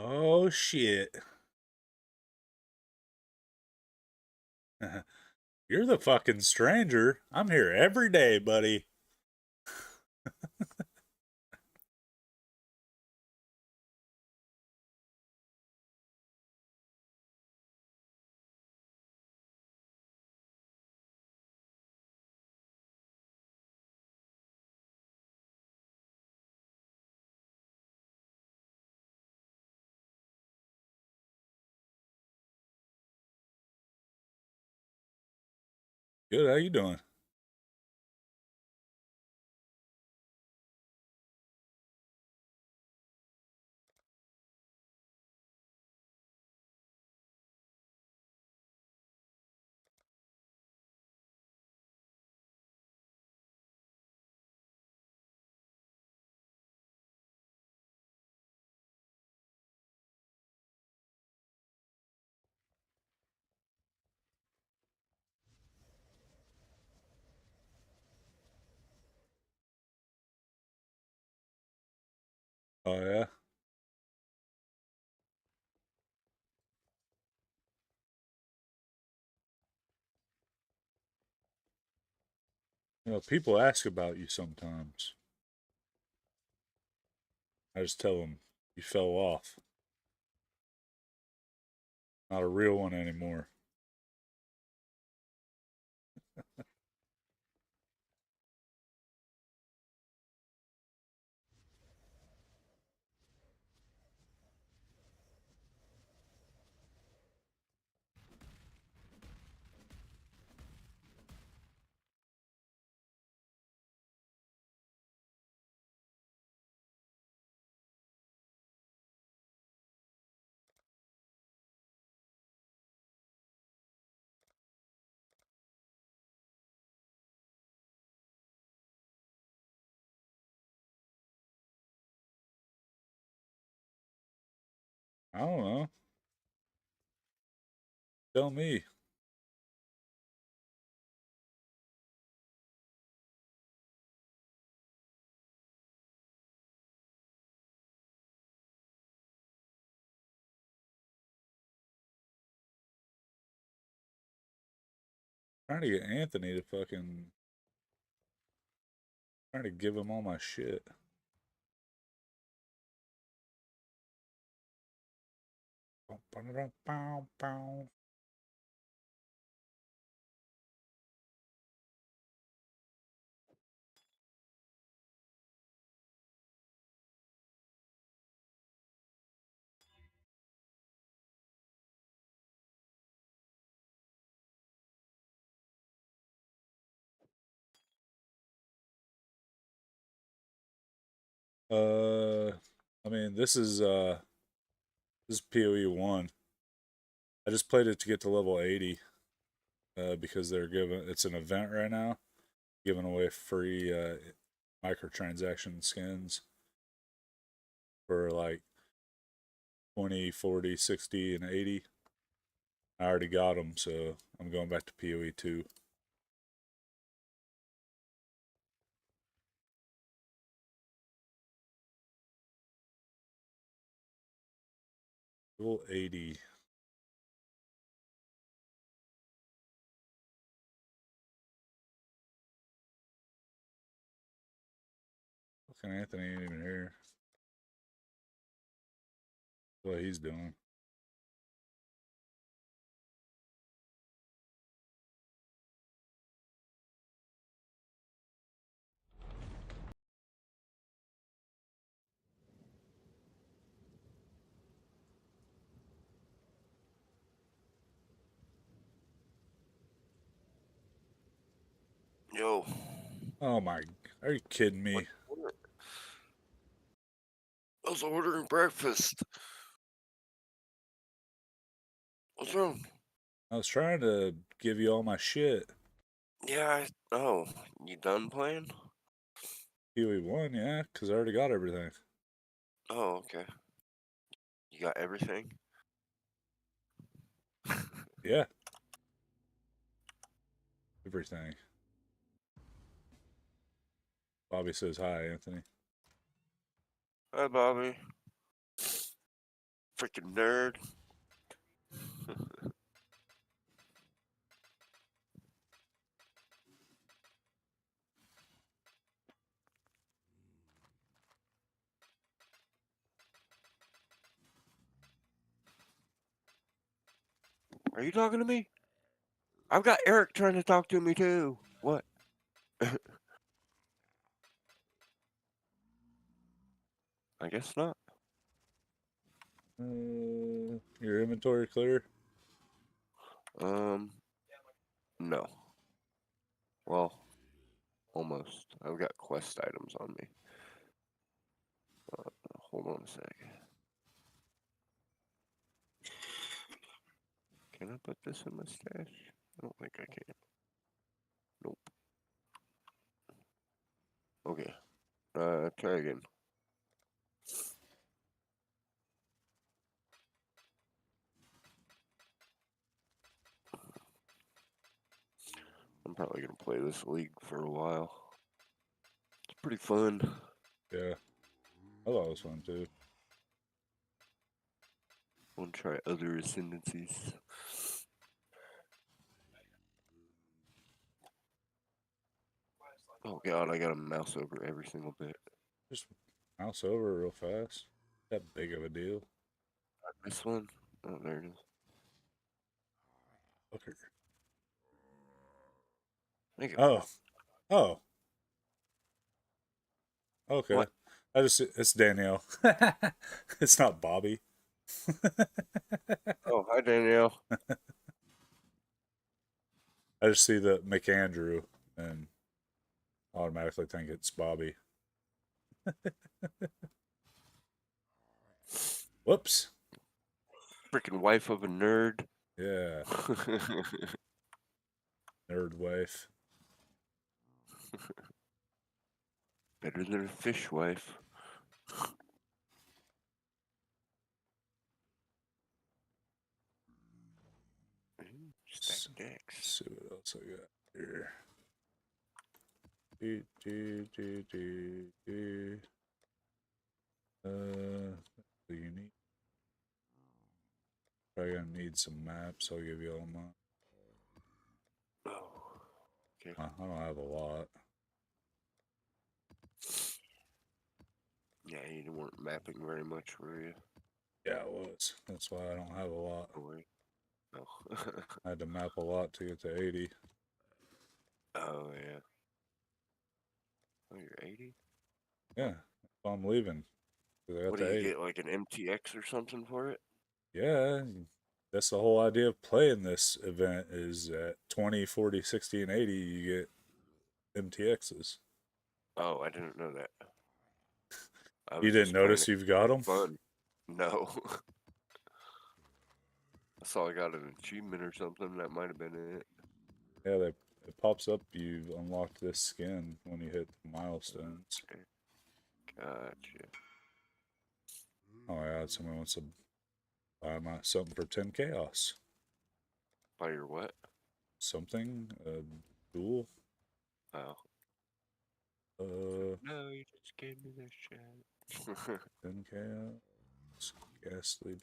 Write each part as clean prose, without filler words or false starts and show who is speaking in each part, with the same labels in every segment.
Speaker 1: Oh, shit. You're the fucking stranger. I'm here every day, buddy. Good, how you doing? Oh, yeah? You know, people ask about you sometimes. I just tell them you fell off. Not a real one anymore. I don't know. Tell me. Trying to get Anthony to fucking. Trying to give him all my shit. Uh, I mean, this is PoE 1. I just played it to get to level 80 because they're giving it's an event right now, giving away free microtransaction skins for like 20, 40, 60, and 80. I already got them, so I'm going back to PoE 2. Level 80. Fucking Anthony ain't even here. What he's doing.
Speaker 2: Yo.
Speaker 1: Oh my, are you kidding me?
Speaker 2: I was ordering breakfast. What's wrong?
Speaker 1: I was trying to give you all my shit.
Speaker 2: Yeah, oh, you done playing?
Speaker 1: PoE 1, yeah, because I already got everything.
Speaker 2: Oh, okay. You got everything?
Speaker 1: Yeah, everything. Bobby says hi, Anthony.
Speaker 2: Hi, Bobby. Freaking nerd. Are you talking to me? I've got Eric trying to talk to me too. What? I guess not.
Speaker 1: Your inventory clear?
Speaker 2: No. Well, almost. I've got quest items on me. Hold on a sec. Can I put this in my stash? I don't think I can. Nope. Okay. Try again. I'm probably gonna play this league for a while. It's pretty fun.
Speaker 1: Yeah. I thought it was fun too.
Speaker 2: I want to try other ascendancies. Oh god, I got a mouse over every single bit.
Speaker 1: Just mouse over real fast. That big of a deal.
Speaker 2: This one? Oh, there it is.
Speaker 1: Okay.
Speaker 2: Thank you.
Speaker 1: Oh. Oh. Okay.
Speaker 2: What?
Speaker 1: It's Danielle. It's not Bobby.
Speaker 2: Oh, hi Danielle.
Speaker 1: I just see the McAndrew and automatically think it's Bobby. Whoops.
Speaker 2: Freaking wife of a nerd.
Speaker 1: Yeah. Nerd wife.
Speaker 2: Better than a fish wife. Stack decks.
Speaker 1: See what else I got here. Do. Do you need? Probably gonna need some maps. I'll give you all mine.
Speaker 2: Oh, okay.
Speaker 1: I don't have a lot.
Speaker 2: Yeah, you weren't mapping very much, were you?
Speaker 1: Yeah, it was. That's why I don't have a lot.
Speaker 2: Oh.
Speaker 1: I had to map a lot to get to 80.
Speaker 2: Oh, yeah. Oh, you're 80?
Speaker 1: Yeah, so I'm leaving. I got
Speaker 2: What do
Speaker 1: to
Speaker 2: you
Speaker 1: 80.
Speaker 2: get, like an MTX or something for it?
Speaker 1: Yeah, that's the whole idea of playing this event is at 20, 40, 60, and 80, you get MTXs.
Speaker 2: Oh, I didn't know that. I
Speaker 1: You
Speaker 2: was
Speaker 1: didn't
Speaker 2: just playing
Speaker 1: notice
Speaker 2: it
Speaker 1: you've got them?
Speaker 2: fun. No. I saw I got an achievement or something. That might have been it.
Speaker 1: Yeah, it pops up. You've unlocked this skin when you hit the milestones.
Speaker 2: Okay. Gotcha.
Speaker 1: Oh yeah, somebody wants to buy something for 10 chaos.
Speaker 2: By your what?
Speaker 1: Something? Duel?
Speaker 2: Oh.
Speaker 1: Uh,
Speaker 2: No, you just gave me this shit.
Speaker 1: 10 chaos? Ghastly.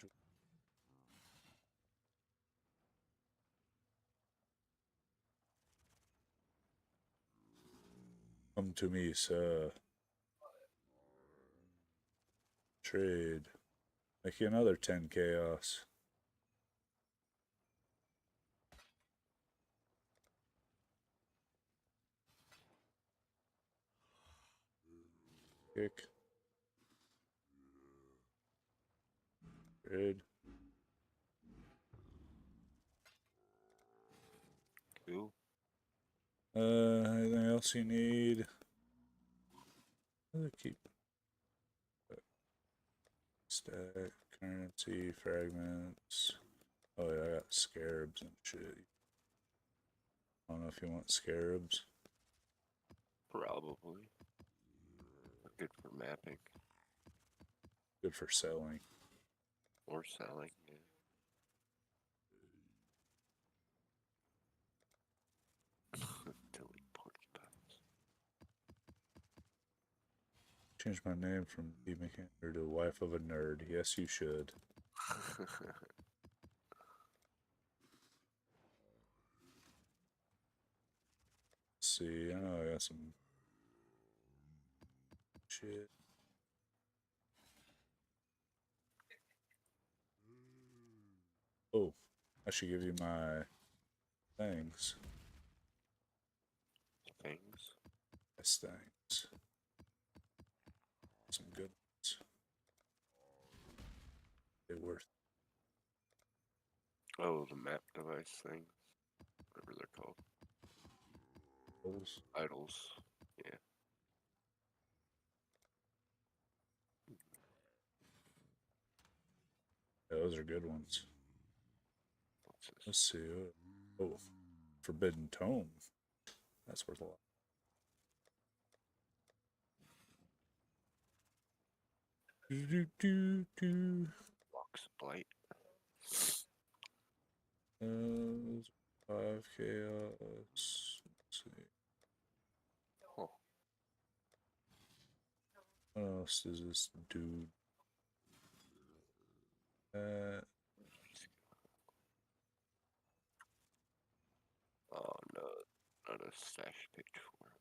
Speaker 1: Come to me, sir. Trade. Make you another 10 chaos. Kick. Trade.
Speaker 2: Cool.
Speaker 1: Anything else you need? Keep stack, currency, fragments. Oh yeah, I got scarabs and shit. I don't know if you want scarabs.
Speaker 2: Probably. Good for mapping.
Speaker 1: Good for selling.
Speaker 2: Or selling. Yeah. Delete porcupines.
Speaker 1: Change my name from D. McAnder to wife of a nerd. Yes, you should. Let's see, I know I got some shit. Oh, I should give you my things.
Speaker 2: Things.
Speaker 1: Nice things. Some good ones. They're worth
Speaker 2: Oh, the map device thing. Whatever they're called.
Speaker 1: those.
Speaker 2: Idols. Yeah.
Speaker 1: Yeah, those are good ones.
Speaker 2: What's this?
Speaker 1: Let's see. Oh, Forbidden Tome. That's worth a lot. Do, do, do.
Speaker 2: Box of Blight.
Speaker 1: 5 chaos. Let's see.
Speaker 2: Huh.
Speaker 1: What else does this do?
Speaker 2: Oh no, not a stash page for it.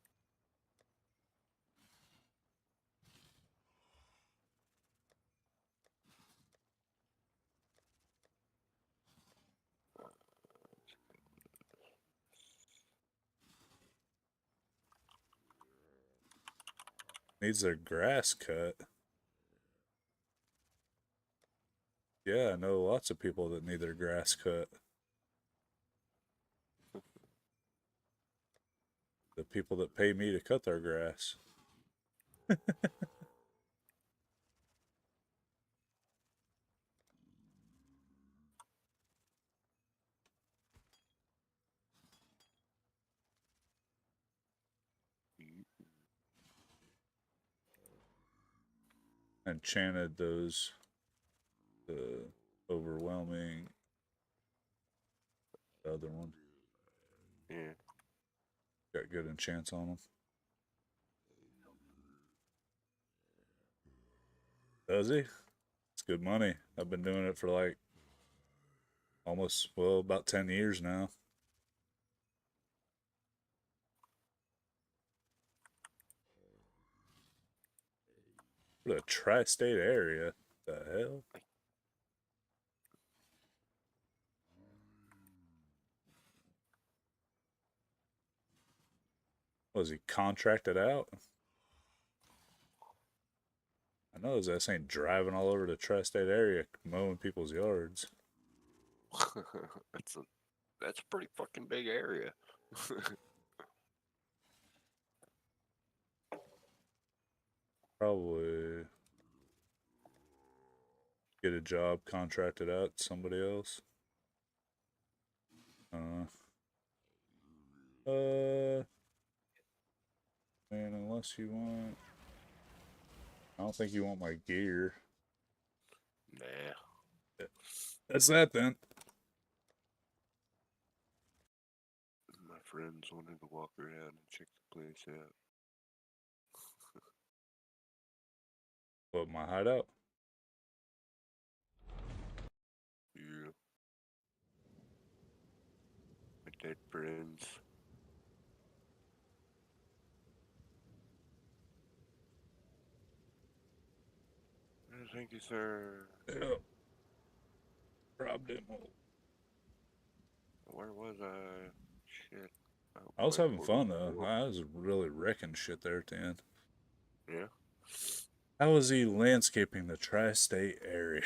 Speaker 1: Needs their grass cut. Yeah, I know lots of people that need their grass cut. The people that pay me to cut their grass. Enchanted those overwhelming. The other one
Speaker 2: Yeah.
Speaker 1: got good enchants on them. Does he? It's good money. I've been doing it for like almost, well, about 10 years now. What a tri-state area. The hell? Was he contracted out? I know his ass ain't driving all over the tri-state area mowing people's yards.
Speaker 2: That's a pretty fucking big area.
Speaker 1: Probably get a job contracted out to somebody else. Uh, man, unless you want, I don't think you want my gear.
Speaker 2: Nah.
Speaker 1: Yeah. That's that then.
Speaker 2: My friends wanted to walk around and check the place out.
Speaker 1: But my hideout.
Speaker 2: Yeah. My dead friends. Thank you, sir.
Speaker 1: Yeah. Robbed him.
Speaker 2: Where was I? Shit. Oh,
Speaker 1: I was
Speaker 2: by
Speaker 1: having
Speaker 2: portal
Speaker 1: fun though.
Speaker 2: 4.
Speaker 1: I was really wrecking shit there at the end.
Speaker 2: Yeah.
Speaker 1: How was he landscaping the tri-state area?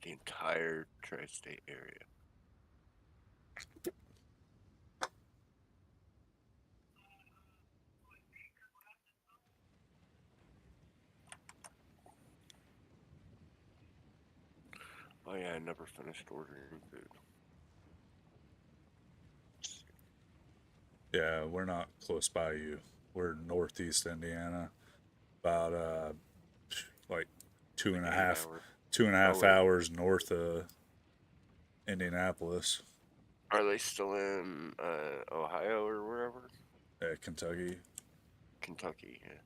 Speaker 2: The entire tri-state area. Oh yeah, I never finished ordering food.
Speaker 1: Yeah, we're not close by you. We're northeast Indiana, about like two
Speaker 2: Like
Speaker 1: and a
Speaker 2: 8
Speaker 1: half,
Speaker 2: hours.
Speaker 1: two and a
Speaker 2: Oh
Speaker 1: half
Speaker 2: wait.
Speaker 1: hours north of Indianapolis,
Speaker 2: Are they still in Ohio or wherever?
Speaker 1: Kentucky.
Speaker 2: Kentucky, yeah.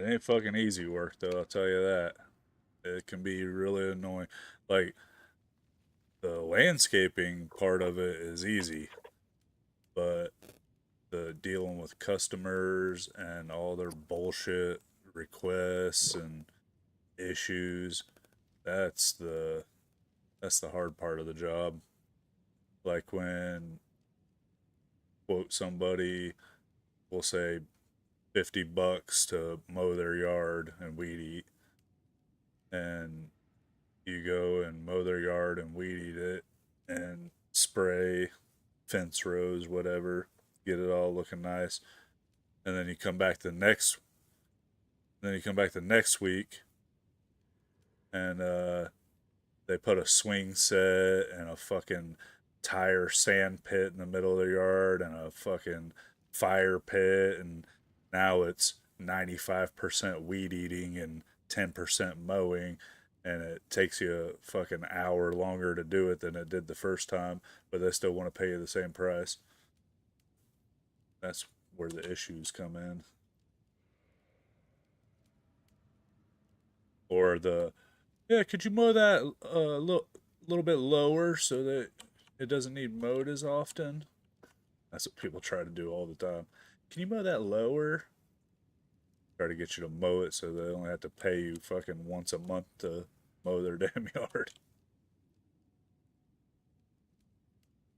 Speaker 1: It ain't fucking easy work though, I'll tell you that. It can be really annoying. Like the landscaping part of it is easy, but the dealing with customers and all their bullshit requests and issues, that's the that's the hard part of the job. Like when quote somebody will say $50 to mow their yard and weed eat, and you go and mow their yard and weed eat it and spray fence rows, whatever, get it all looking nice, and then you come back the next week and they put a swing set and a fucking tire sand pit in the middle of their yard and a fucking fire pit, and now it's 95% weed eating and 10% mowing, and it takes you a fucking hour longer to do it than it did the first time, but they still want to pay you the same price. That's where the issues come in. Or the, yeah, could you mow that little bit lower so that it doesn't need mowed as often? That's what people try to do all the time. Can you mow that lower? Try to get you to mow it so they only have to pay you fucking once a month to mow their damn yard.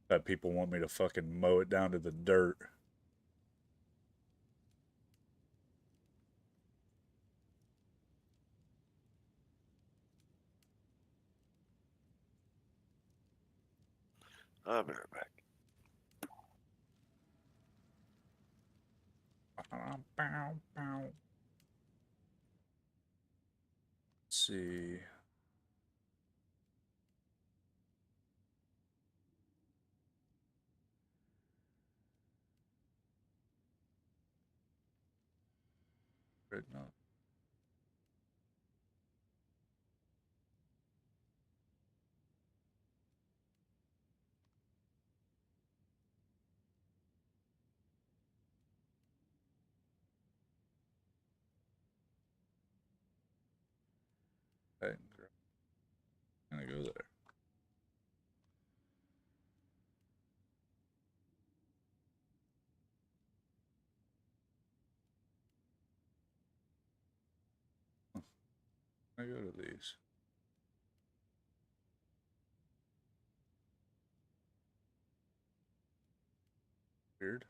Speaker 1: That people want me to fucking mow it down to the dirt.
Speaker 2: I'll be right back.
Speaker 1: Let's see. Not okay. I'm gonna go there. I go to these. Weird.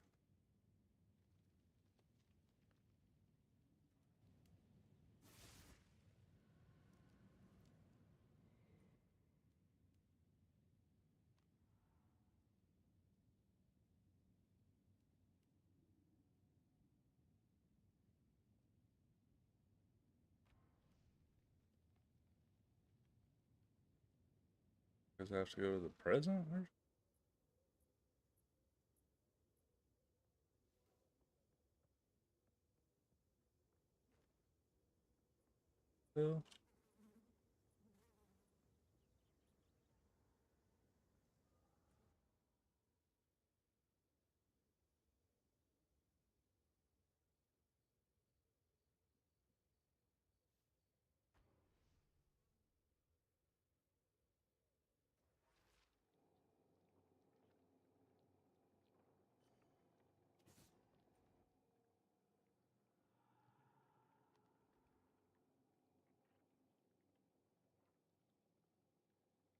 Speaker 1: Because I have to go to the present or still?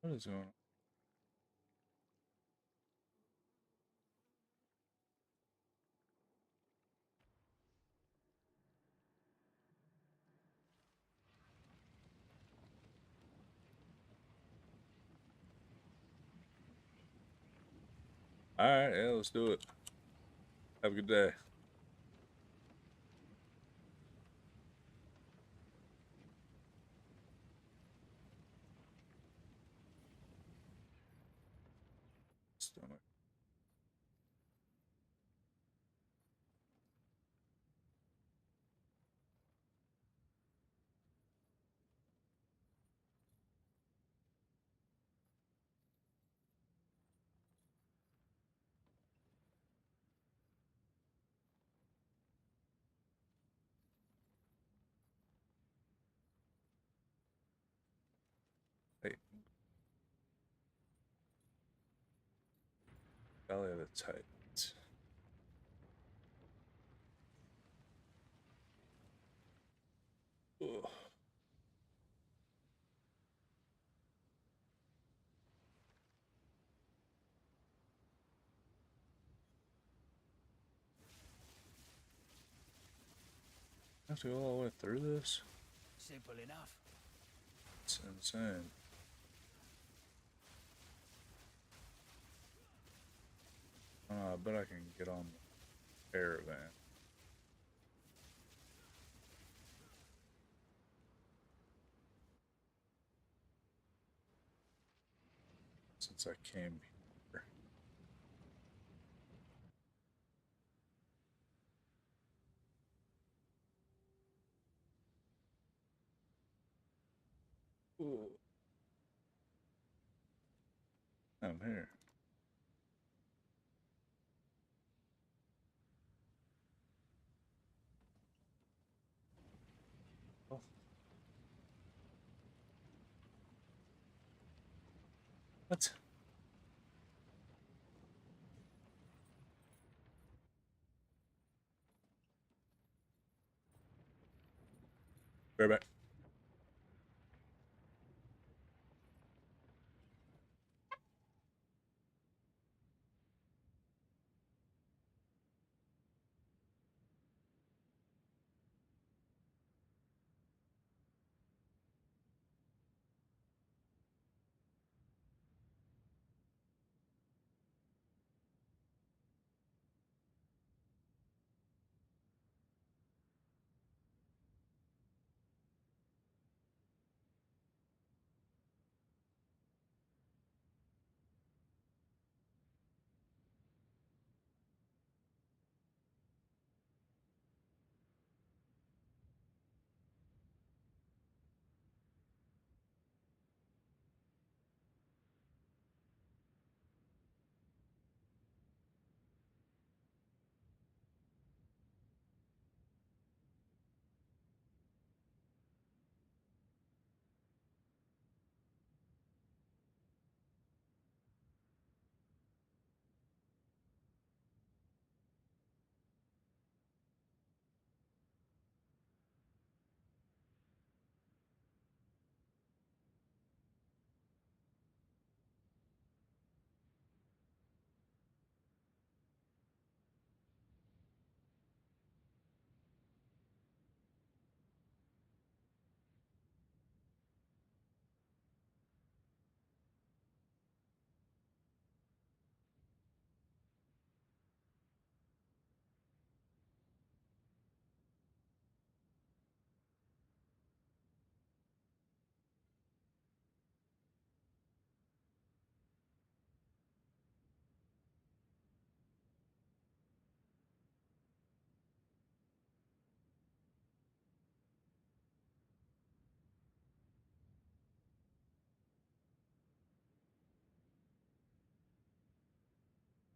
Speaker 1: What is going on? All right, yeah, let's do it. Have a good day. Stomach. Valley of the Titans. Ugh. I have to go all the way through this?
Speaker 3: Simple enough.
Speaker 1: It's insane. I bet I can get on the caravan. Since I came here. Ooh. I'm here. Oh. What? Right back.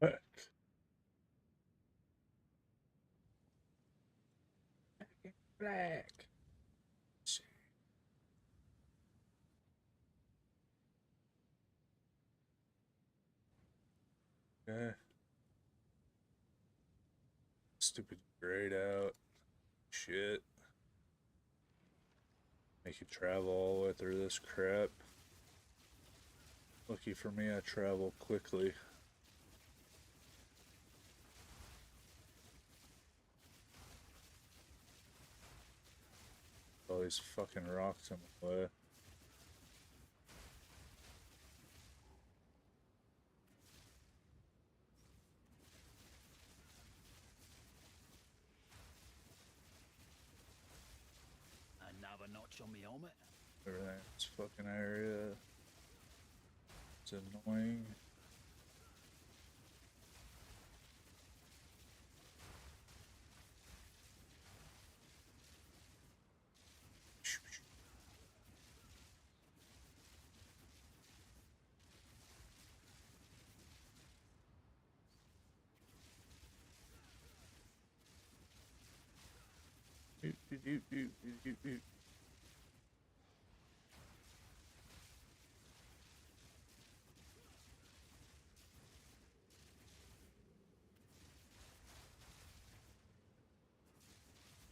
Speaker 1: Back. Black. Okay. Stupid grayed out. Shit. Make you travel all the way through this crap. Lucky for me, I travel quickly. All these fucking rocks in my way.
Speaker 3: Another notch on my helmet.
Speaker 1: Everything's fucking area. It's annoying. Doot, doot, doot, doot, doot, doot, doot.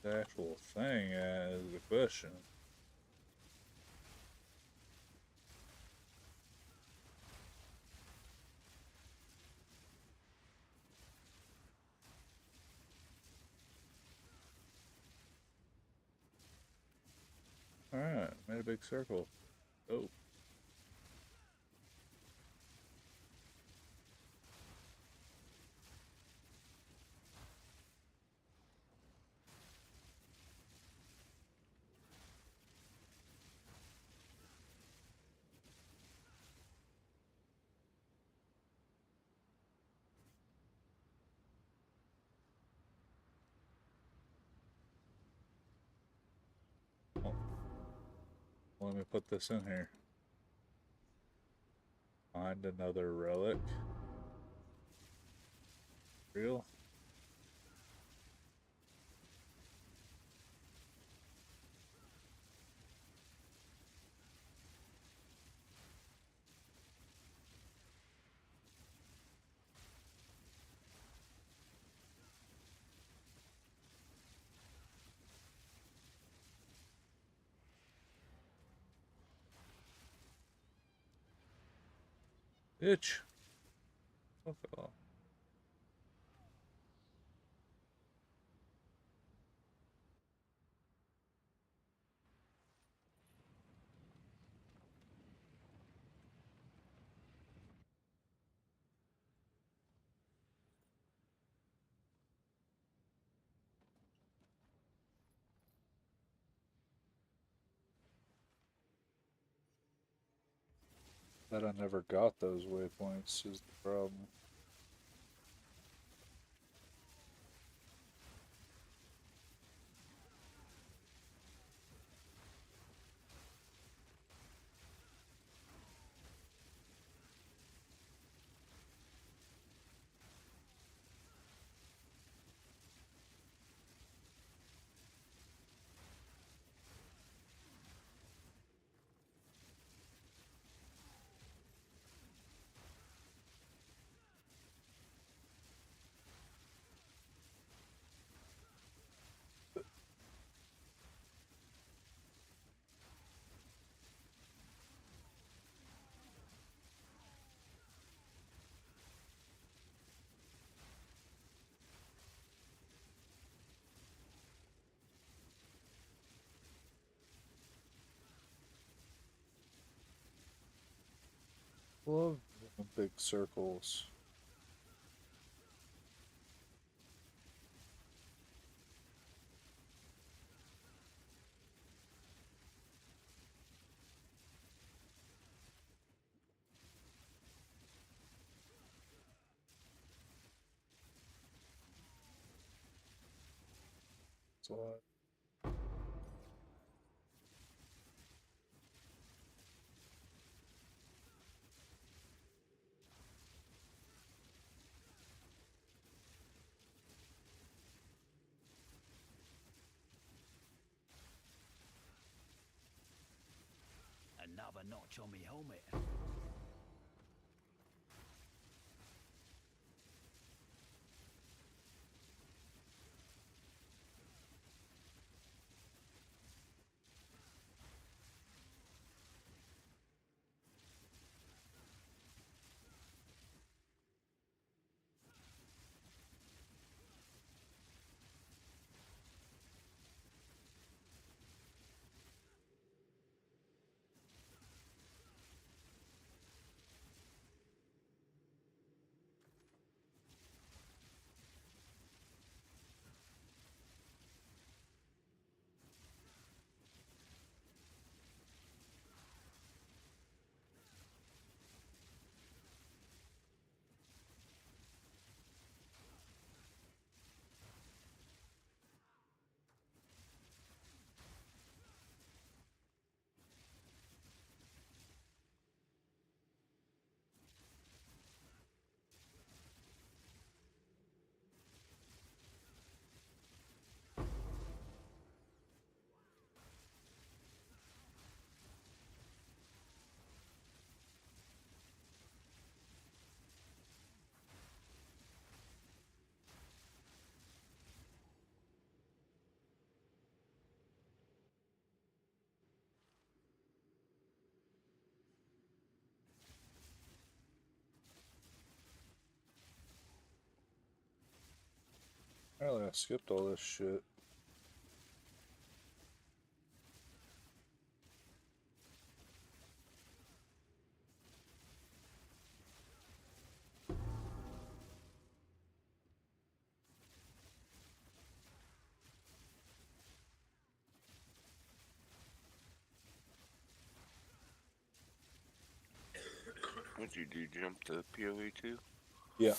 Speaker 1: the actual thing is the question. Alright, made a big circle. Oh. Let me put this in here. Find another relic. Real? Bitch. Fuck off. That I never got those waypoints is the problem. Love big circles. That's a lot.
Speaker 3: Another notch on me helmet.
Speaker 1: Apparently I skipped all this shit.
Speaker 2: What'd you do? Jump to PoE 2?
Speaker 1: Yeah.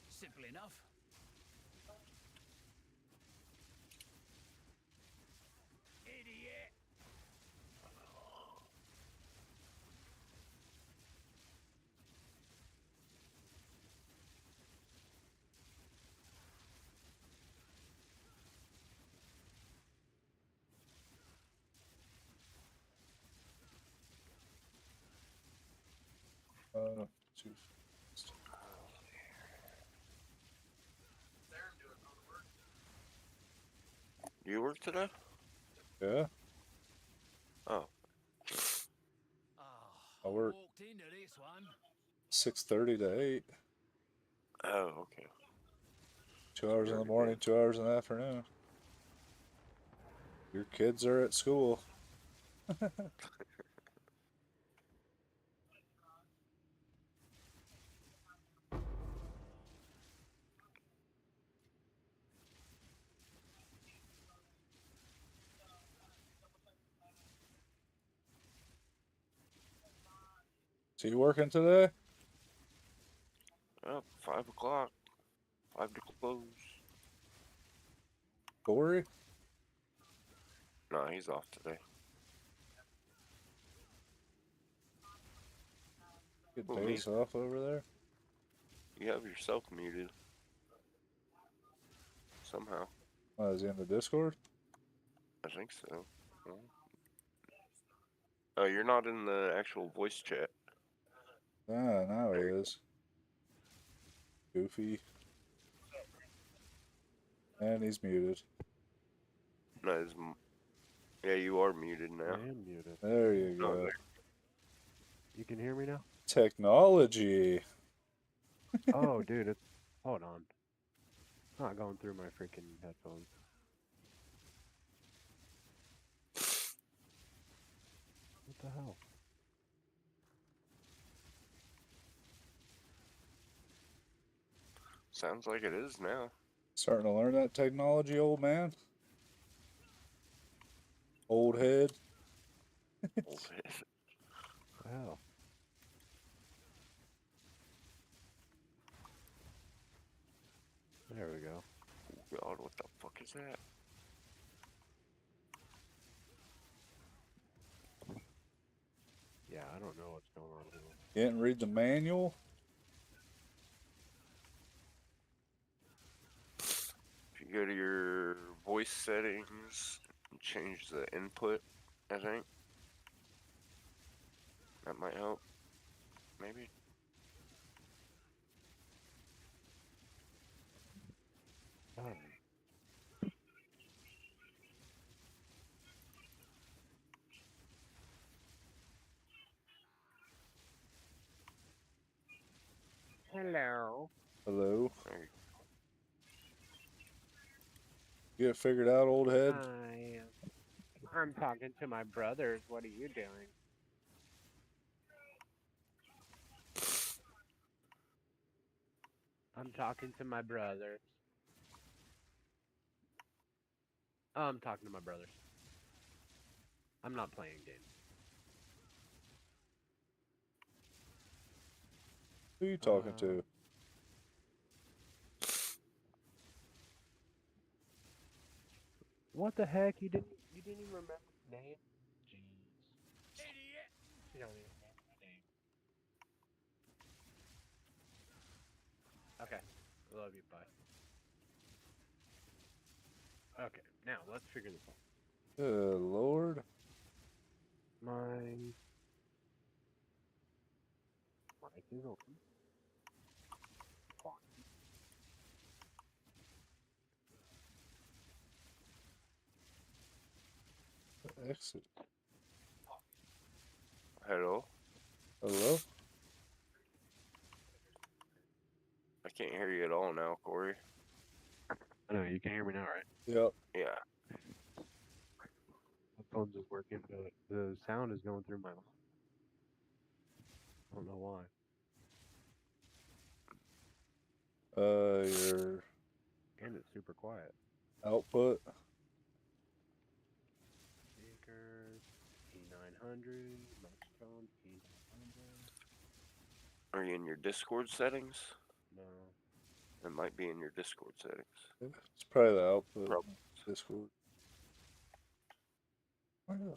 Speaker 3: Simple enough. Idiot.
Speaker 1: Too fast.
Speaker 2: Do you work today?
Speaker 1: Yeah.
Speaker 2: Oh.
Speaker 3: Oh,
Speaker 1: I work
Speaker 3: walked into this one.
Speaker 1: 6:30 to 8.
Speaker 2: Oh, okay.
Speaker 1: 2 hours in the
Speaker 2: Very
Speaker 1: morning,
Speaker 2: good.
Speaker 1: 2 hours in the afternoon. Your kids are at school. So you working today?
Speaker 2: Oh, 5 o'clock. 5 to close.
Speaker 1: Corey?
Speaker 2: No, he's off today.
Speaker 1: Get
Speaker 2: Who, me?
Speaker 1: days off over there?
Speaker 2: You have yourself muted. Somehow.
Speaker 1: Oh, is he in the Discord?
Speaker 2: I think so. Hmm. Oh, you're not in the actual voice chat.
Speaker 1: Ah, now he is. Goofy. And he's muted.
Speaker 2: No, yeah, you are muted
Speaker 4: I
Speaker 2: now.
Speaker 4: am muted.
Speaker 1: There you
Speaker 2: Oh,
Speaker 1: go.
Speaker 4: You can hear me now?
Speaker 1: Technology.
Speaker 4: Oh, dude, it's. Hold on. It's not going through my freaking headphones. What the hell?
Speaker 2: sounds like it is now.
Speaker 1: Starting to learn that technology, old man. Old head.
Speaker 2: Old head.
Speaker 4: What the hell? There we go.
Speaker 2: Oh God, what the fuck is that?
Speaker 4: Yeah, I don't know what's going on here.
Speaker 1: You didn't read the manual?
Speaker 2: If you go to your voice settings and change the input, I think that might help. Maybe.
Speaker 4: Oh, hello.
Speaker 1: Hello.
Speaker 2: There you
Speaker 1: You get it figured out, old head?
Speaker 4: I'm talking to my brothers. What are you doing? I'm talking to my brothers. Oh, I'm talking to my brothers. I'm not playing games.
Speaker 1: Who you talking to?
Speaker 4: What the heck? You didn't even remember his name? Jeez.
Speaker 3: Idiot.
Speaker 4: You don't even remember my name. Okay. I love you. Bye. Okay. Now let's figure this out.
Speaker 1: Good Lord.
Speaker 4: My mic is open. Fine.
Speaker 1: Exit.
Speaker 2: Hello?
Speaker 1: Hello?
Speaker 2: I can't hear you at all now, Corey.
Speaker 4: I know you can hear me now, right?
Speaker 1: Yep.
Speaker 2: Yeah.
Speaker 4: My phone's just working, but the sound is going through my. I don't know why.
Speaker 1: Your
Speaker 4: And it's super quiet.
Speaker 1: output.
Speaker 4: Speakers, P900, microphone, P900.
Speaker 2: Are you in your Discord settings?
Speaker 4: No.
Speaker 2: It might be in your Discord settings.
Speaker 1: It's probably the output.
Speaker 2: Probably.
Speaker 1: Discord. Where the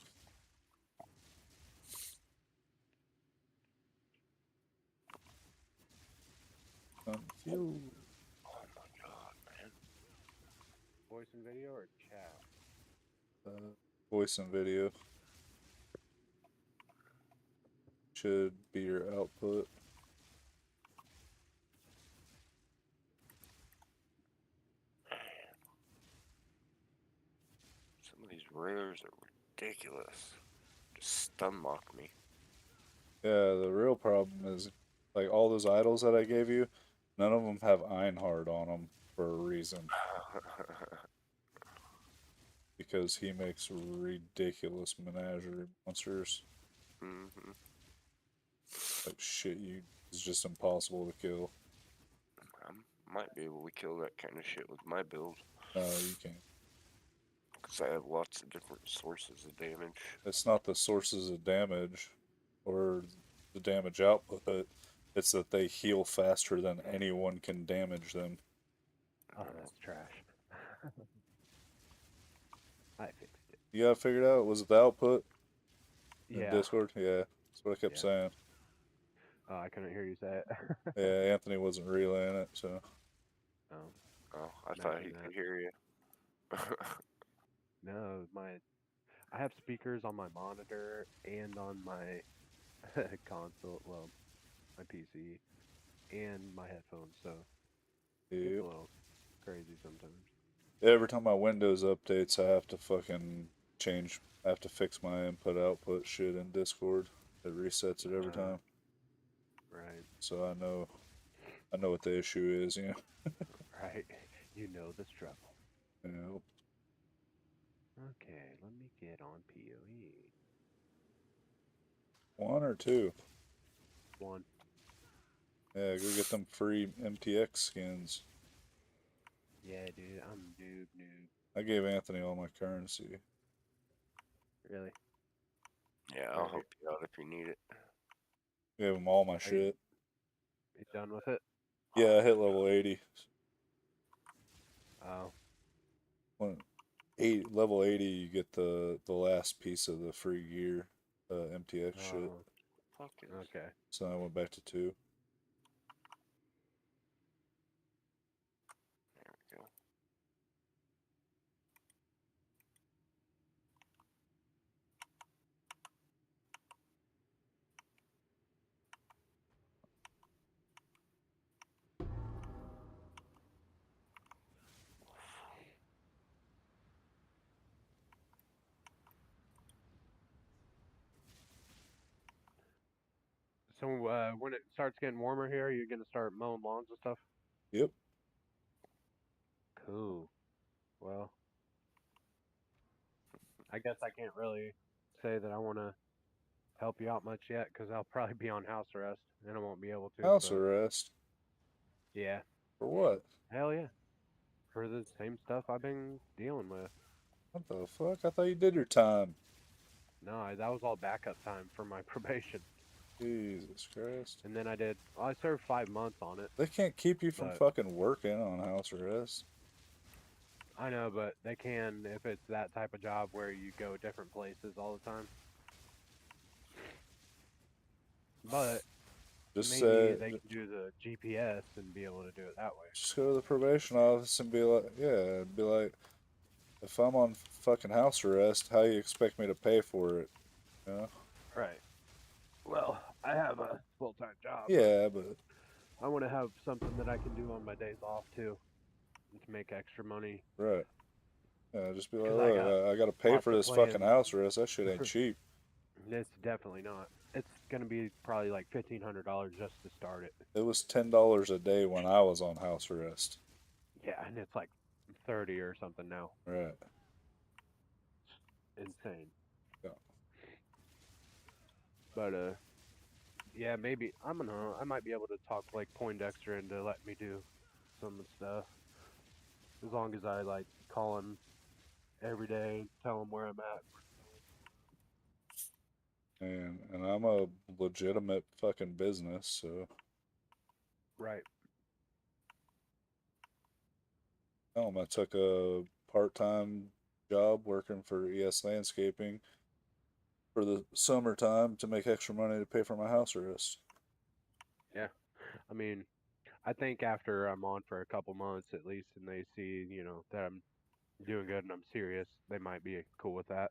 Speaker 1: confused.
Speaker 2: Oh my god, man.
Speaker 4: Voice and video or chat?
Speaker 1: Voice and video should be your output.
Speaker 2: Some of these rares are ridiculous. Just stun lock me.
Speaker 1: Yeah, the real problem is like all those idols that I gave you, none of them have Einhard on them for a reason. Because he makes ridiculous menagerie monsters.
Speaker 2: Mm-hmm.
Speaker 1: Like shit, it's just impossible to kill.
Speaker 2: I might be able to kill that kind of shit with my build.
Speaker 1: No, you can't.
Speaker 2: Because I have lots of different sources of damage.
Speaker 1: It's not the sources of damage or the damage output. It's that they heal faster than anyone can damage them.
Speaker 4: Oh, that's trash. I fixed it.
Speaker 1: You got it figured out? Was it the output in
Speaker 4: Yeah.
Speaker 1: Discord? Yeah, that's what I kept
Speaker 4: Yeah.
Speaker 1: saying.
Speaker 4: Oh, I couldn't hear you say it.
Speaker 1: Yeah, Anthony wasn't relaying it, so.
Speaker 4: Oh.
Speaker 2: Oh, I thought he
Speaker 4: Imagine
Speaker 2: could
Speaker 4: that.
Speaker 2: hear you.
Speaker 4: No, I have speakers on my monitor and on my console, well, my PC, and my headphones, so it's
Speaker 1: Yep.
Speaker 4: a little crazy sometimes.
Speaker 1: Every time my Windows updates, I have to fucking I have to fix my input output shit in Discord. It resets it every time.
Speaker 4: Right,
Speaker 1: So I know what the issue is, you know.
Speaker 4: right. You know the struggle.
Speaker 1: You know.
Speaker 4: Okay, let me get on PoE.
Speaker 1: 1 or 2.
Speaker 4: 1.
Speaker 1: Yeah, go get them free MTX skins.
Speaker 4: Yeah, dude, I'm noob.
Speaker 1: I gave Anthony all my currency.
Speaker 4: Really?
Speaker 2: Yeah, I'll help you out if you need it.
Speaker 1: Gave him all my
Speaker 4: you-
Speaker 1: shit.
Speaker 4: You done with it?
Speaker 1: Yeah, I hit level 80.
Speaker 4: Oh,
Speaker 1: Level 80, you get the last piece of the free gear, MTX shit.
Speaker 4: oh,
Speaker 2: Fuck it.
Speaker 4: okay.
Speaker 1: So I went back to 2.
Speaker 2: There we go.
Speaker 4: So, when it starts getting warmer here, you're gonna start mowing lawns and stuff?
Speaker 1: Yep.
Speaker 4: Cool. Well, I guess I can't really say that I want to help you out much yet because I'll probably be on house arrest and I won't be able to.
Speaker 1: House
Speaker 4: But
Speaker 1: arrest.
Speaker 4: yeah,
Speaker 1: For what?
Speaker 4: hell yeah, for the same stuff I've been dealing with.
Speaker 1: What the fuck? I thought you did your time.
Speaker 4: No, that was all backup time for my probation,
Speaker 1: Jesus Christ.
Speaker 4: and then I served 5 months on it.
Speaker 1: They can't keep you from
Speaker 4: But
Speaker 1: fucking working on house arrest.
Speaker 4: I know, but they can if it's that type of job where you go different places all the time. But
Speaker 1: Just
Speaker 4: maybe
Speaker 1: say,
Speaker 4: they can do the GPS and be able to do it that way.
Speaker 1: just go to the probation office and be like, yeah, be like, if I'm on fucking house arrest, how you expect me to pay for it? You know?
Speaker 4: Right. Well, I have a full-time job.
Speaker 1: Yeah, but
Speaker 4: I want to have something that I can do on my days off too, and to make extra money.
Speaker 1: right. Yeah, just be like,
Speaker 4: 'Cause
Speaker 1: look, I gotta pay
Speaker 4: lots
Speaker 1: for
Speaker 4: of
Speaker 1: this fucking
Speaker 4: plans.
Speaker 1: house arrest. That shit ain't cheap.
Speaker 4: It's definitely not. It's gonna be probably like $1,500 just to start it.
Speaker 1: It was $10 a day when I was on house arrest.
Speaker 4: Yeah, and it's like 30 or something now.
Speaker 1: Right.
Speaker 4: Insane.
Speaker 1: Yeah.
Speaker 4: But yeah, maybe I might be able to talk like Poindexter into letting me do some stuff as long as I like call him every day, tell him where I'm at.
Speaker 1: And I'm a legitimate fucking business, so
Speaker 4: Right.
Speaker 1: I took a part-time job working for ES Landscaping for the summertime to make extra money to pay for my house arrest.
Speaker 4: Yeah. I mean, I think after I'm on for a couple months at least, and they see, that I'm doing good and I'm serious, they might be cool with that.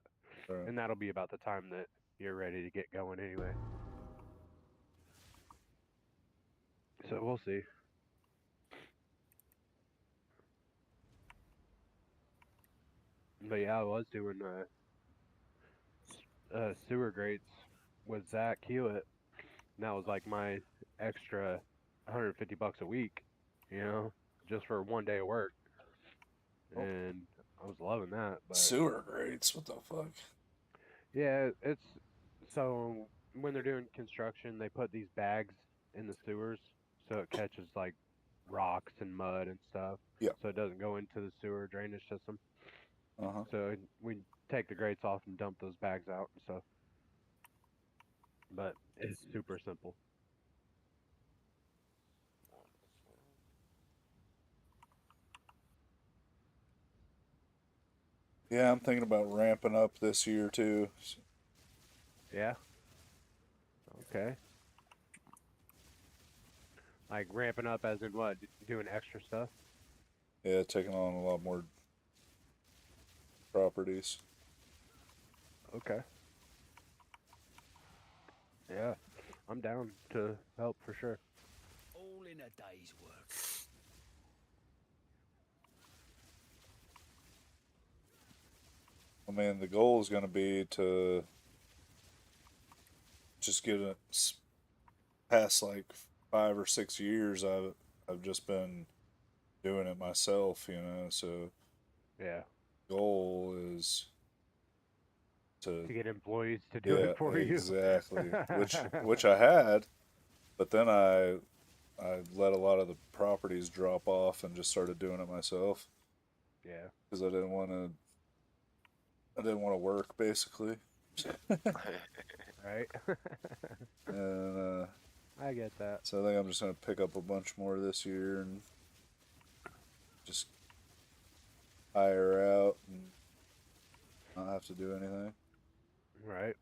Speaker 1: Right.
Speaker 4: And that'll be about the time that you're ready to get going anyway. So we'll see. But yeah, I was doing sewer grates with Zach Hewitt. And that was like my extra $150 a week, just for one day of work.
Speaker 1: Oh.
Speaker 4: And I was loving that. But
Speaker 1: Sewer grates, what the fuck?
Speaker 4: yeah, it's so when they're doing construction, they put these bags in the sewers so it catches like rocks and mud and stuff.
Speaker 1: Yeah.
Speaker 4: So it doesn't go into the sewer drainage system.
Speaker 1: Uh-huh.
Speaker 4: So we take the grates off and dump those bags out and stuff. But it's super simple.
Speaker 1: Yeah, I'm thinking about ramping up this year too.
Speaker 4: Yeah. Okay. Like ramping up as in what? Doing extra stuff?
Speaker 1: Yeah, taking on a lot more properties.
Speaker 4: Okay. Yeah. I'm down to help for sure.
Speaker 3: All in a day's work.
Speaker 1: I mean, the goal is going to be to just get it past like 5 or 6 years. I've just been doing it myself, So
Speaker 4: Yeah.
Speaker 1: goal is to
Speaker 4: To get employees to do
Speaker 1: yeah,
Speaker 4: it for you.
Speaker 1: exactly. Which I had, but then I let a lot of the properties drop off and just started doing it myself
Speaker 4: Yeah.
Speaker 1: because I didn't want to work basically.
Speaker 4: Right?
Speaker 1: And
Speaker 4: I get that.
Speaker 1: so I think I'm just gonna pick up a bunch more this year and just hire out and not have to do anything.
Speaker 4: Right.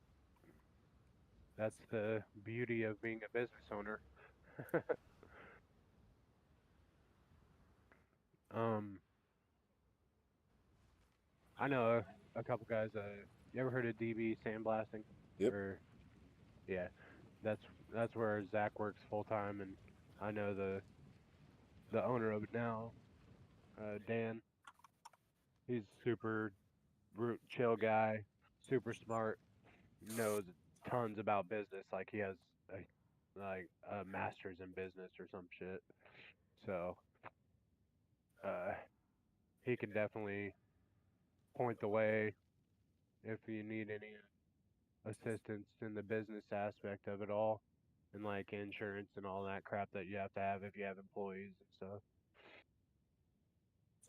Speaker 4: That's the beauty of being a business owner. um, I know a couple guys. You ever heard of DB sandblasting?
Speaker 1: Yep.
Speaker 4: Or yeah, that's that's where Zach works full time, and I know the owner of it now, Dan. He's super chill guy, super smart, knows tons about business. Like he has a master's in business or some shit. So uh, he can definitely point the way if you need any assistance in the business aspect of it all, and like insurance and all that crap that you have to have if you have employees and stuff.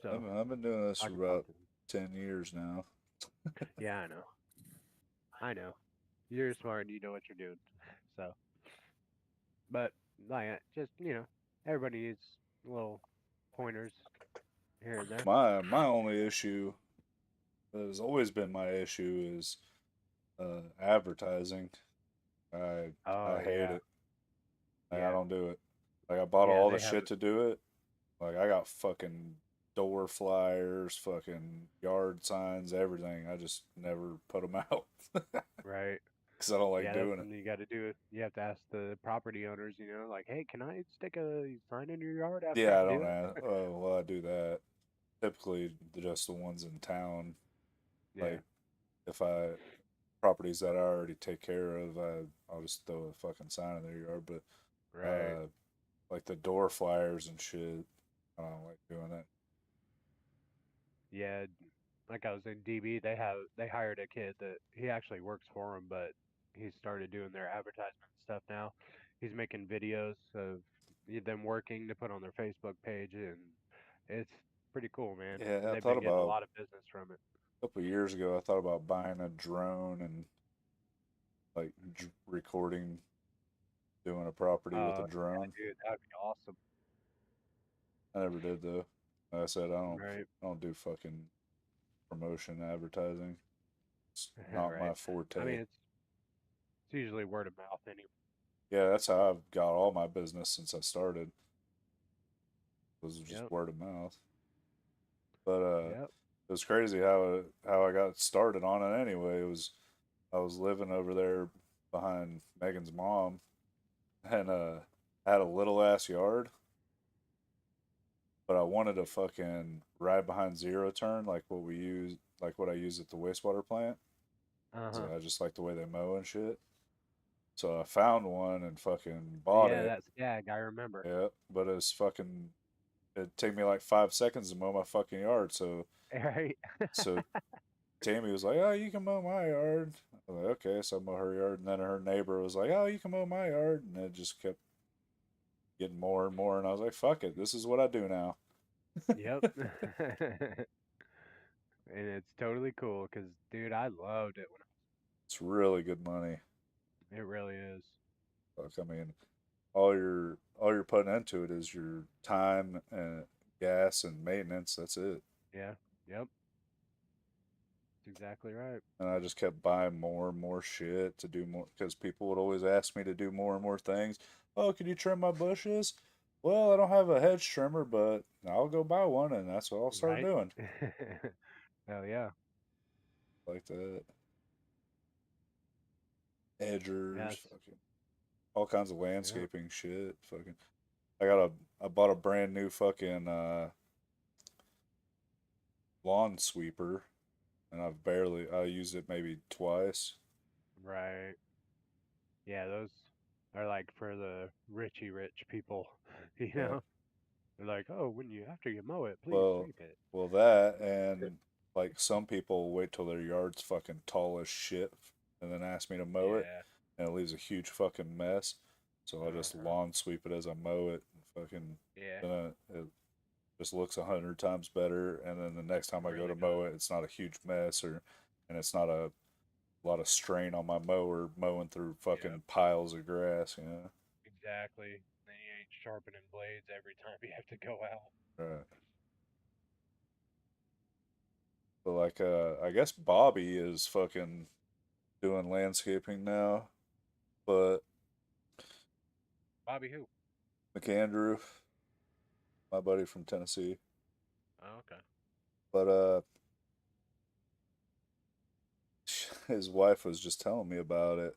Speaker 4: So
Speaker 1: I've been doing this
Speaker 4: I
Speaker 1: for
Speaker 4: can talk
Speaker 1: about
Speaker 4: to them.
Speaker 1: 10 years now.
Speaker 4: Yeah, I know. I know. You're smart and you know what you're doing. So, but like, just everybody needs little pointers here and there.
Speaker 1: My only issue that has always been my issue is advertising. I
Speaker 4: Oh
Speaker 1: hate
Speaker 4: yeah,
Speaker 1: it. Like, I
Speaker 4: yeah,
Speaker 1: don't do it. Like I bought
Speaker 4: yeah.
Speaker 1: all the
Speaker 4: They have
Speaker 1: shit to do it. Like I got fucking door flyers, fucking yard signs, everything. I just never put them out
Speaker 4: right.
Speaker 1: because I don't like
Speaker 4: Yeah, that's
Speaker 1: doing it.
Speaker 4: something you got to do. You have to ask the property owners. Like, hey, can I stick a sign in your yard after
Speaker 1: Yeah,
Speaker 4: I
Speaker 1: I
Speaker 4: do
Speaker 1: don't
Speaker 4: it?
Speaker 1: ask. Oh, well, I do that. Typically, just the ones in town.
Speaker 4: Yeah,
Speaker 1: Like if I properties that I already take care of, I'll just throw a fucking sign in their yard. But
Speaker 4: Right.
Speaker 1: like the door flyers and shit, I don't like doing that.
Speaker 4: Yeah. Like I was in DB, they hired a kid that he actually works for them, but he started doing their advertisement stuff now. He's making videos of them working to put on their Facebook page, and it's pretty cool, man.
Speaker 1: Yeah,
Speaker 4: And
Speaker 1: I
Speaker 4: they've
Speaker 1: thought
Speaker 4: been getting a
Speaker 1: about
Speaker 4: lot of business from it.
Speaker 1: a couple of years ago. I thought about buying a drone and like recording doing a property with a
Speaker 4: Yeah,
Speaker 1: drone.
Speaker 4: dude, that'd be awesome.
Speaker 1: I never did though. Like I said,
Speaker 4: Right.
Speaker 1: I don't do fucking promotion advertising. It's not
Speaker 4: Right.
Speaker 1: my
Speaker 4: I mean,
Speaker 1: forte.
Speaker 4: it's usually word of mouth anyway.
Speaker 1: Yeah, that's how I've got all my business since I started. Was just
Speaker 4: Yep.
Speaker 1: word of mouth. But
Speaker 4: Yep.
Speaker 1: it was crazy how I got started on it anyway. It was I was living over there behind Megan's mom, and I had a little ass yard, but I wanted to fucking ride behind zero turn like what I use at the wastewater plant. 'Cause
Speaker 4: Uh-huh.
Speaker 1: I just like the way they mow and shit. So I found one and fucking bought
Speaker 4: Yeah,
Speaker 1: it.
Speaker 4: that Skag, I remember.
Speaker 1: Yeah, but it'd take me like 5 seconds to mow my fucking yard.
Speaker 4: Right.
Speaker 1: So Tammy was like, "Oh, you can mow my yard." I was like, "Okay," so I mow her yard, and then her neighbor was like, "Oh, you can mow my yard," and it just kept getting more and more, and I was like, "Fuck it, this is what I do now."
Speaker 4: Yep. And it's totally cool because, dude, I loved it when
Speaker 1: It's really good money.
Speaker 4: it really is.
Speaker 1: Fuck, I mean, all you're putting into it is your time and gas and maintenance. That's it.
Speaker 4: Yeah. Yep. That's exactly right.
Speaker 1: And I just kept buying more and more shit to do more because people would always ask me to do more and more things. Oh, can you trim my bushes? Well, I don't have a hedge trimmer, but I'll go buy one, and that's what I'll start
Speaker 4: Right?
Speaker 1: doing.
Speaker 4: Hell yeah.
Speaker 1: Like that. Edgers,
Speaker 4: Yes.
Speaker 1: fucking all kinds of
Speaker 4: Yeah.
Speaker 1: landscaping shit. Fucking I bought a brand new fucking lawn sweeper, and I used it maybe twice.
Speaker 4: Right. Yeah, those are like for the rich people, you
Speaker 1: Yeah.
Speaker 4: know? They're like, oh, after you mow it, please
Speaker 1: Well,
Speaker 4: sweep it.
Speaker 1: that and like some people wait till their yard's fucking tall as shit and then ask me to mow it,
Speaker 4: Yeah.
Speaker 1: and it leaves a huge fucking mess. So I just
Speaker 4: Uh-huh.
Speaker 1: lawn sweep it as I mow it, and fucking
Speaker 4: Yeah.
Speaker 1: then it just looks 100 times better. And then the next
Speaker 4: It
Speaker 1: time I go
Speaker 4: really
Speaker 1: to mow
Speaker 4: does.
Speaker 1: it, it's not a huge mess and it's not a lot of strain on my mower mowing through
Speaker 4: Yep.
Speaker 1: fucking piles of grass. You know,
Speaker 4: Exactly. Then you ain't sharpening blades every time you have to go out.
Speaker 1: right? But like, I guess Bobby is fucking doing landscaping now, but
Speaker 4: Bobby who?
Speaker 1: McAndrew, my buddy from Tennessee.
Speaker 4: Oh, okay.
Speaker 1: But his wife was just telling me about it,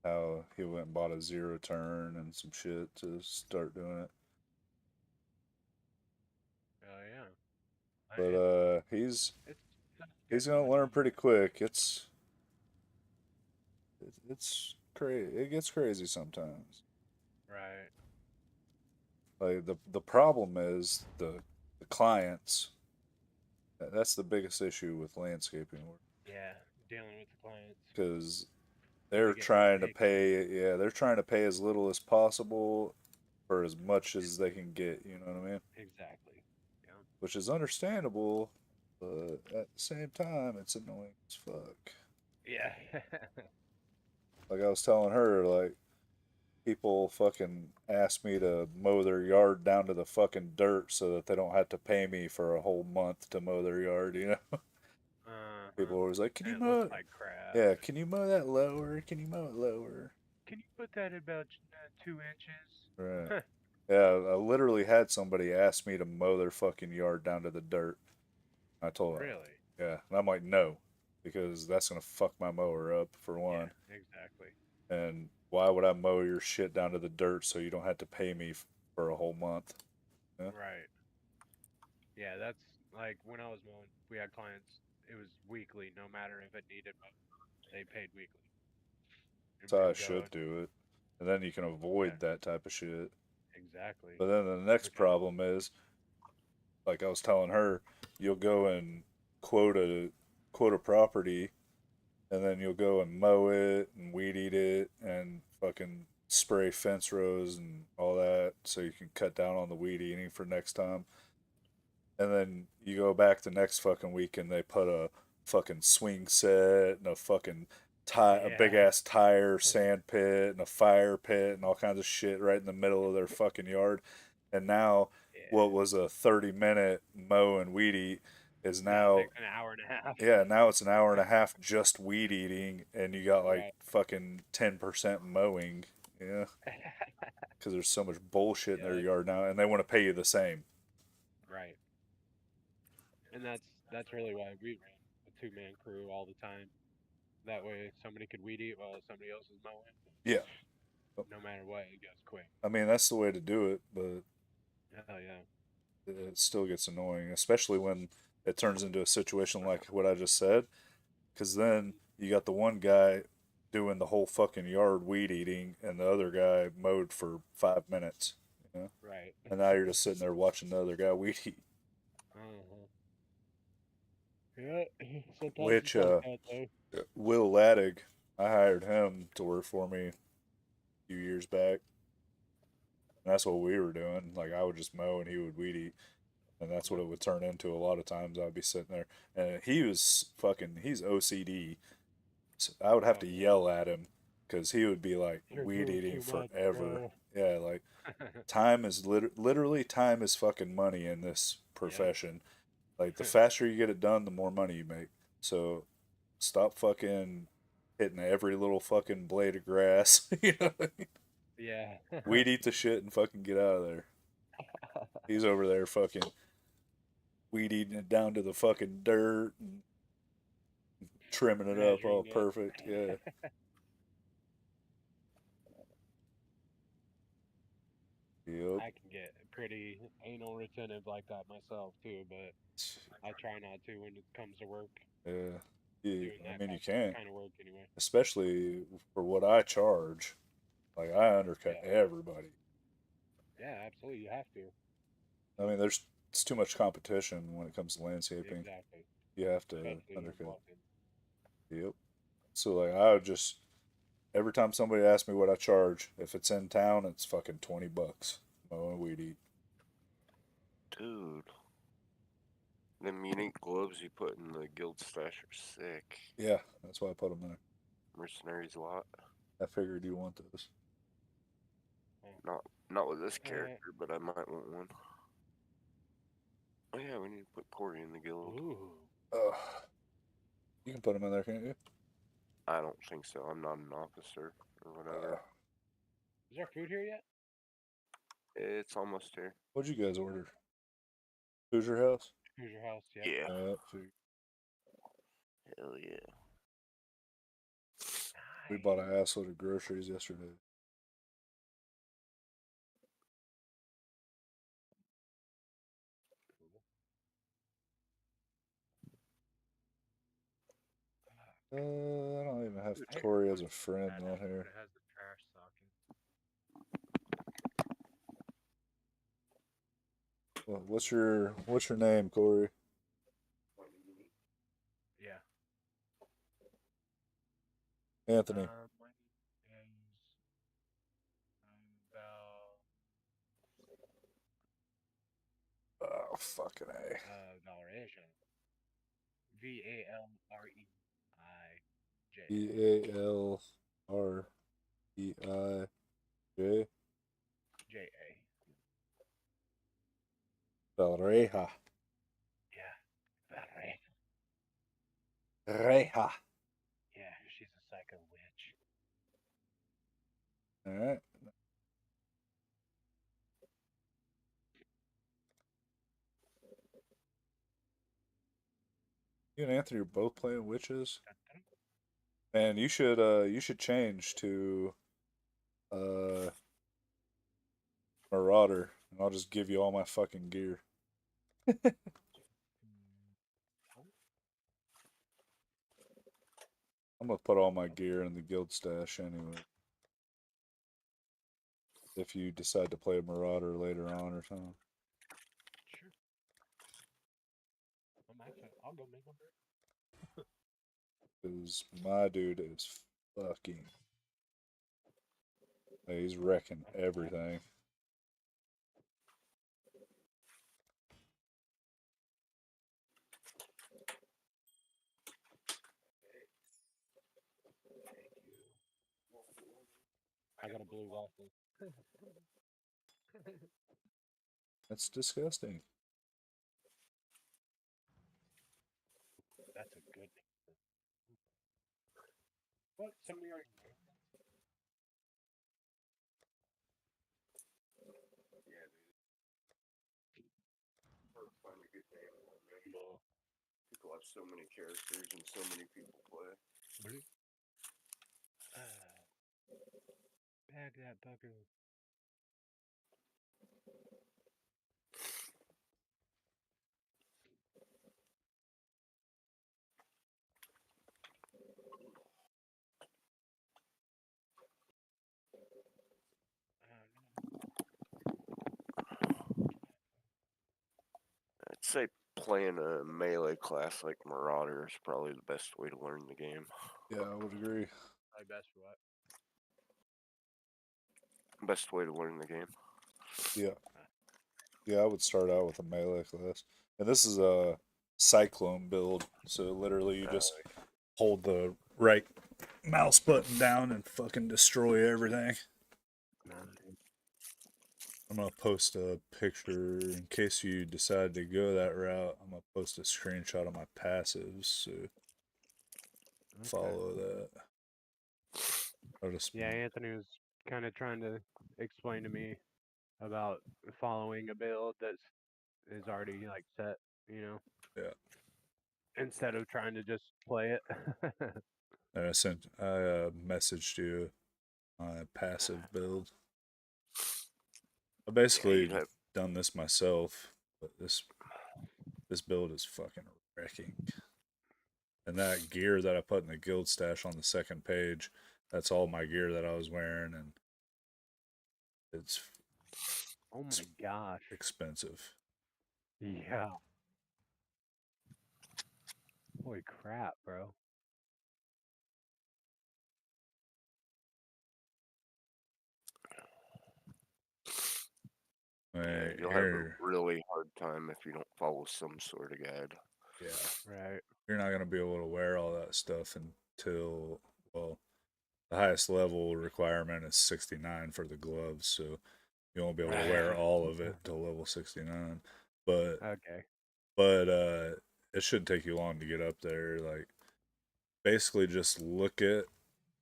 Speaker 1: how he went and bought a zero turn and some shit to start doing it.
Speaker 4: Oh yeah.
Speaker 1: But
Speaker 4: It's it's good
Speaker 1: he's gonna learn
Speaker 4: money.
Speaker 1: pretty quick. It's crazy. It gets crazy sometimes.
Speaker 4: Right.
Speaker 1: Like the problem is the clients. That's the biggest issue with landscaping work
Speaker 4: Yeah. Dealing with the clients.
Speaker 1: because
Speaker 4: They
Speaker 1: they're
Speaker 4: get real
Speaker 1: trying to
Speaker 4: picky.
Speaker 1: pay. Yeah, they're trying to pay as little as possible for as much as they can get. You know what I mean?
Speaker 4: Exactly. Yeah.
Speaker 1: Which is understandable, but at the same time, it's annoying as fuck.
Speaker 4: Yeah.
Speaker 1: Like I was telling her, like people fucking ask me to mow their yard down to the fucking dirt so that they don't have to pay me for a whole month to mow their yard. You know,
Speaker 4: Uh-huh.
Speaker 1: people are always like, "Can
Speaker 4: And
Speaker 1: you
Speaker 4: it looks
Speaker 1: mow?
Speaker 4: like crap.
Speaker 1: Yeah, can you mow that lower? Can you mow it lower?"
Speaker 4: Can you put that at about 2 inches?
Speaker 1: Right. Yeah, I literally had somebody ask me to mow their fucking yard down to the dirt. I told her,
Speaker 4: Really?
Speaker 1: yeah, and I'm like, no, because that's gonna fuck my mower up for
Speaker 4: Yeah,
Speaker 1: one.
Speaker 4: exactly.
Speaker 1: And why would I mow your shit down to the dirt so you don't have to pay me for a whole month? Yeah,
Speaker 4: Right. Yeah, that's like when I was mowing, we had clients, it was weekly, no matter if it needed mowing. they paid weekly.
Speaker 1: That's how I
Speaker 4: Been
Speaker 1: should
Speaker 4: going.
Speaker 1: do it. And then you can
Speaker 4: Yeah,
Speaker 1: avoid that type of shit.
Speaker 4: exactly.
Speaker 1: But then the next
Speaker 4: Because
Speaker 1: problem is, like I was telling her, you'll go and quote a property, and then you'll go and mow it and weed eat it and fucking spray fence rows and all that so you can cut down on the weed eating for next time. And then you go back the next fucking week and they put a fucking swing set and a fucking a big
Speaker 4: yeah,
Speaker 1: ass tire sand pit and a fire pit and all kinds of shit right in the middle of their fucking yard. And now what
Speaker 4: yeah.
Speaker 1: was a 30-minute mow and weed eat is
Speaker 4: Now
Speaker 1: now,
Speaker 4: takes an hour and a half.
Speaker 1: yeah, now it's an hour and a half just weed eating, and you got like
Speaker 4: Right.
Speaker 1: fucking 10% mowing. Yeah, because there's so much bullshit in
Speaker 4: Yeah,
Speaker 1: their
Speaker 4: that's
Speaker 1: yard now, and they want to pay you the same.
Speaker 4: right. And that's really why we ran a 2-man crew all the time. That way somebody could weed eat while somebody else is mowing.
Speaker 1: Yeah,
Speaker 4: No matter what, it goes quick.
Speaker 1: I mean that's the way to do it, but
Speaker 4: Hell yeah.
Speaker 1: it still gets annoying, especially when it turns into a situation like what I just said, because then you got the one guy doing the whole fucking yard weed eating, and the other guy mowed for 5 minutes. You know?
Speaker 4: Right.
Speaker 1: And now you're just sitting there watching the other guy weed eat.
Speaker 4: Uh-huh. Yeah. Sometimes it's
Speaker 1: Which
Speaker 4: like that though.
Speaker 1: Will Laddig, I hired him to work for me a few years back. And that's what we were doing. Like I would just mow and he would weed eat. And that's what
Speaker 4: Yep.
Speaker 1: it would turn into a lot of times. I'd be sitting there and he's OCD. So I would have
Speaker 4: Oh
Speaker 1: to
Speaker 4: yeah.
Speaker 1: yell at him because he would be like
Speaker 4: You're
Speaker 1: weed
Speaker 4: doing
Speaker 1: eating
Speaker 4: too much,
Speaker 1: forever.
Speaker 4: bro.
Speaker 1: Yeah, like time is literally time is fucking money in this
Speaker 4: Yep.
Speaker 1: profession. Like the faster you get it done, the more money you make. So stop fucking hitting every little fucking blade of grass. You know,
Speaker 4: Yeah.
Speaker 1: weed eat the shit and fucking get out of there. He's over there fucking weed eating it down to the fucking dirt and trimming it up all
Speaker 4: Measuring it.
Speaker 1: perfect. Yeah. Yep.
Speaker 4: I can get pretty anal retentive like that myself too, but I try not to when it comes to work.
Speaker 1: Yeah.
Speaker 4: Doing
Speaker 1: I
Speaker 4: that
Speaker 1: mean, you can't,
Speaker 4: kind of work anyway.
Speaker 1: especially for what I charge. Like I undercut
Speaker 4: Yeah.
Speaker 1: everybody.
Speaker 4: Yeah, absolutely. You have to.
Speaker 1: I mean, it's too much competition when it comes to landscaping.
Speaker 4: Exactly.
Speaker 1: You have to
Speaker 4: Especially in
Speaker 1: undercut.
Speaker 4: walking.
Speaker 1: Yep. So like I would just every time somebody asks me what I charge, if it's in town, it's fucking $20. Mow and weed eat.
Speaker 2: Dude, them unique gloves you put in the guild stash are sick.
Speaker 1: Yeah, that's why I put them there.
Speaker 2: Mercenaries lot.
Speaker 1: I figured you want those.
Speaker 2: Not with this
Speaker 4: Uh,
Speaker 2: character, but I might want one. Oh yeah, we need to put Corey in the guild.
Speaker 4: ooh.
Speaker 1: You can put them in there, can't you?
Speaker 2: I don't think so. I'm not an officer or whatever.
Speaker 4: Is there food here yet?
Speaker 2: It's almost here.
Speaker 1: What'd you guys order? Hoosier House?
Speaker 4: Who's your house? Yep.
Speaker 2: Yeah. Hell yeah.
Speaker 1: We bought an assload of groceries yesterday. I don't even have Tori as a friend on here.
Speaker 4: It has the trash socket.
Speaker 1: Well, what's your name, Corey?
Speaker 4: Yeah.
Speaker 1: Anthony.
Speaker 4: My name is
Speaker 1: Oh, fucking A.
Speaker 4: Valereja. VALREIJ.
Speaker 1: Valreij.
Speaker 4: JA.
Speaker 1: Valreja.
Speaker 4: Yeah. Valereja.
Speaker 1: Reja.
Speaker 4: Yeah, she's a psycho witch.
Speaker 1: Alright. You and Anthony are both playing witches. Man, you should change to Marauder, and I'll just give you all my fucking gear. I'm gonna put all my gear in the guild stash anyway. If you decide to play a Marauder later on or something.
Speaker 4: Sure. I'll go make one.
Speaker 1: Because my dude is fucking. Like, he's wrecking everything.
Speaker 4: I got a blue waffle.
Speaker 1: That's disgusting.
Speaker 4: That's a good name. What? Somebody already named it?
Speaker 2: Hard to find a good name in one, man.
Speaker 4: No.
Speaker 2: People have so many characters and so many people play.
Speaker 4: Blue. Bag that fucker.
Speaker 2: I'd say playing a melee class like Marauder is probably the best way to learn the game.
Speaker 1: Yeah, I would agree.
Speaker 4: My best for what?
Speaker 2: Best way to learn the game.
Speaker 1: Yeah. Yeah, I would start out with a melee class. And this is a cyclone build, so literally you just hold the right mouse button down and fucking destroy everything. I'm gonna post a picture in case you decide to go that route. I'm gonna post a screenshot of my passives, so follow that. I'll just
Speaker 4: Yeah, Anthony was kind of trying to explain to me about following a build that's is already like set, you know,
Speaker 1: yeah.
Speaker 4: instead of trying to just play it.
Speaker 1: And I messaged you my passive build. I
Speaker 2: Yeah,
Speaker 1: basically
Speaker 2: you'd have
Speaker 1: done this myself, but this build is fucking wrecking. And that gear that I put in the guild stash on the second page, that's all my gear that I was wearing, and it's
Speaker 4: Oh my gosh.
Speaker 1: expensive.
Speaker 4: Yeah. Holy crap, bro.
Speaker 2: yeah, you'll have a
Speaker 1: Here,
Speaker 2: really hard time if you don't follow some sort of guide.
Speaker 1: yeah,
Speaker 4: Right.
Speaker 1: you're not gonna be able to wear all that stuff until, well, the highest level requirement is 69 for the gloves, so you won't be able to wear all of it till level 69. But
Speaker 4: Okay.
Speaker 1: but it shouldn't take you long to get up there. Like, basically just look at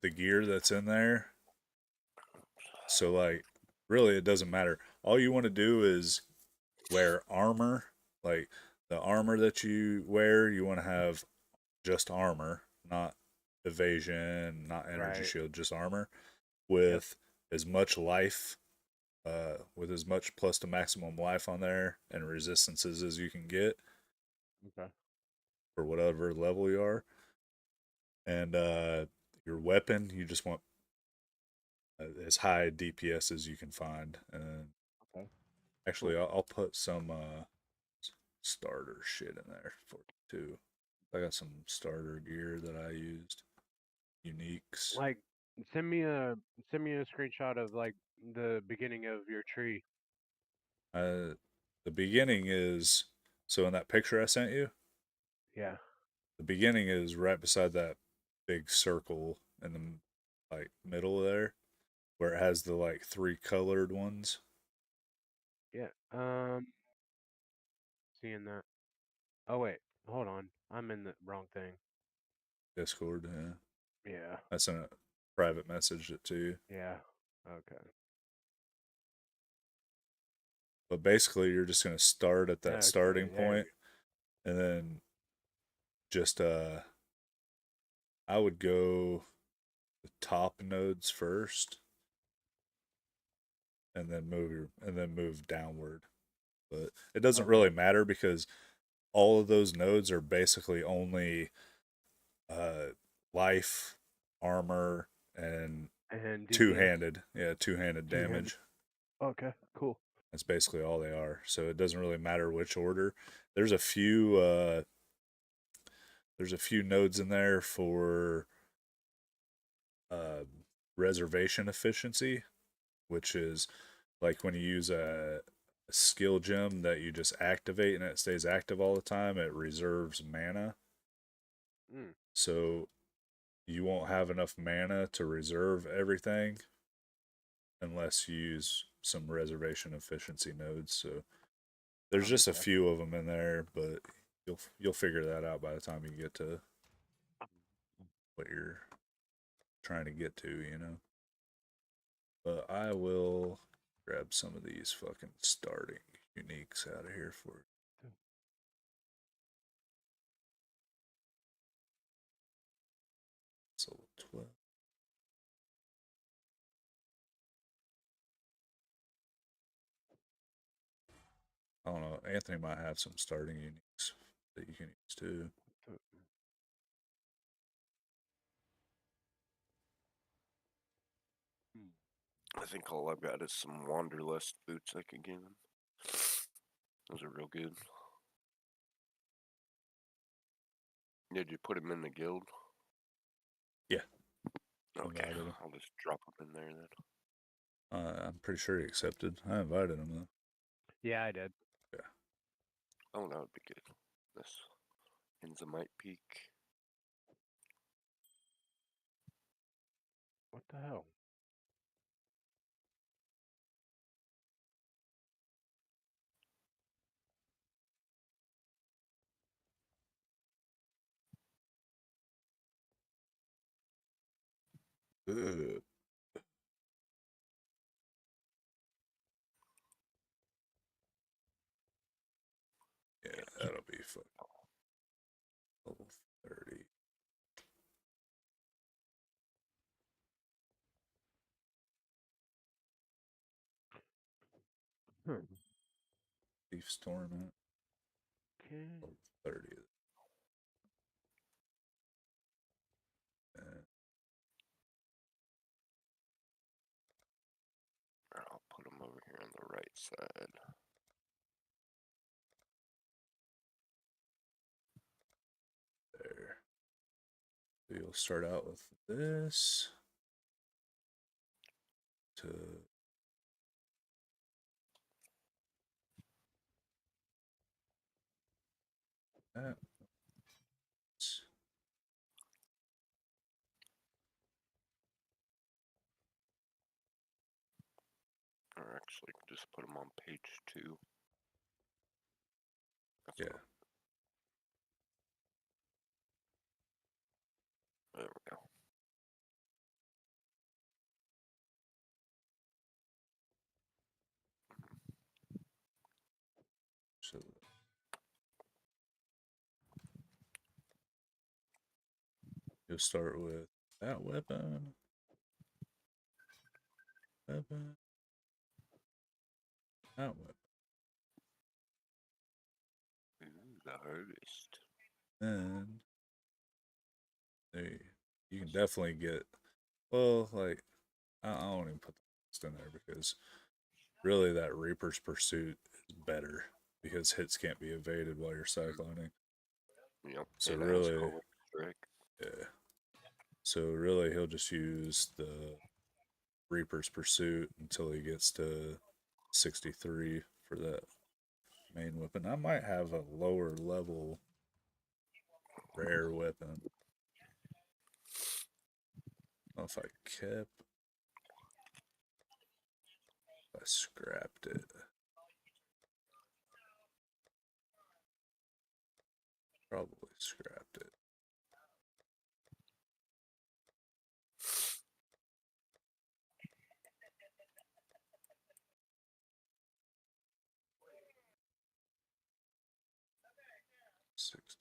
Speaker 1: the gear that's in there. So, like, really it doesn't matter. All you want to do is wear armor. Like, the armor that you wear, you want to have just armor, not evasion, not energy
Speaker 4: Right.
Speaker 1: shield, just armor
Speaker 4: Yep.
Speaker 1: with as much life, with as much plus the maximum life on there and resistances as you can get
Speaker 4: Okay.
Speaker 1: for whatever level you are. And your weapon, you just want as high DPS as you can find. And
Speaker 4: Okay.
Speaker 1: actually, I'll put some starter shit in there for you too. I got some starter gear that I used, uniques.
Speaker 4: Like send me a screenshot of like the beginning of your tree.
Speaker 1: The beginning is, so in that picture I sent you,
Speaker 4: Yeah.
Speaker 1: the beginning is right beside that big circle in the like middle there, where it has the like three colored ones.
Speaker 4: Yeah. Seeing that. Oh wait, hold on. I'm in the wrong thing.
Speaker 1: Discord. Yeah,
Speaker 4: Yeah.
Speaker 1: I sent a private message it to you.
Speaker 4: Yeah. Okay.
Speaker 1: But basically, you're just gonna start at that
Speaker 4: Okay,
Speaker 1: starting
Speaker 4: there
Speaker 1: point, and then just I would go the top nodes first, and then move downward. But it doesn't
Speaker 4: Okay.
Speaker 1: really matter because all of those nodes are basically only uh life, armor, and
Speaker 4: And DPS.
Speaker 1: two-handed. Yeah, two-handed
Speaker 4: Two-handed.
Speaker 1: damage.
Speaker 4: Okay, cool.
Speaker 1: That's basically all they are. So it doesn't really matter which order. There's a few nodes in there for uh, reservation efficiency, which is like when you use a skill gem that you just activate and it stays active all the time, it reserves mana.
Speaker 4: Mm.
Speaker 1: So you won't have enough mana to reserve everything unless you use some reservation efficiency nodes. So there's just a
Speaker 4: Okay.
Speaker 1: few of them in there, but you'll figure that out by the time you get to what you're trying to get to, you know. But I will grab some of these fucking starting uniques out of here for you. It's level 12. I don't know. Anthony might have some starting uniques that you can use too.
Speaker 2: I think all I've got is some Wanderlust boots I can get him. Those are real good. Did you put him in the guild?
Speaker 1: Yeah.
Speaker 2: Okay,
Speaker 1: Invited him.
Speaker 2: I'll just drop him in there then.
Speaker 1: I'm pretty sure he accepted. I invited him though.
Speaker 4: Yeah, I did.
Speaker 1: Yeah.
Speaker 2: Oh, that would be good. This Enzymite Peak.
Speaker 4: What the hell?
Speaker 1: Ugh. Yeah, that'll be fun. Level 30. Thief Storm
Speaker 4: Okay.
Speaker 1: level 30. And
Speaker 2: I'll put him over here on the right side.
Speaker 1: there. So you'll start out with this to that.
Speaker 2: Or actually, just put him on page 2. That's
Speaker 1: Yeah.
Speaker 2: There we go.
Speaker 1: So you'll start with that weapon. Weapon. That weapon.
Speaker 2: Ooh, the harvest.
Speaker 1: And you can definitely get, well, like, I won't even put the list in there because really that Reaper's Pursuit is better because hits can't be evaded while you're cycloning.
Speaker 2: Yep.
Speaker 1: So
Speaker 2: and it has
Speaker 1: really,
Speaker 2: Color Strike.
Speaker 1: yeah. So really, he'll just use the Reaper's Pursuit until he gets to 63 for that main weapon. I might have a lower level rare weapon. I don't know if I kept. I scrapped it. Probably scrapped it. $60.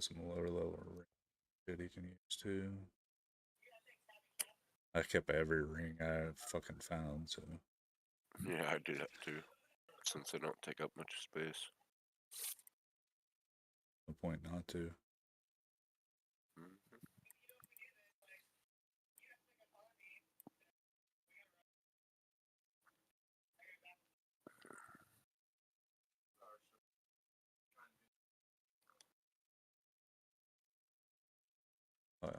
Speaker 1: That's some lower level shit he can use too. I kept every ring I fucking found, so
Speaker 2: Yeah, I do that too. Since they don't take up much space.
Speaker 1: no point not to.
Speaker 2: Mhm.
Speaker 1: Uh,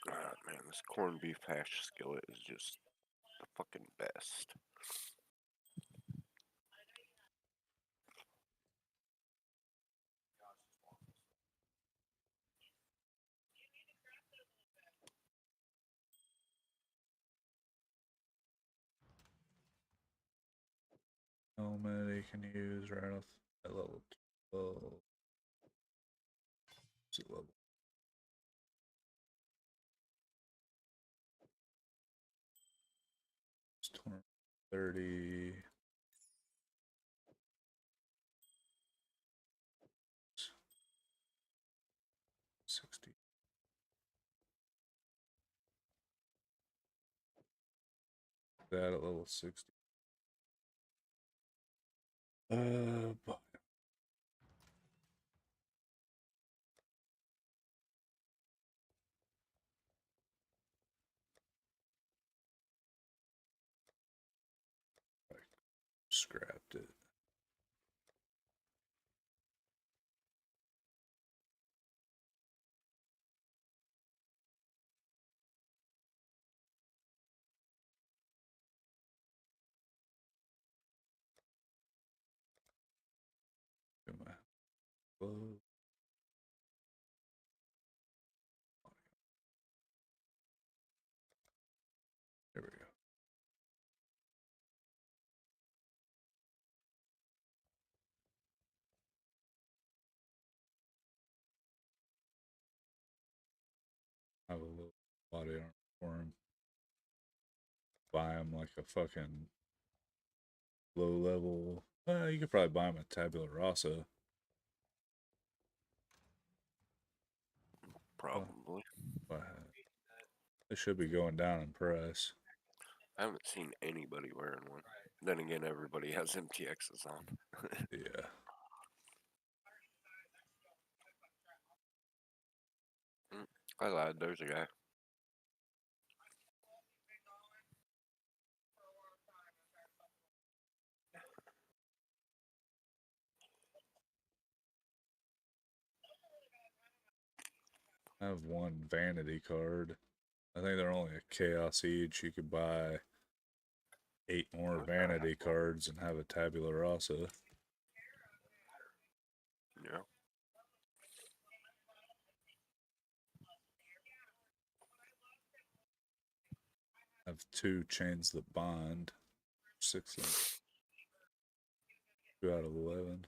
Speaker 2: Ah, man, this corned beef hash skillet is just the fucking best.
Speaker 1: helmet he can use right off at level 12. What's it level? It's 30. 60. That at level 60. But scrapped it. Do my glove. There we go. I have a little body armor for him. Buy him like a fucking low level. You could probably buy him a tabula rasa.
Speaker 2: Probably.
Speaker 1: But they should be going down in price.
Speaker 2: I haven't seen anybody wearing one. Then again, everybody has MTXs on.
Speaker 1: Yeah.
Speaker 2: I lied, there's a guy.
Speaker 1: I have one vanity card. I think they're only a chaos each. You could buy 8 more vanity cards and have a tabula rasa.
Speaker 2: Yeah.
Speaker 1: I have 2 chains that bind. 6 of them. 2 out of 11.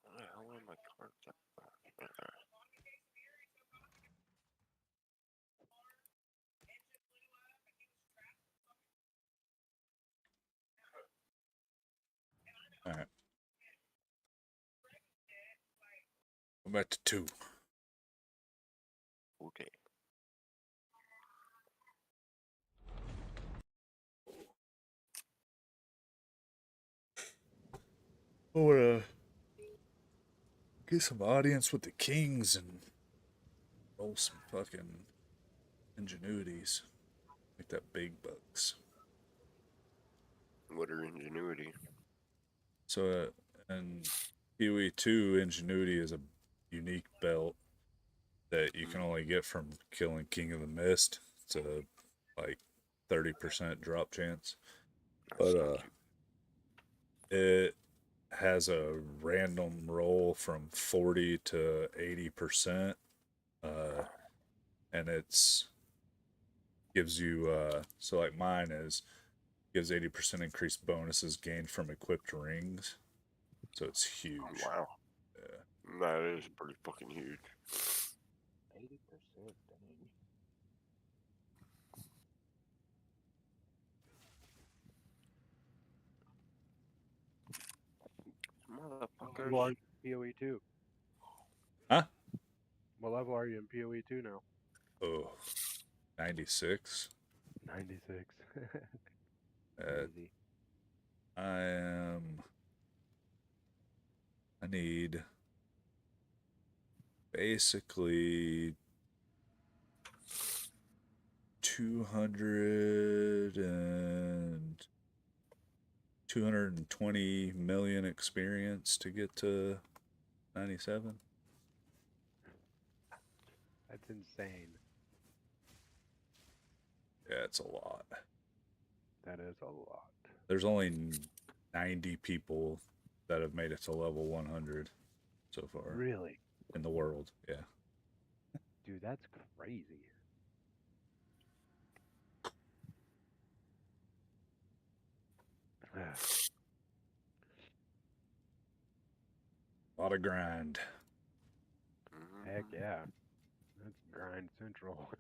Speaker 2: Where the hell are my cards at? There they are.
Speaker 1: Alright. I'm back to 2.
Speaker 2: Okay.
Speaker 1: I wanna get some audience with the kings and roll some fucking ingenuities. Like that big bucks.
Speaker 2: What are ingenuity?
Speaker 1: So, and Kiwi 2 ingenuity is a unique belt that you can only get from killing King of the Mist. It's a like 30% drop chance.
Speaker 2: That's
Speaker 1: But
Speaker 2: not too.
Speaker 1: it has a random roll from 40 to 80%, and it's gives you so like mine is gives 80% increased bonuses gained from equipped rings, so it's huge.
Speaker 2: Wow.
Speaker 1: Yeah.
Speaker 2: That is pretty fucking huge.
Speaker 4: 80%, dang. What level are
Speaker 2: Motherfuckers.
Speaker 4: you in PoE 2?
Speaker 1: Huh?
Speaker 4: What level are you in PoE 2 now?
Speaker 1: Oh, 96.
Speaker 4: 96.
Speaker 1: uh,
Speaker 4: Crazy.
Speaker 1: I need basically 200 and 220 million experience to get to 97.
Speaker 4: That's insane.
Speaker 1: Yeah, it's a lot.
Speaker 4: That is a lot.
Speaker 1: There's only 90 people that have made it to level 100 so far
Speaker 4: Really?
Speaker 1: in the world. Yeah.
Speaker 4: Dude, that's crazy.
Speaker 1: A lot of grind.
Speaker 4: Heck yeah. That's grind central.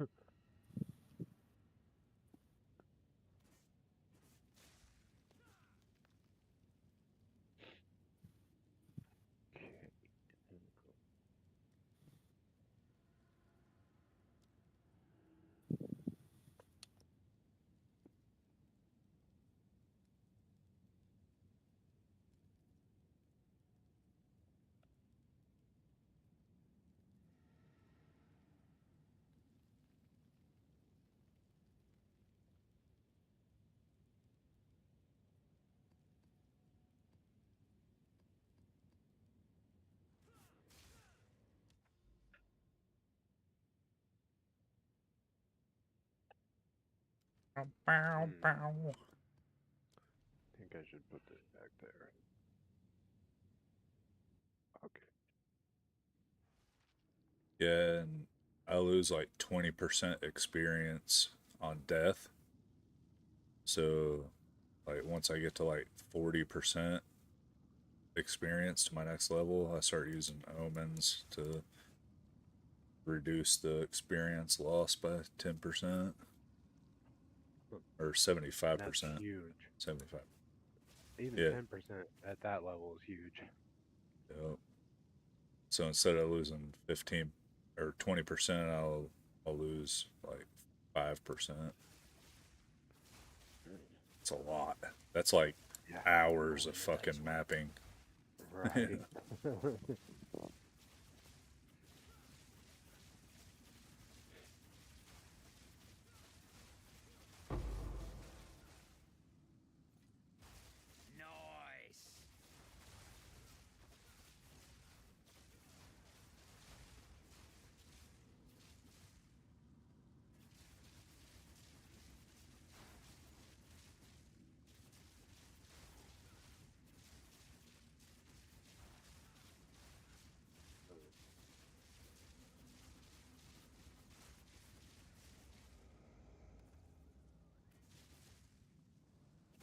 Speaker 4: Okay.
Speaker 1: Bow,
Speaker 4: Hmm.
Speaker 1: bow.
Speaker 4: I think I should put this back there. Okay.
Speaker 1: Yeah, and I lose like 20% experience on death. So, like, once I get to like 40% experience to my next level, I start using omens to reduce the experience loss by 10% or
Speaker 4: That's
Speaker 1: 75%.
Speaker 4: huge.
Speaker 1: 75.
Speaker 4: Even
Speaker 1: Yeah.
Speaker 4: 10% at that level is huge.
Speaker 1: Yep. So instead of losing 15 or 20%, I'll lose like 5%. It's a lot. That's like
Speaker 4: Yeah.
Speaker 1: hours of
Speaker 3: Rolling the dice
Speaker 1: fucking mapping.
Speaker 4: Right.
Speaker 3: Nice.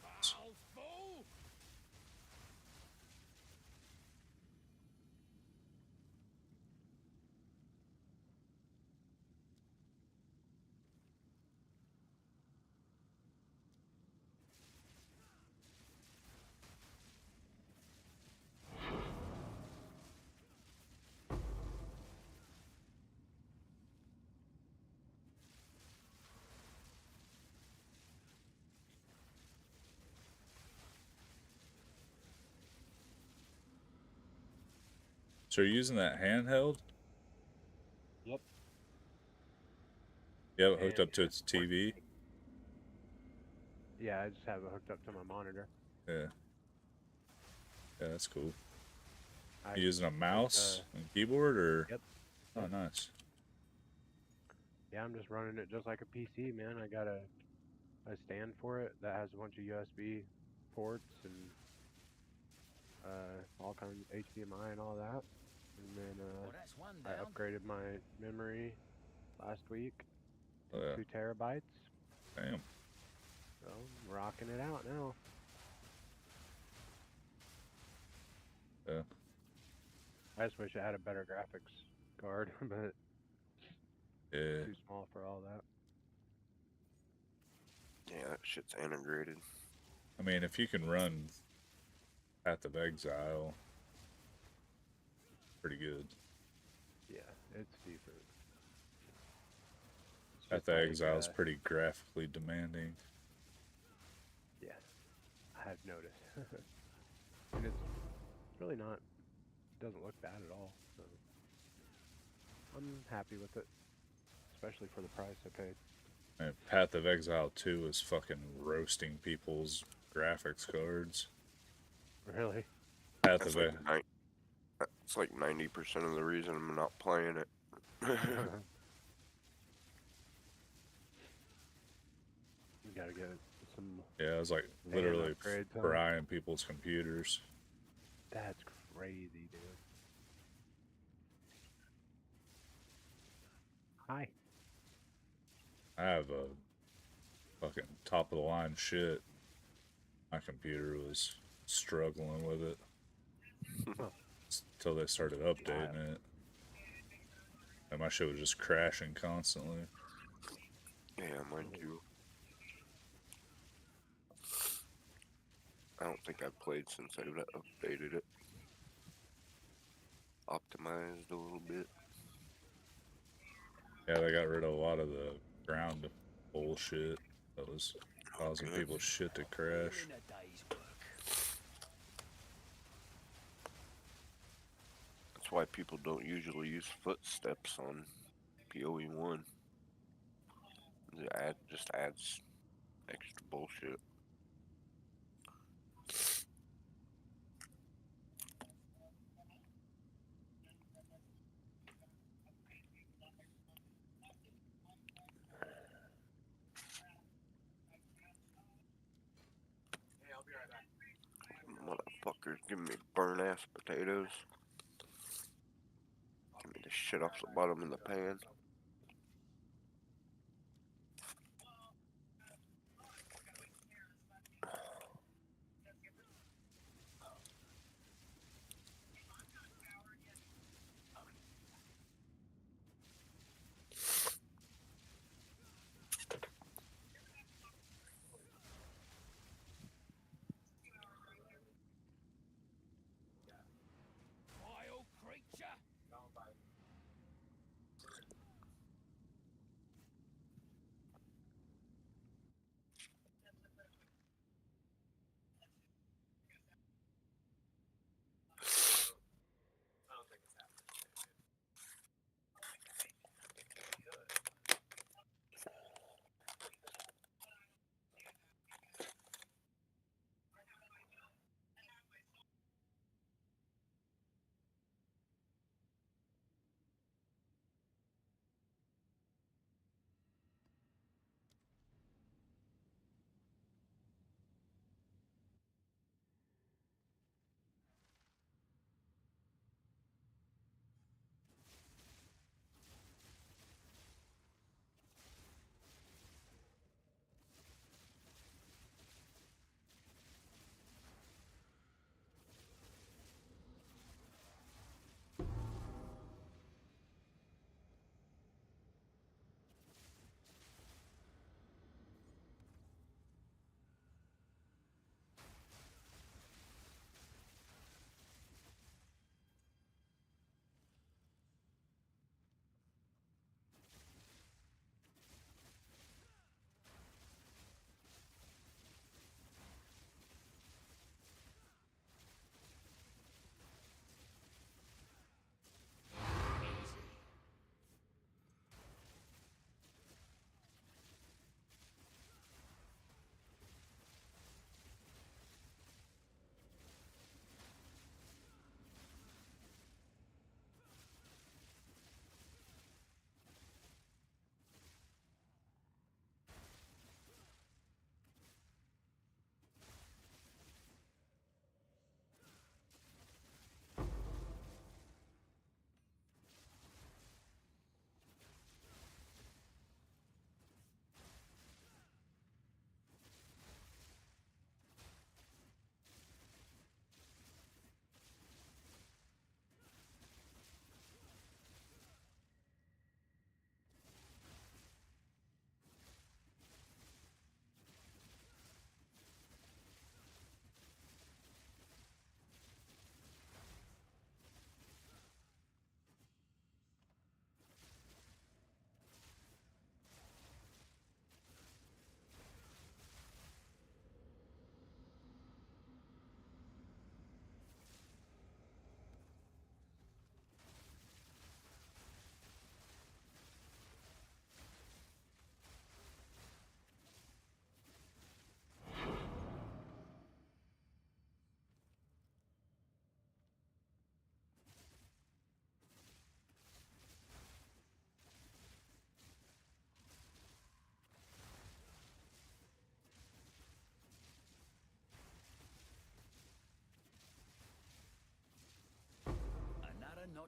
Speaker 3: Bow full.
Speaker 1: So you're using that handheld?
Speaker 4: Yep.
Speaker 1: You have it hooked
Speaker 4: And
Speaker 1: up to its TV?
Speaker 4: yeah, I just have it hooked up to my monitor.
Speaker 1: Yeah. Yeah, that's cool.
Speaker 4: I
Speaker 1: You using a
Speaker 4: it's
Speaker 1: mouse and keyboard or?
Speaker 4: yep.
Speaker 1: Oh,
Speaker 4: Yep.
Speaker 1: nice.
Speaker 4: Yeah, I'm just running it just like a PC, man. I got a stand for it that has a bunch of USB ports and all kinds of HDMI and all that. And then
Speaker 3: Well, that's one
Speaker 4: I
Speaker 3: down.
Speaker 4: upgraded my memory last week to
Speaker 1: Yeah.
Speaker 4: 2 terabytes.
Speaker 1: Damn.
Speaker 4: So I'm rocking it out now.
Speaker 1: Yeah.
Speaker 4: I just wish I had a better graphics card, but
Speaker 1: Yeah.
Speaker 4: too small for all that.
Speaker 2: Yeah, that shit's integrated.
Speaker 1: I mean, if you can run Path of Exile, pretty good.
Speaker 4: Yeah, it's decent. It's
Speaker 1: Path
Speaker 4: just
Speaker 1: of
Speaker 4: like,
Speaker 1: Exile's pretty graphically demanding.
Speaker 4: yeah, I've noticed. And it's really not, doesn't look bad at all. So I'm happy with it, especially for the price I paid.
Speaker 1: And Path of Exile 2 is fucking roasting people's graphics cards.
Speaker 4: Really?
Speaker 1: Path
Speaker 2: That's
Speaker 1: of
Speaker 2: like
Speaker 1: E-
Speaker 2: it's like 90% of the reason I'm not playing it.
Speaker 4: You gotta get some.
Speaker 1: Yeah, it was like
Speaker 4: fan
Speaker 1: literally
Speaker 4: upgrades, huh?
Speaker 1: frying people's computers.
Speaker 4: That's crazy, dude. Hi.
Speaker 1: I have a fucking top of the line shit. My computer was struggling with it until they started updating it. And my shit was just crashing constantly.
Speaker 2: Yeah, mine too. I don't think I've played since I've updated it. Optimized a little bit.
Speaker 1: Yeah, they got rid of a lot of the ground bullshit that was causing
Speaker 2: Okay.
Speaker 1: people's shit to crash.
Speaker 3: In a day's work.
Speaker 2: That's why people don't usually use footsteps on PoE1. It just adds extra bullshit. Motherfuckers giving me burnt ass potatoes. Give me the shit off the bottom of the pan.
Speaker 3: Vile creature.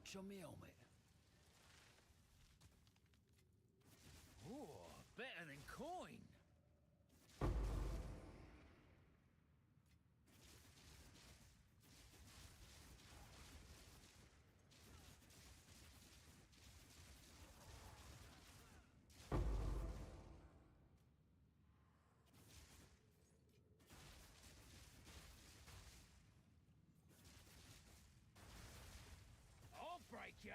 Speaker 3: Watch on me helmet. Oh, better than coin. I'll break ya.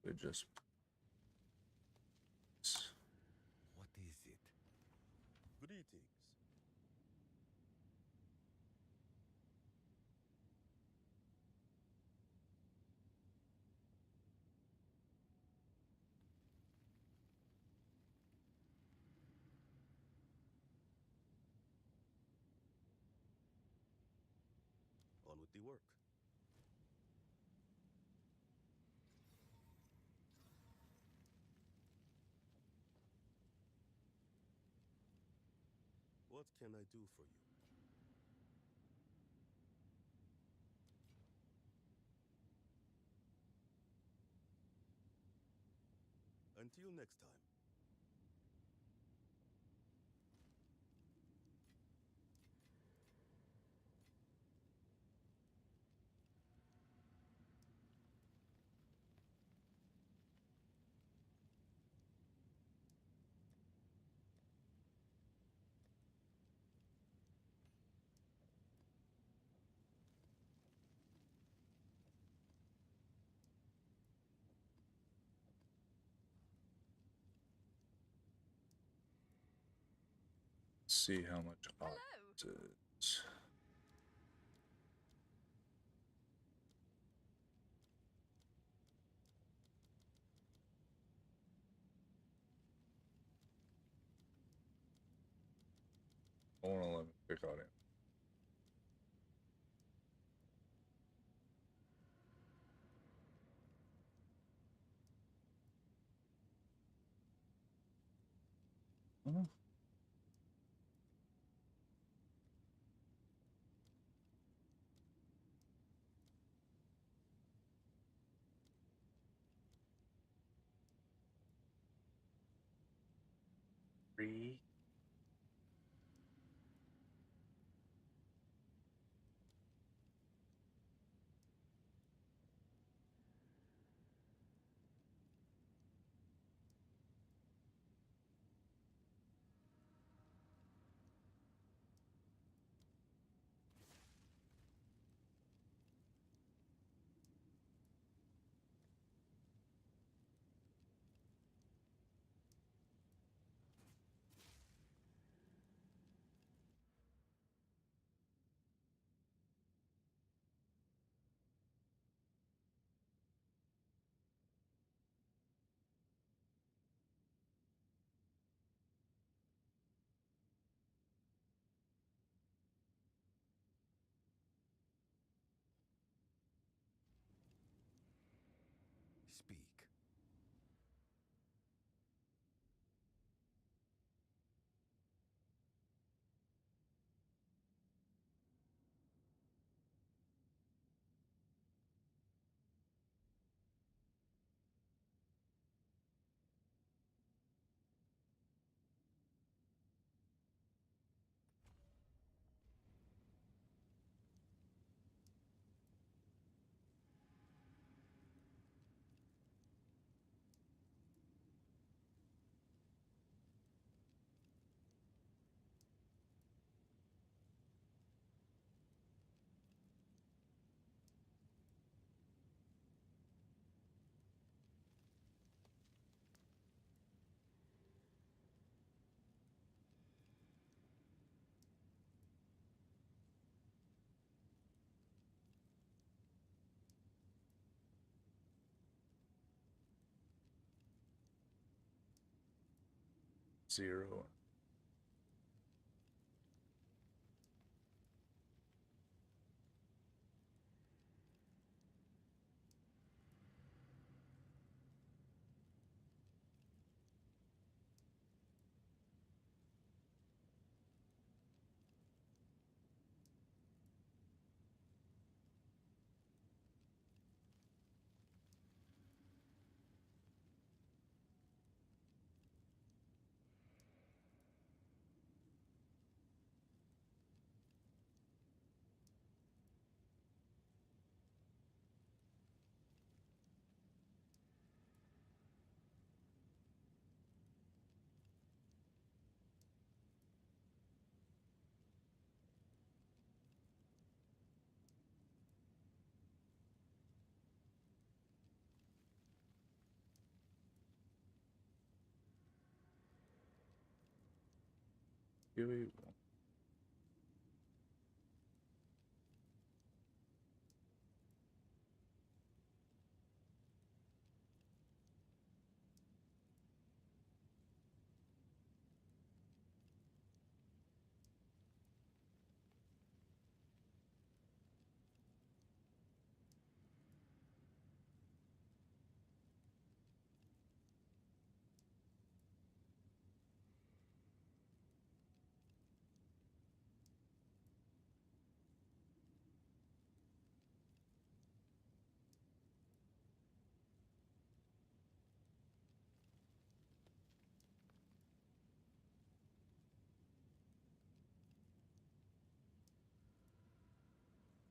Speaker 1: We just
Speaker 3: What is it?
Speaker 5: Greetings. On with the work. What can I do for you? Until next time.
Speaker 1: see how much
Speaker 6: Hello.
Speaker 1: it is. I want to let me pick on it. Three.
Speaker 3: Speak.
Speaker 1: 0. Huey.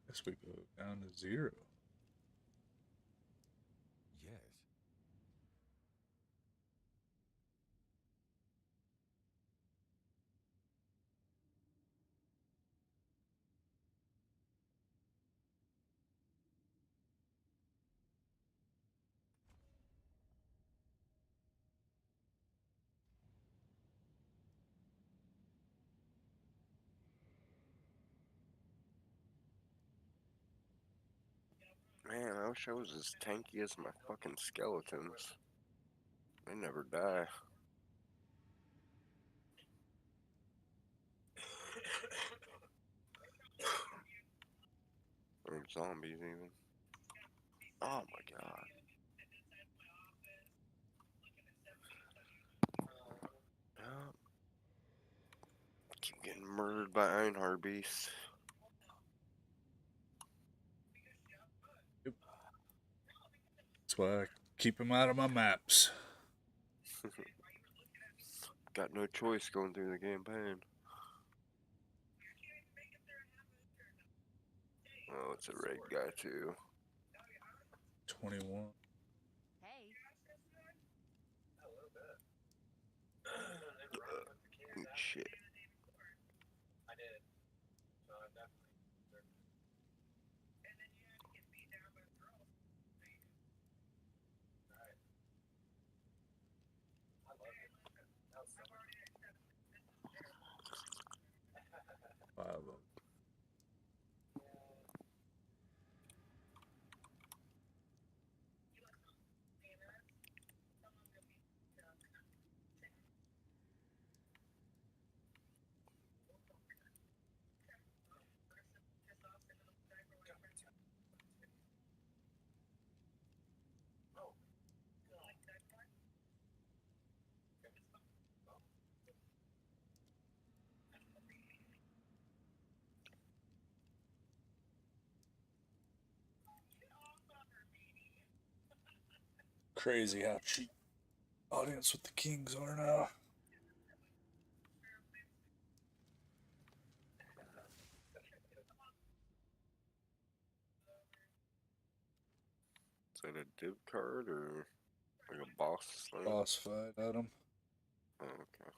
Speaker 1: Guess we go down to 0.
Speaker 3: Yes.
Speaker 2: Man, I wish I was as tanky as my fucking skeletons. They never die. Or zombies, even. Oh my god. Yep. Keep getting murdered by Einhard beasts.
Speaker 1: That's why I keep them out of my maps.
Speaker 2: Got no choice going through the campaign. Oh, it's a red guy too.
Speaker 1: 21.
Speaker 6: Hey.
Speaker 2: Shit.
Speaker 1: Five of them. Crazy how cheap audience with the Kings are now.
Speaker 2: Is that a div card or like a boss thing?
Speaker 1: Boss fight at them.
Speaker 2: Oh, okay.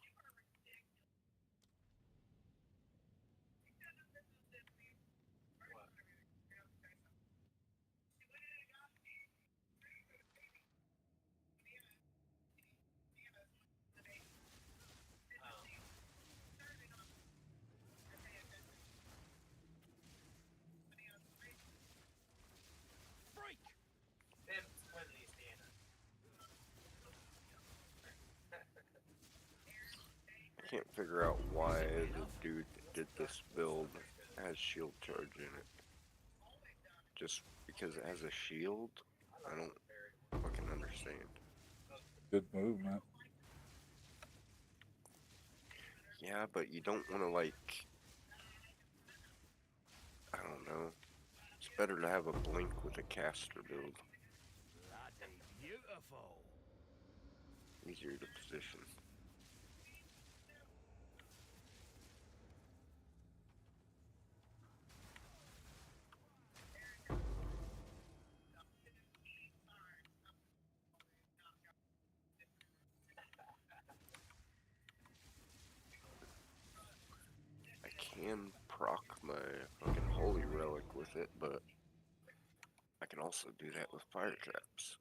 Speaker 3: Freak!
Speaker 2: can't figure out why the dude that did this build has shield charge in it. Just because it has a shield? I don't fucking understand.
Speaker 1: Good movement.
Speaker 2: Yeah, but you don't want to, like, I don't know. It's better to have a blink with a caster build.
Speaker 3: Bloody beautiful.
Speaker 2: Easier to position. I can proc my fucking holy relic with it, but I can also do that with fire traps.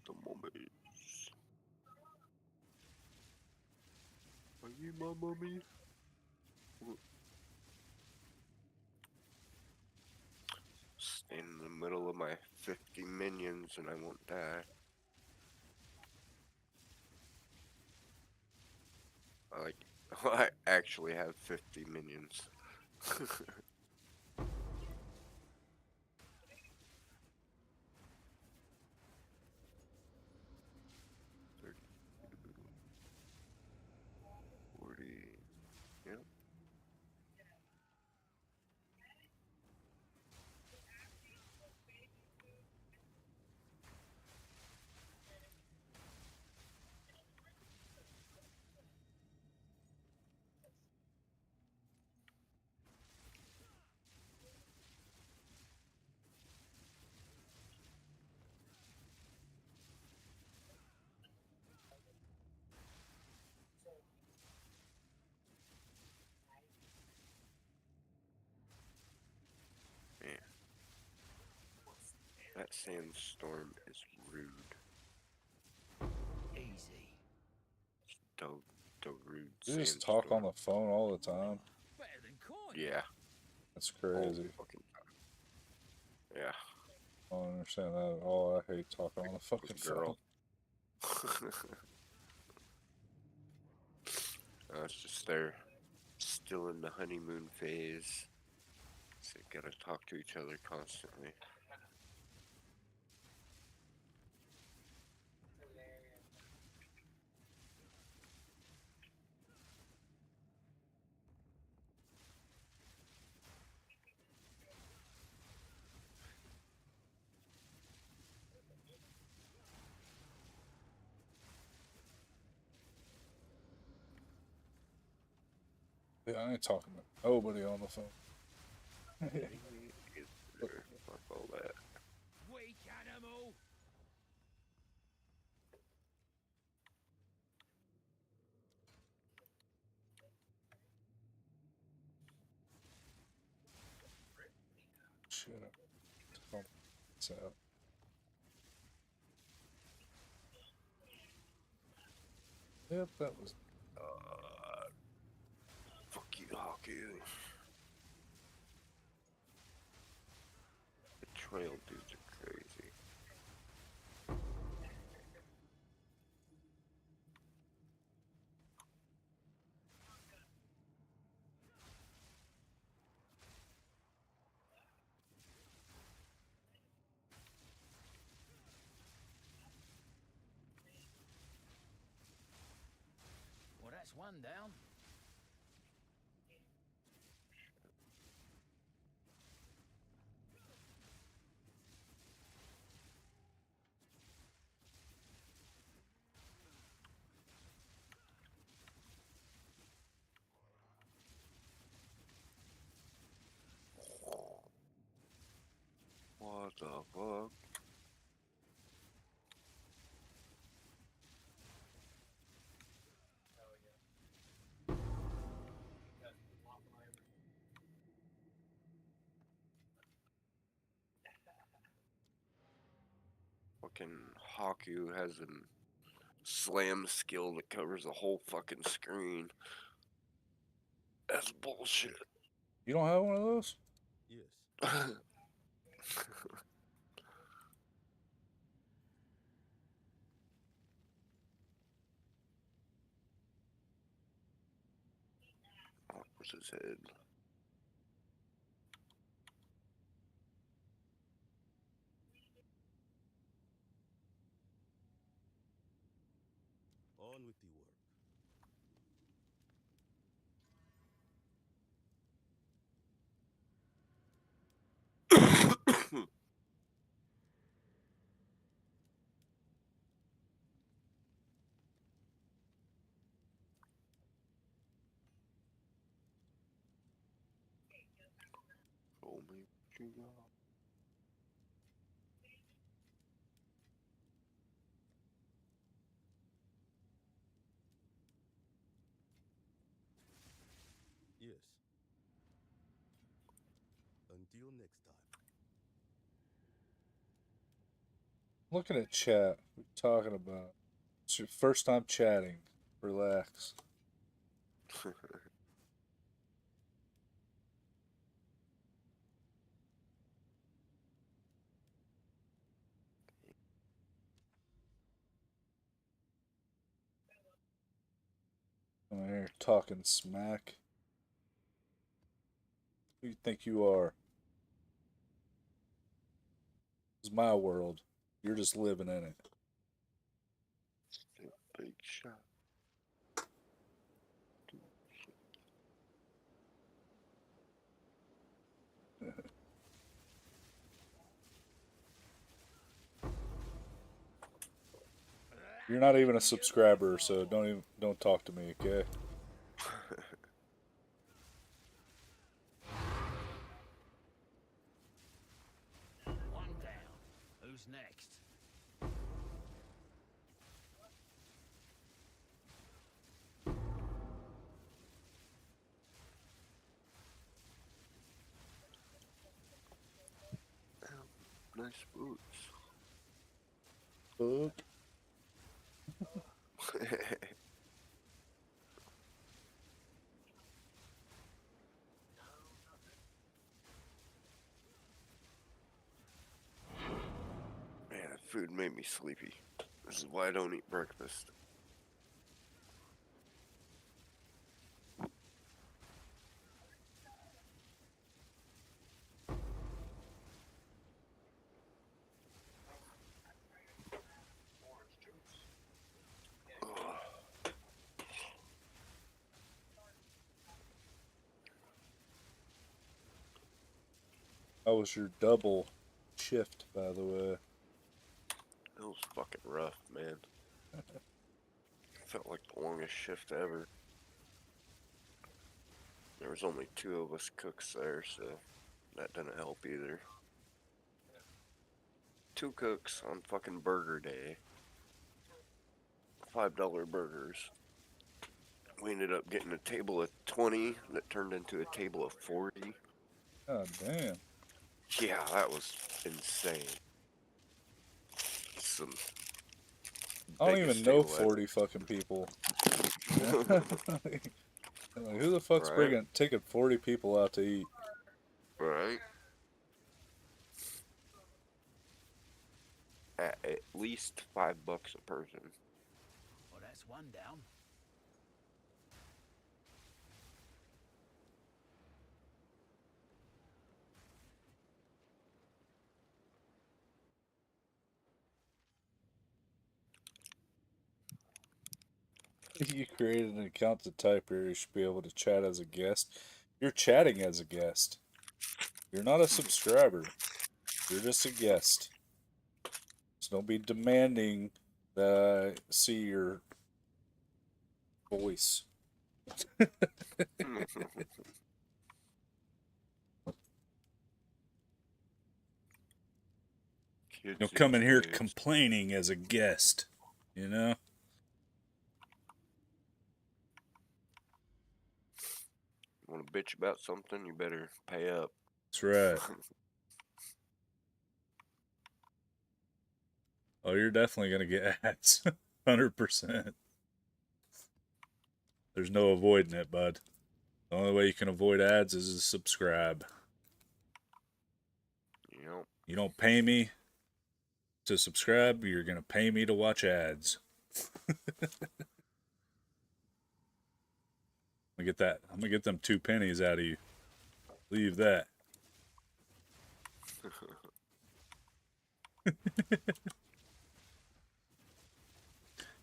Speaker 2: The mummies. Are you my mummy? Stand in the middle of my 50 minions and I won't die. I actually have 50 minions. Yep. Man. That sandstorm is rude.
Speaker 3: Easy.
Speaker 2: The rude
Speaker 1: You just talk on
Speaker 2: sandstorm.
Speaker 1: the phone all the time.
Speaker 3: Better than coin.
Speaker 2: Yeah.
Speaker 1: That's
Speaker 2: All the
Speaker 1: crazy.
Speaker 2: fucking time. Yeah.
Speaker 1: I don't understand that at all. I hate talking on the fucking
Speaker 2: Girl.
Speaker 1: phone.
Speaker 2: It's just they're still in the honeymoon phase. So you gotta talk to each other constantly.
Speaker 1: Yeah, I ain't talking to nobody on the phone.
Speaker 2: Fuck all that.
Speaker 3: Weak animal.
Speaker 1: Shit. What's out? Yep, that was.
Speaker 2: Fuck you, hockey. The trail dudes are crazy.
Speaker 3: Well, that's one down.
Speaker 2: What the fuck? fucking Haku has a slam skill that covers the whole fucking screen. That's bullshit.
Speaker 1: You don't have one of those?
Speaker 5: Yes.
Speaker 2: Oh, what's his head?
Speaker 5: On with the work.
Speaker 2: Show me what you got.
Speaker 5: Yes. Until next time.
Speaker 1: Looking at chat. What are you talking about? It's your first time chatting. Relax. I'm here talking smack. Who you think you are? This is my world. You're just living in it.
Speaker 2: Big shot.
Speaker 1: You're not even a subscriber, so don't talk to me, okay?
Speaker 3: One down. Who's next?
Speaker 2: Nice boots.
Speaker 1: Fuck.
Speaker 2: Man, that food made me sleepy. This is why I don't eat breakfast.
Speaker 1: How was your double shift, by the way?
Speaker 2: It was fucking rough, man. Felt like the longest shift ever. There was only 2 of us cooks there, so that didn't help either. 2 cooks on fucking burger day. $5 burgers. We ended up getting a table of 20 that turned into a table of 40.
Speaker 1: God damn.
Speaker 2: Yeah, that was insane. Some
Speaker 1: I don't
Speaker 2: biggest
Speaker 1: even know
Speaker 2: table ever.
Speaker 1: 40 fucking people. Like, who the fuck's
Speaker 2: Right.
Speaker 1: taking 40 people out to eat?
Speaker 2: Right? At least $5 a person.
Speaker 3: Well, that's one down.
Speaker 1: You created an account to type here. You should be able to chat as a guest. You're chatting as a guest. You're not a subscriber. You're just a guest. So don't be demanding that I see your voice.
Speaker 2: Kids
Speaker 1: You'll come in here
Speaker 2: these days.
Speaker 1: complaining as a guest. You know?
Speaker 2: Want to bitch about something, you better pay up.
Speaker 1: That's right. Oh, you're definitely gonna get ads. 100%. There's no avoiding it, bud. The only way you can avoid ads is to subscribe.
Speaker 2: Yep.
Speaker 1: You don't pay me to subscribe, you're gonna pay me to watch ads. I'm gonna get them 2 pennies out of you. Leave that.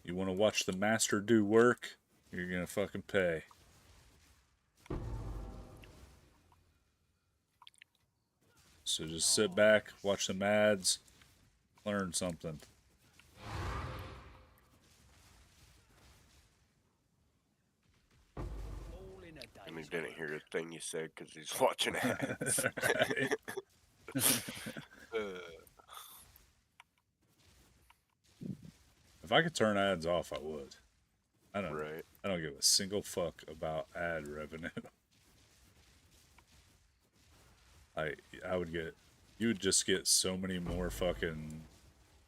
Speaker 1: You want to watch the master do work? You're gonna fucking pay. So just sit back, watch some ads, learn something.
Speaker 3: All in a
Speaker 2: And he
Speaker 3: day's
Speaker 2: didn't
Speaker 3: work.
Speaker 2: hear a thing you said because he's watching ads.
Speaker 1: Right.
Speaker 2: Uh,
Speaker 1: If I could turn ads off, I would.
Speaker 2: right.
Speaker 1: I don't give a single fuck about ad revenue. I would get you would just get so many more fucking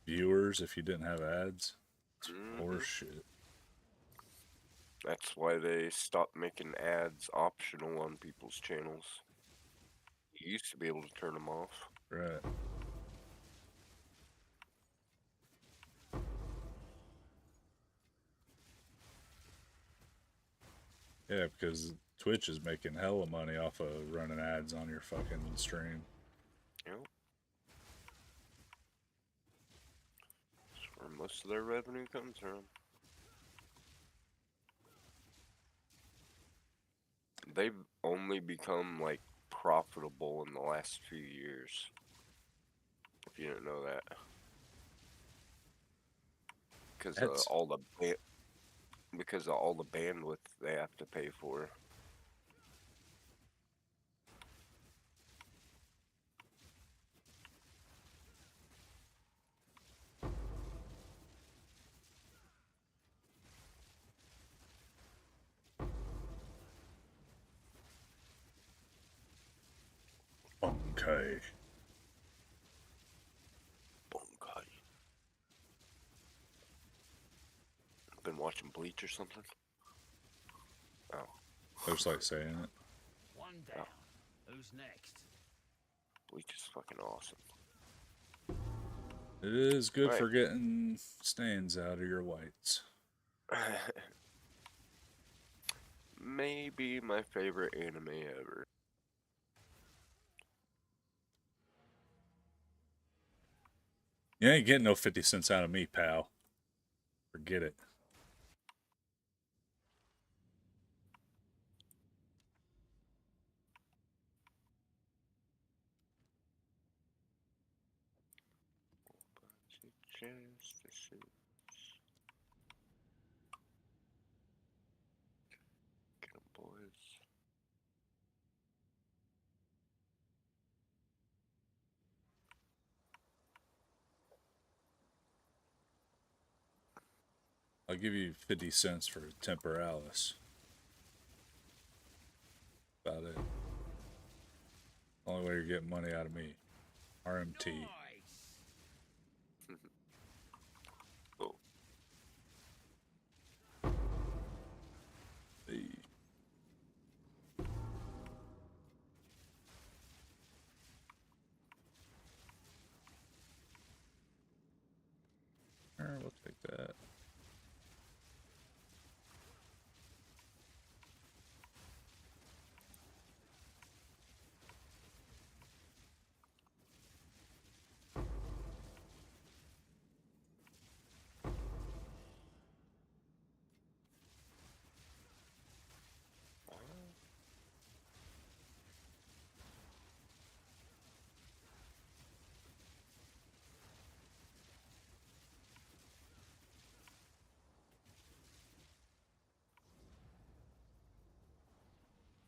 Speaker 1: viewers if you didn't have ads. It's
Speaker 2: Mhm.
Speaker 1: horseshit.
Speaker 2: That's why they stopped making ads optional on people's channels. You used to be able to turn them off.
Speaker 1: Right. Yeah, because Twitch is making hella money off of running ads on your fucking stream.
Speaker 2: Yep. That's where most of their revenue comes from. They've only become like profitable in the last few years. If you didn't know that, because of
Speaker 1: That's
Speaker 2: all the because of all the bandwidth they have to pay for.
Speaker 1: okay.
Speaker 2: Bunkai. Been watching Bleach or something? Oh,
Speaker 1: I just like saying it.
Speaker 3: One down. Who's next?
Speaker 2: Bleach is fucking awesome.
Speaker 1: It is good
Speaker 2: Right.
Speaker 1: for getting stains out of your whites.
Speaker 2: Maybe my favorite anime ever.
Speaker 1: You ain't getting no 50 cents out of me, pal. Forget it.
Speaker 2: Just a suit. Get 'em, boys.
Speaker 1: I'll give you 50 cents for temporalis. About it. Only way you're getting money out of me. RMT.
Speaker 3: Nice.
Speaker 2: Oh,
Speaker 1: Hey. Alright, we'll take that.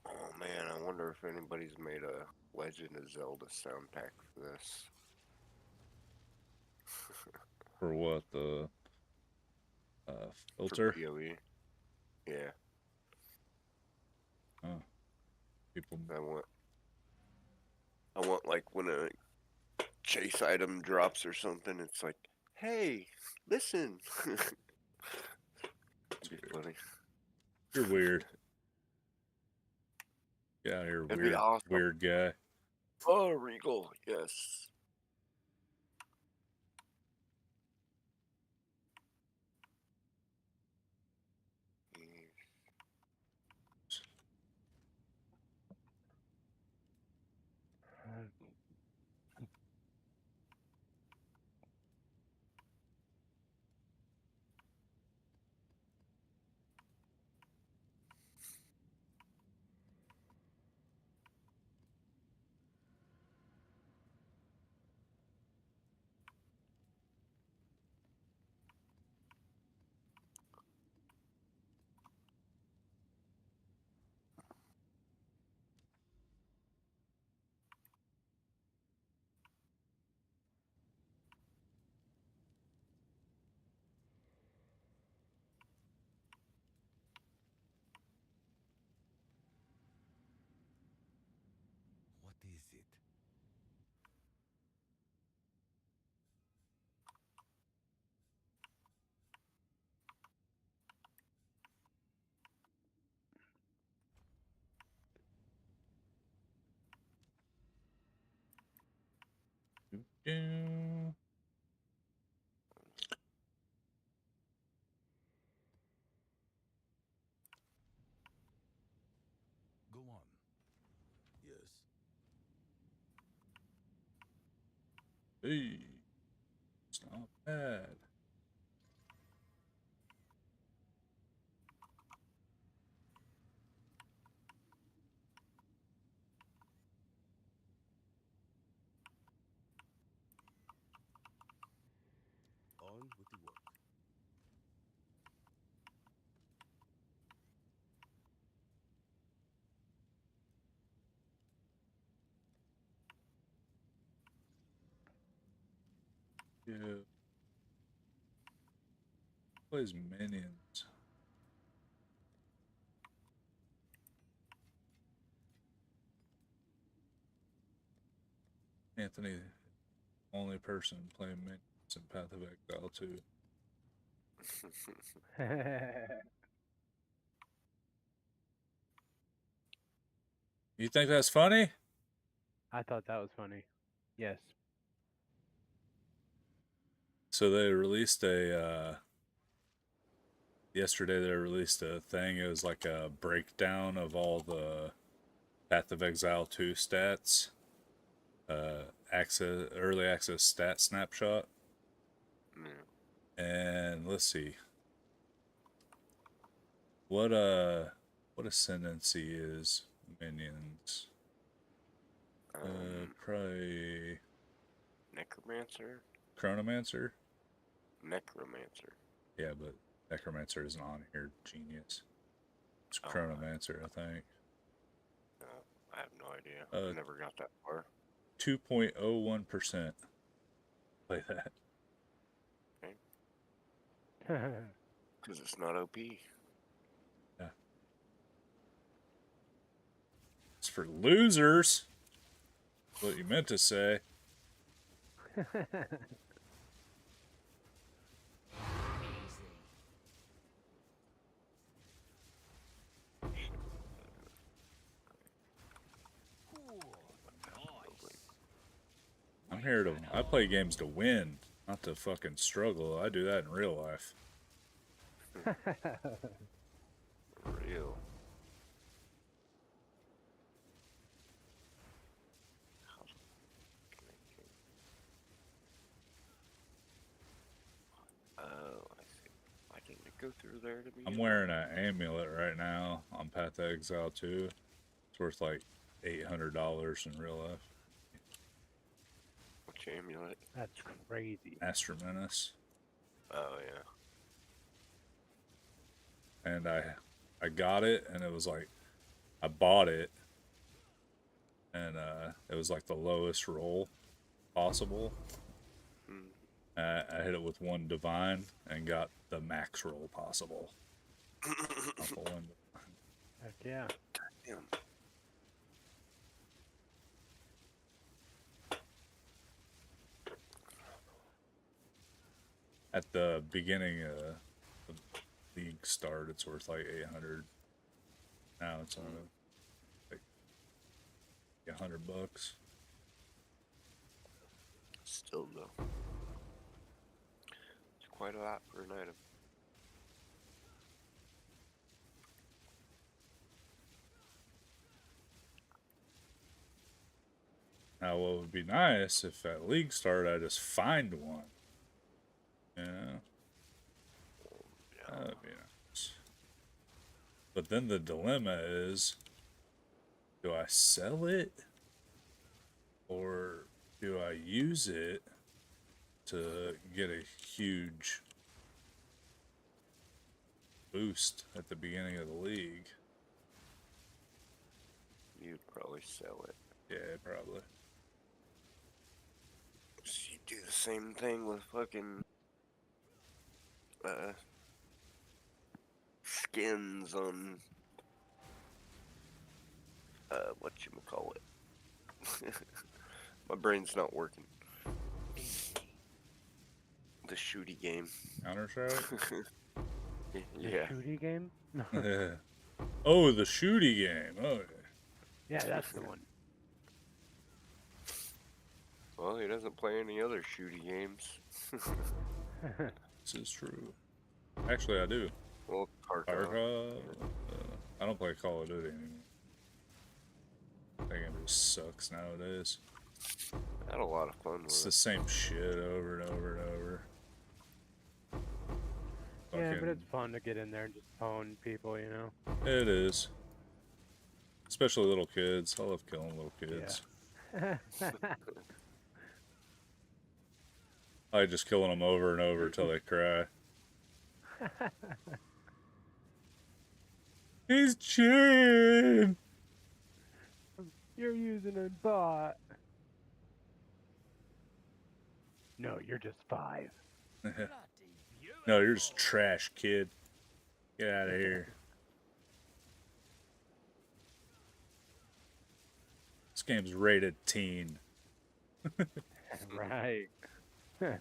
Speaker 2: oh man, I wonder if anybody's made a Legend of Zelda sound pack for this.
Speaker 1: For what? The
Speaker 2: For
Speaker 1: filter?
Speaker 2: PoE. Yeah,
Speaker 1: Oh. People.
Speaker 2: I want like when a chase item drops or something, it's like Hey, listen. It'd be funny.
Speaker 1: You're weird. Get out of here,
Speaker 2: It'd be
Speaker 1: weird,
Speaker 2: awesome.
Speaker 1: weird guy.
Speaker 2: Oh, Regal, yes.
Speaker 5: What is it?
Speaker 1: Doo-doo.
Speaker 5: Go on. Yes.
Speaker 1: Hey, it's not bad.
Speaker 5: On with the work.
Speaker 1: Yeah. Plays minions. Anthony, only person playing minions in Path of Exile 2. You think that's funny?
Speaker 4: I thought that was funny. Yes.
Speaker 1: So they released yesterday they released a thing. It was like a breakdown of all the Path of Exile 2 stats. Early access stat snapshot.
Speaker 2: Yeah.
Speaker 1: And let's see. What ascendancy is minions? Probably
Speaker 2: Necromancer?
Speaker 1: Chronomancer?
Speaker 2: Necromancer.
Speaker 1: Yeah, but Necromancer isn't on here. Genius. It's
Speaker 2: Oh,
Speaker 1: Chronomancer, I think.
Speaker 2: No, I have no idea.
Speaker 1: Uh,
Speaker 2: I never got that far.
Speaker 1: 2.01%. Play that.
Speaker 2: Because it's not OP.
Speaker 1: Yeah. It's for losers. What you meant to say. I'm here to. I play games to win, not to fucking struggle. I do that in real life.
Speaker 2: Real. Oh, I see. I didn't go through there to be.
Speaker 1: I'm wearing an amulet right now on Path of Exile 2. It's worth like $800 in real life.
Speaker 2: Which amulet?
Speaker 4: That's crazy.
Speaker 1: Astra Menace.
Speaker 2: Oh, yeah.
Speaker 1: And I got it, and it was like, I bought it, and it was like the lowest roll possible. I hit it with one divine and got the max roll possible. Not the one divine.
Speaker 4: Heck yeah.
Speaker 2: Damn.
Speaker 1: At the beginning of the league start, it's worth like 800. Now it's on like $100.
Speaker 2: Still though, it's quite a lot for an item.
Speaker 1: Now, what would be nice if at league start I just find one. Yeah, that'd be nice. But then the dilemma is, do I sell it or do I use it to get a huge boost at the beginning of the league?
Speaker 2: You'd probably sell it.
Speaker 1: Yeah, probably.
Speaker 2: You do the same thing with fucking skins on whatchamacallit. My brain's not working. The shooty game.
Speaker 1: Counter-Strike?
Speaker 2: Yeah.
Speaker 4: Shooty game?
Speaker 1: Oh, the shooty game. Oh, yeah.
Speaker 4: Yeah, that's the one.
Speaker 2: Well, he doesn't play any other shooty games.
Speaker 1: This is true. Actually, I do.
Speaker 2: Well, Tarkov.
Speaker 1: I don't play Call of Duty anymore. That game just sucks nowadays.
Speaker 2: I had a lot of fun
Speaker 1: It's
Speaker 2: with
Speaker 1: the
Speaker 2: it.
Speaker 1: same shit over and over and over.
Speaker 4: Yeah, but
Speaker 1: Fucking-
Speaker 4: it's fun to get in there and just pwn people, you know?
Speaker 1: It is. Especially little kids. I love killing little kids. I like just killing them over and over until they cry. He's cheating!
Speaker 4: You're using a bot. No, you're just 5.
Speaker 3: Bloody
Speaker 1: No, you're just
Speaker 3: beautiful.
Speaker 1: trash, kid. Get out of here. This game's rated teen.
Speaker 4: Right.
Speaker 2: Yeah.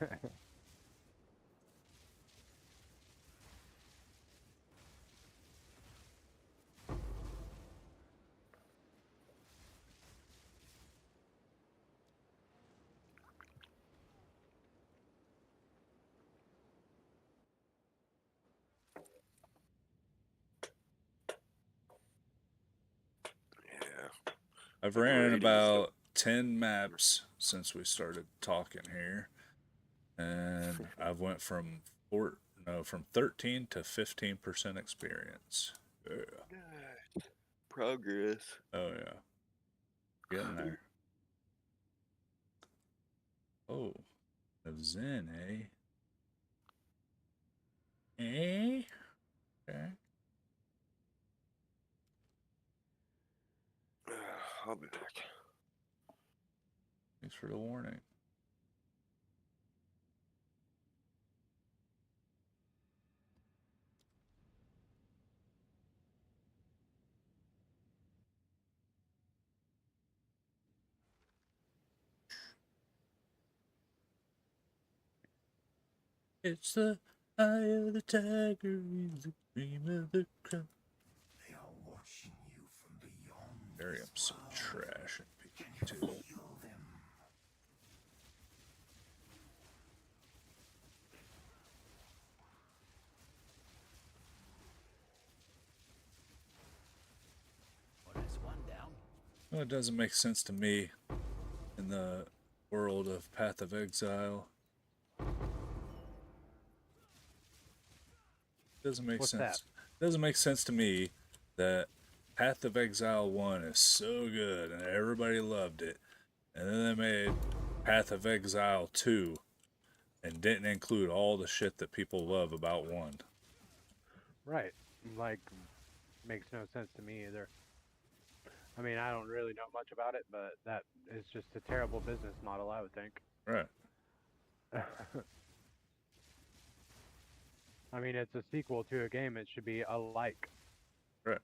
Speaker 1: I've
Speaker 2: The
Speaker 1: ran
Speaker 2: ratings
Speaker 1: about 10 maps since we started talking here. And I've went from 13 to 15% experience. Yeah.
Speaker 2: Progress.
Speaker 1: Oh yeah. Getting there. Oh. Of Zen, eh? Eh? Okay.
Speaker 2: I'll be back.
Speaker 1: Thanks for the warning. It's the eye of the tiger, is the cream of the crop.
Speaker 5: They are watching you from beyond.
Speaker 1: There I am so trash at PK2.
Speaker 5: Feel them.
Speaker 3: Well, that's one down.
Speaker 1: Well, it doesn't make sense to me in the world of Path of Exile. Doesn't make
Speaker 4: What's
Speaker 1: sense. Doesn't make sense to me that Path of Exile 1 is so good and everybody loved it. And then they made Path of Exile 2 and didn't include all the shit that people love about 1.
Speaker 4: Right. Like, makes no sense to me either. I mean, I don't really know much about it, but that is just a terrible business model, I would think.
Speaker 1: Right.
Speaker 4: I mean, it's a sequel to a game. It should be alike.
Speaker 1: Right.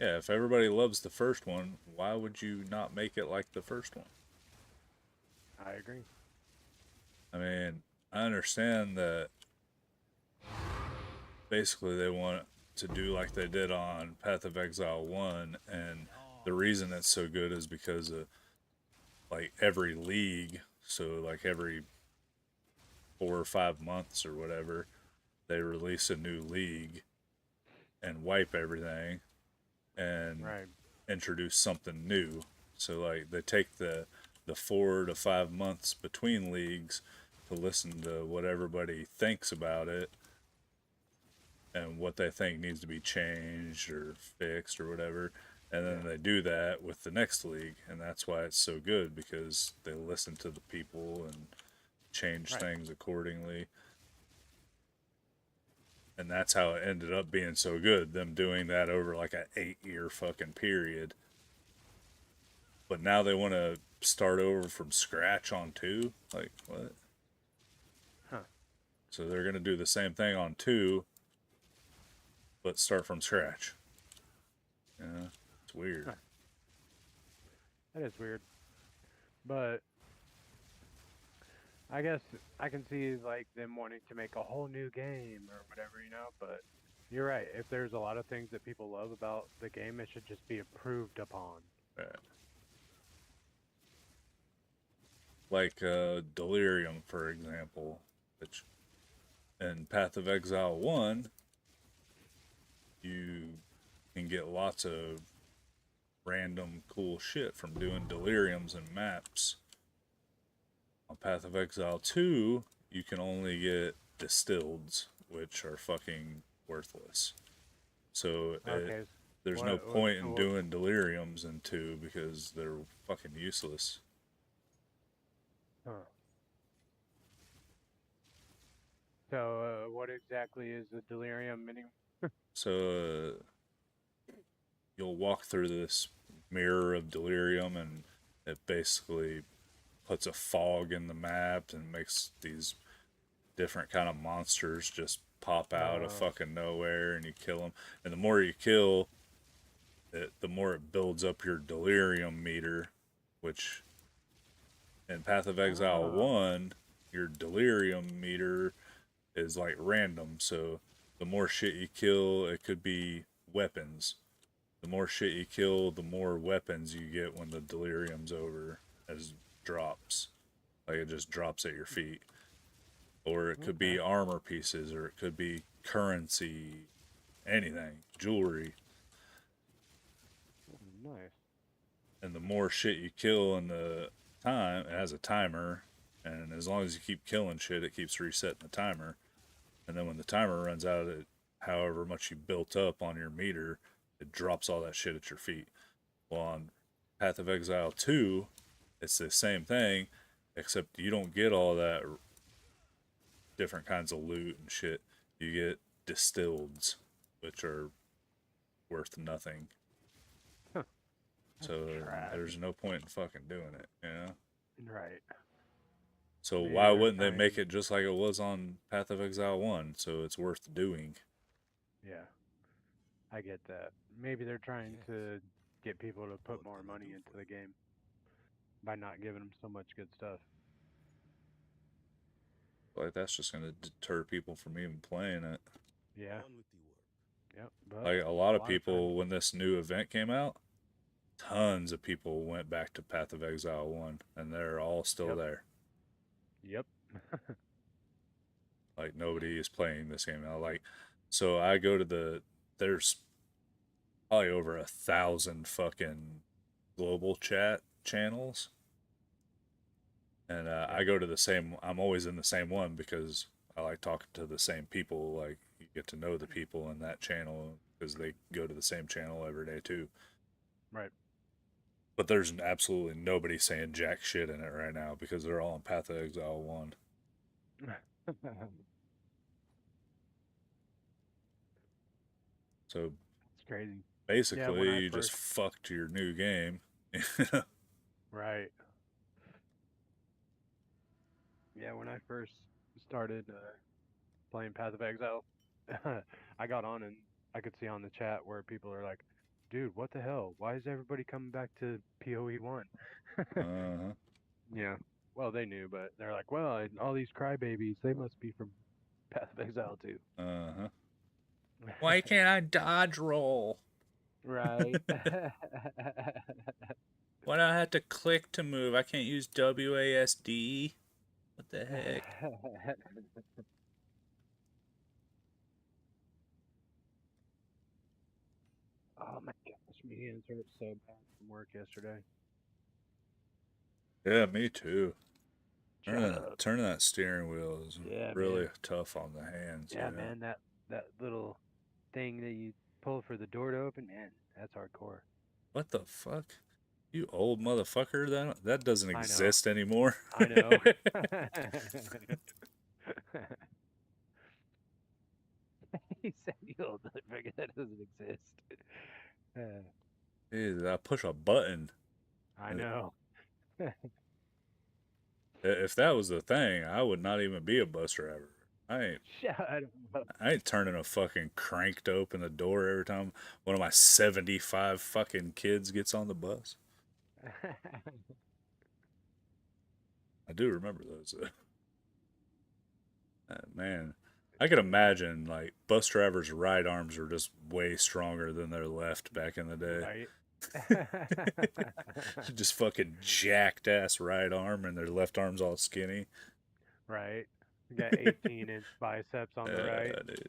Speaker 1: Yeah, if everybody loves the first one, why would you not make it like the first one?
Speaker 4: I agree.
Speaker 1: I mean, I understand that basically they want to do like they did on Path of Exile 1, and the reason it's so good is because of like every league, so like every 4 or 5 months or whatever, they release a new league and wipe everything and
Speaker 4: Right.
Speaker 1: introduce something new. So like they take the 4 to 5 months between leagues to listen to what everybody thinks about it and what they think needs to be changed or fixed or whatever. And then
Speaker 4: Yeah.
Speaker 1: they do that with the next league, and that's why it's so good because they listen to the people and change
Speaker 4: Right.
Speaker 1: things accordingly. And that's how it ended up being so good. Them doing that over like an 8 year fucking period. But now they want to start over from scratch on two. Like what?
Speaker 4: Huh.
Speaker 1: So they're gonna do the same thing on two, but start from scratch. Yeah, it's weird.
Speaker 4: Huh. That is weird. But I guess I can see like them wanting to make a whole new game or whatever, you know, but you're right. If there's a lot of things that people love about the game, it should just be improved upon.
Speaker 1: Right. Like Delirium, for example, which in Path of Exile 1, you can get lots of random cool shit from doing deliriums and maps. On Path of Exile 2, you can only get distilleds, which are fucking worthless. So
Speaker 4: Okay.
Speaker 1: there's no
Speaker 4: What
Speaker 1: point
Speaker 4: so
Speaker 1: in
Speaker 4: what,
Speaker 1: doing deliriums in 2 because they're fucking useless.
Speaker 4: huh. So what exactly is the delirium mini?
Speaker 1: So you'll walk through this mirror of delirium, and it basically puts a fog in the map and makes these different kind of monsters just pop out of
Speaker 4: Uh,
Speaker 1: fucking nowhere, and you kill them. And the more you kill it, the more it builds up your delirium meter, which in Path of Exile
Speaker 4: oh.
Speaker 1: 1, your delirium meter is like random. So the more shit you kill, it could be weapons. The more shit you kill, the more weapons you get when the delirium's over as drops. Like it just drops at your feet. Or it could
Speaker 4: Okay.
Speaker 1: be armor pieces, or it could be currency, anything, jewelry.
Speaker 4: Nice.
Speaker 1: And the more shit you kill in the time, it has a timer. And as long as you keep killing shit, it keeps resetting the timer. And then when the timer runs out, it, however much you built up on your meter, it drops all that shit at your feet. Well, on Path of Exile 2, it's the same thing, except you don't get all that different kinds of loot and shit. You get distilleds, which are worth nothing.
Speaker 4: Huh. That's
Speaker 1: So
Speaker 4: trash.
Speaker 1: there's no point in fucking doing it, you know?
Speaker 4: Right.
Speaker 1: So
Speaker 4: Maybe
Speaker 1: why
Speaker 4: they're
Speaker 1: wouldn't they make
Speaker 4: trying.
Speaker 1: it just like it was on Path of Exile 1? So it's worth doing.
Speaker 4: Yeah, I get that. Maybe they're trying to get people to put more money into the game by not giving them so much good stuff.
Speaker 1: Like that's just gonna deter people from even playing it.
Speaker 4: Yeah. Yep. But
Speaker 1: Like a lot
Speaker 4: a
Speaker 1: of
Speaker 4: lot of times,
Speaker 1: people, when this new event came out, tons of people went back to Path of Exile 1, and they're all still
Speaker 4: yep.
Speaker 1: there.
Speaker 4: Yep.
Speaker 1: Like nobody is playing this game now. Like, so I go to there's probably over 1,000 fucking global chat channels, and
Speaker 4: Yep.
Speaker 1: I go to the same. I'm always in the same one because I like talking to the same people. Like you get to know the people in that channel because they go to the same channel every day too.
Speaker 4: Right.
Speaker 1: But there's absolutely nobody saying jack shit in it right now because they're all in Path of Exile 1. So
Speaker 4: It's crazy. Yeah, when
Speaker 1: basically,
Speaker 4: I
Speaker 1: you just
Speaker 4: first,
Speaker 1: fucked your new game.
Speaker 4: right. Yeah, when I first started playing Path of Exile, I got on and I could see on the chat where people are like, "Dude, what the hell? Why is everybody coming back to PoE 1?"
Speaker 1: Uh-huh.
Speaker 4: Yeah. Well, they knew, but they're like, well, and all these crybabies, they must be from Path of Exile too.
Speaker 1: Uh-huh. Why can't I dodge roll?
Speaker 4: Right.
Speaker 1: Why do I have to click to move? I can't use WASD. What the heck?
Speaker 4: Oh my gosh, my hands hurt so bad from work yesterday.
Speaker 1: Yeah, me too.
Speaker 4: Shut up.
Speaker 1: Turning that steering wheel is
Speaker 4: Yeah,
Speaker 1: really
Speaker 4: man.
Speaker 1: tough on the hands.
Speaker 4: Yeah, man. That little thing that you pull for the door to open, man, that's hardcore.
Speaker 1: What the fuck? You old motherfucker. That doesn't
Speaker 4: I know.
Speaker 1: exist anymore.
Speaker 4: I know. He said you old motherfucker. That doesn't exist.
Speaker 1: Jeez, I push a button.
Speaker 4: I know.
Speaker 1: If that was the thing, I would not even be a bus driver.
Speaker 4: Shut up.
Speaker 1: I ain't turning a fucking crank to open the door every time one of my 75 fucking kids gets on the bus. I do remember those. Man, I could imagine like bus drivers' right arms are just way stronger than their left back in the day.
Speaker 4: Right.
Speaker 1: Just fucking jacked ass right arm and their left arm's all skinny.
Speaker 4: Right. You got 18-inch biceps on the right.
Speaker 1: Dude.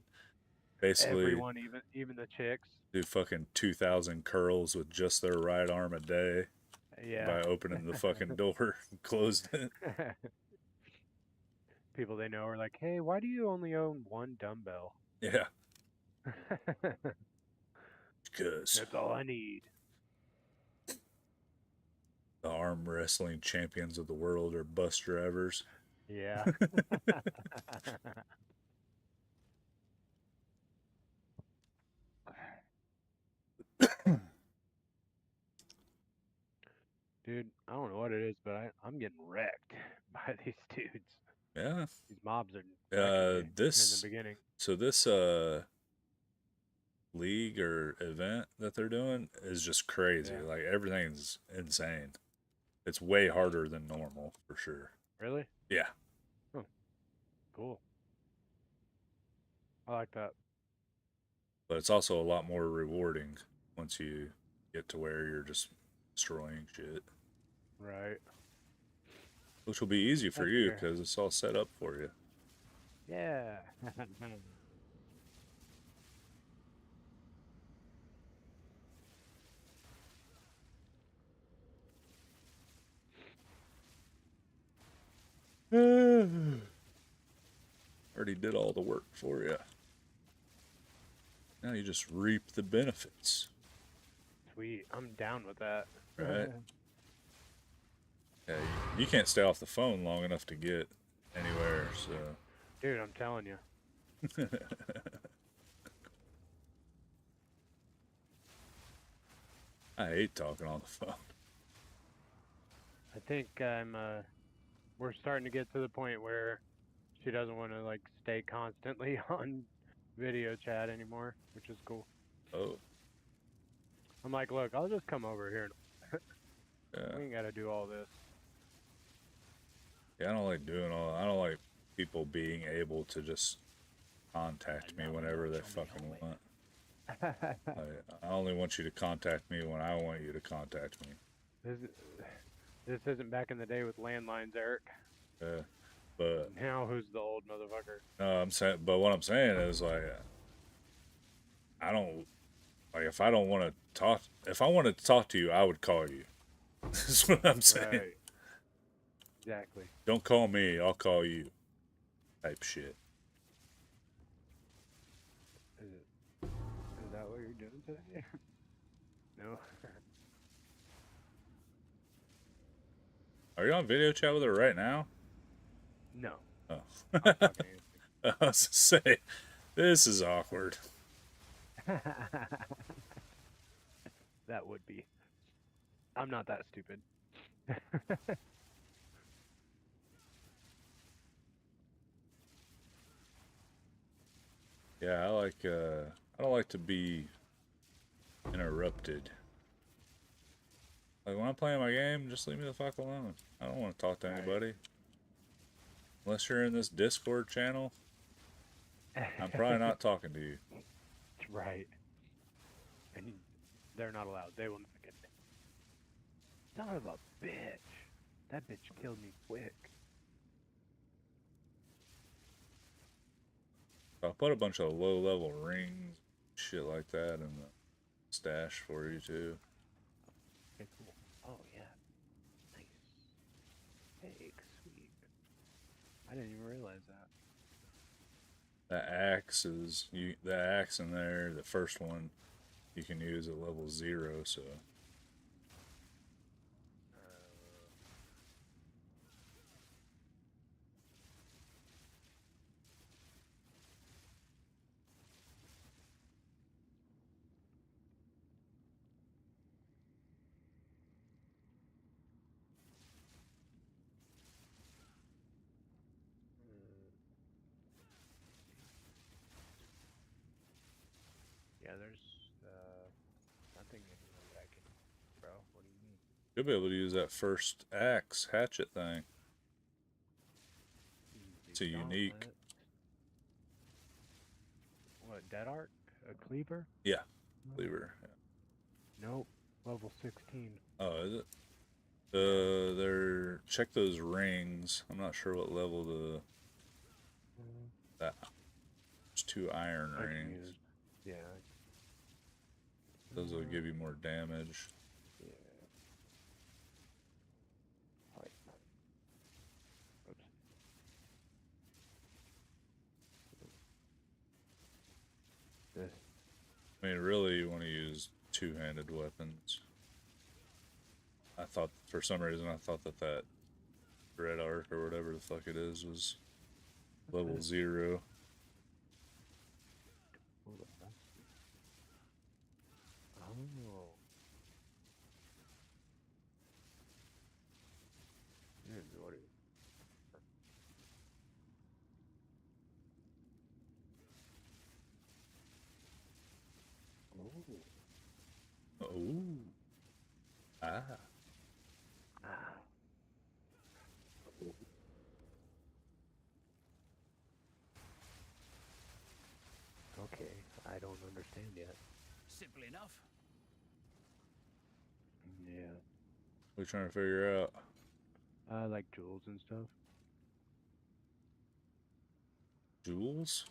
Speaker 1: Basically,
Speaker 4: Everyone, even the chicks.
Speaker 1: do fucking 2,000 curls with just their right arm a day
Speaker 4: Yeah.
Speaker 1: by opening the fucking door and closing it.
Speaker 4: People they know are like, hey, why do you only own one dumbbell?
Speaker 1: Yeah, because
Speaker 4: That's all I need.
Speaker 1: the arm wrestling champions of the world are bus drivers.
Speaker 4: Yeah. Dude, I don't know what it is, but I'm getting wrecked by these dudes.
Speaker 1: Yeah.
Speaker 4: These mobs are wrecking me in the beginning.
Speaker 1: So this league or event that they're doing is just crazy.
Speaker 4: Yeah.
Speaker 1: Like everything's insane. It's way harder than normal for sure.
Speaker 4: Really?
Speaker 1: Yeah.
Speaker 4: Oh, cool. I like that.
Speaker 1: But it's also a lot more rewarding once you get to where you're just destroying shit.
Speaker 4: Right.
Speaker 1: Which will be easy for
Speaker 4: That's
Speaker 1: you
Speaker 4: fair.
Speaker 1: because it's all set up for you.
Speaker 4: Yeah.
Speaker 1: Already did all the work for you. Now you just reap the benefits.
Speaker 4: Sweet. I'm down with that.
Speaker 1: Right. Yeah, you can't stay off the phone long enough to get anywhere, so.
Speaker 4: Dude, I'm telling you.
Speaker 1: I hate talking on the phone.
Speaker 4: I think we're starting to get to the point where she doesn't want to like stay constantly on video chat anymore, which is cool.
Speaker 1: Oh.
Speaker 4: I'm like, look, I'll just come over here.
Speaker 1: Yeah.
Speaker 4: We ain't got to do all this.
Speaker 1: Yeah, I don't like doing all. I don't like people being able to just contact me whenever they fucking want. I only want you to contact me when I want you to contact me.
Speaker 4: This isn't back in the day with landlines, Eric.
Speaker 1: Yeah, but
Speaker 4: Now who's the old motherfucker?
Speaker 1: no, I'm saying. But what I'm saying is like, I don't like if I don't want to talk. If I wanted to talk to you, I would call you. This is what I'm saying.
Speaker 4: Right. Exactly.
Speaker 1: Don't call me. I'll call you. Type shit.
Speaker 4: Is that what you're doing today? No.
Speaker 1: Are you on video chat with her right now?
Speaker 4: No.
Speaker 1: Oh.
Speaker 4: I'm fucking
Speaker 1: I was gonna say, this is awkward.
Speaker 4: That would be. I'm not that stupid.
Speaker 1: Yeah, I don't like to be interrupted. Like when I'm playing my game, just leave me the fuck alone. I don't want to talk to
Speaker 4: Right.
Speaker 1: anybody. Unless you're in this Discord channel, I'm probably not talking to you.
Speaker 4: Right. And they're not allowed. They will not get it. Son of a bitch. That bitch killed me quick.
Speaker 1: I'll put a bunch of low-level rings, shit like that, in the stash for you too.
Speaker 4: Okay, cool. Oh, yeah. Nice. Hey, sweet. I didn't even realize that.
Speaker 1: The axe in there, the first one, you can use at level 0. So
Speaker 4: Yeah, there's nothing in here that I can. Bro, what do you mean?
Speaker 1: you'll be able to use that first axe hatchet thing. It's a unique.
Speaker 4: Gauntlet. What, dead arc? A cleaver?
Speaker 1: Yeah, cleaver. Yeah.
Speaker 4: Nope. Level 16.
Speaker 1: Oh, is it? Check those rings. I'm not sure what level that. There's 2 iron
Speaker 4: I can
Speaker 1: rings.
Speaker 4: use. Yeah.
Speaker 1: Those will give you more damage.
Speaker 4: Yeah. Right. Oops. This.
Speaker 1: I mean, really, you want to use 2-handed weapons. I thought, for some reason, I thought that red arc or whatever the fuck it is was level 0.
Speaker 4: Hold on. Oh. What is Oh.
Speaker 1: Oh. Ah.
Speaker 4: Ah. Okay, I don't understand yet.
Speaker 3: Simple enough.
Speaker 4: Yeah.
Speaker 1: What are you trying to figure out?
Speaker 4: I like jewels and stuff.
Speaker 1: Jewels?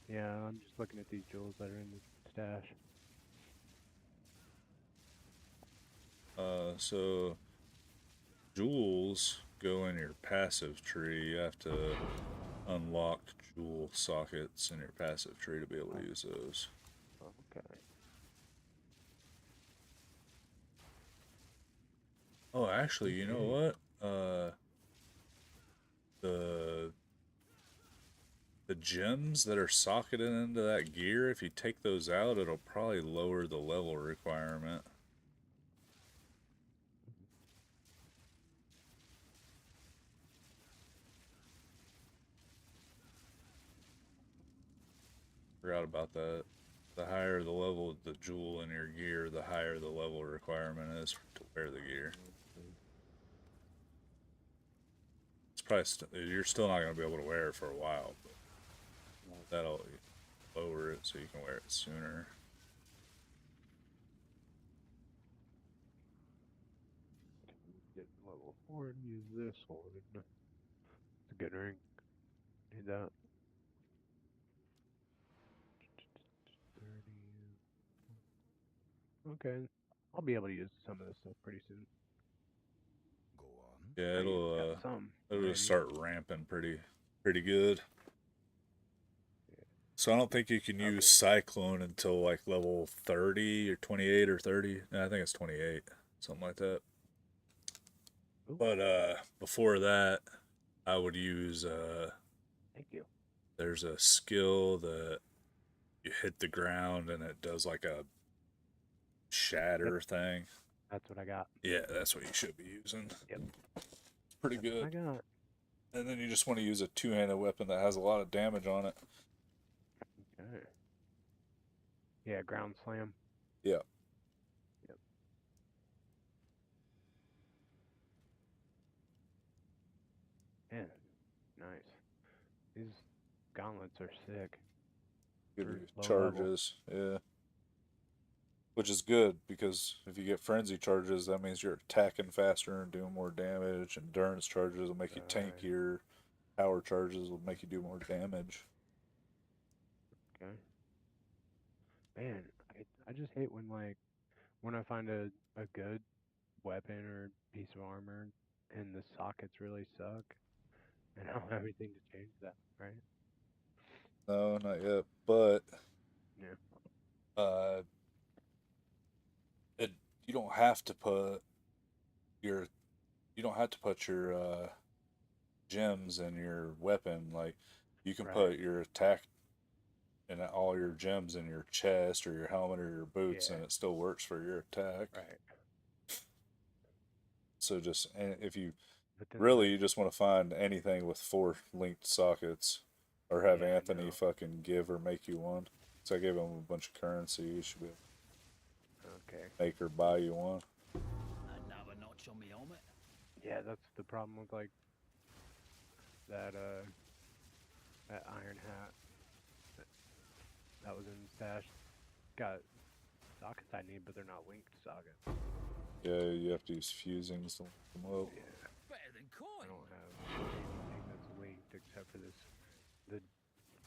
Speaker 4: Yeah, I'm just looking at these jewels that are in the stash.
Speaker 1: So jewels go in your passive tree. You have to unlock jewel sockets in your passive tree to be able to use those.
Speaker 4: Okay.
Speaker 1: Oh, actually, you know
Speaker 4: Okay.
Speaker 1: what? The gems that are socketed into that gear, if you take those out, it'll probably lower the level requirement. Forgot about that. The higher the level of the jewel in your gear, the higher the level requirement is to wear the gear. It's probably you're still not going to be able to wear it for a while, but that'll lower it so you can wear it sooner.
Speaker 4: Get level 4 and use this one. It's a good ring. Need that. 30. Okay. I'll be able to use some of this stuff pretty soon.
Speaker 5: Go on.
Speaker 1: Yeah,
Speaker 4: I even got some
Speaker 1: it'll
Speaker 4: ready.
Speaker 1: just start ramping pretty good.
Speaker 4: Yeah.
Speaker 1: So I don't think you can use Cyclone until like level 30 or 28 or 30. No, I think it's 28, something like that.
Speaker 4: Ooh.
Speaker 1: But before that, I would use
Speaker 4: Thank you.
Speaker 1: there's a skill that you hit the ground and it does like a shatter thing.
Speaker 4: That's what I got.
Speaker 1: Yeah, that's what you should be using.
Speaker 4: Yep.
Speaker 1: Pretty
Speaker 4: That's what I
Speaker 1: good.
Speaker 4: got.
Speaker 1: And then you just want to use a 2-handed weapon that has a lot of damage on it.
Speaker 4: Okay. Yeah, ground slam.
Speaker 1: Yeah.
Speaker 4: Yep. Man, nice. These gauntlets are sick.
Speaker 1: Give
Speaker 4: For
Speaker 1: you
Speaker 4: low level.
Speaker 1: charges, yeah. Which is good because if you get frenzy charges, that means you're attacking faster and doing more damage. Endurance charges will make you
Speaker 4: Right.
Speaker 1: tankier. Power charges will make you do more damage.
Speaker 4: Okay. Man, I just hate when I find a good weapon or piece of armor and the sockets really suck and I don't have anything to change that, right?
Speaker 1: No, not yet. But
Speaker 4: Yeah.
Speaker 1: uh, it you don't have to put your you don't have to put your gems in your weapon. Like you can
Speaker 4: Right.
Speaker 1: put your attack and all your gems in your chest or your helmet or your boots,
Speaker 4: Yeah.
Speaker 1: and it still works for your attack.
Speaker 4: Right.
Speaker 1: So just and if you
Speaker 4: But then
Speaker 1: really you just want to find anything with 4 linked sockets, or have
Speaker 4: yeah, I
Speaker 1: Anthony
Speaker 4: know.
Speaker 1: fucking give or make you one. So I gave him a bunch of currency. You should be able
Speaker 4: Okay.
Speaker 1: to make or buy you one.
Speaker 3: Another notch on me helmet.
Speaker 4: Yeah, that's the problem with that that iron hat that was in the stash. Got sockets I need, but they're not linked sockets.
Speaker 1: Yeah, you have to use fusings to link them up.
Speaker 4: Yeah.
Speaker 3: Better than
Speaker 4: I
Speaker 3: coin.
Speaker 4: don't have anything that's linked except for the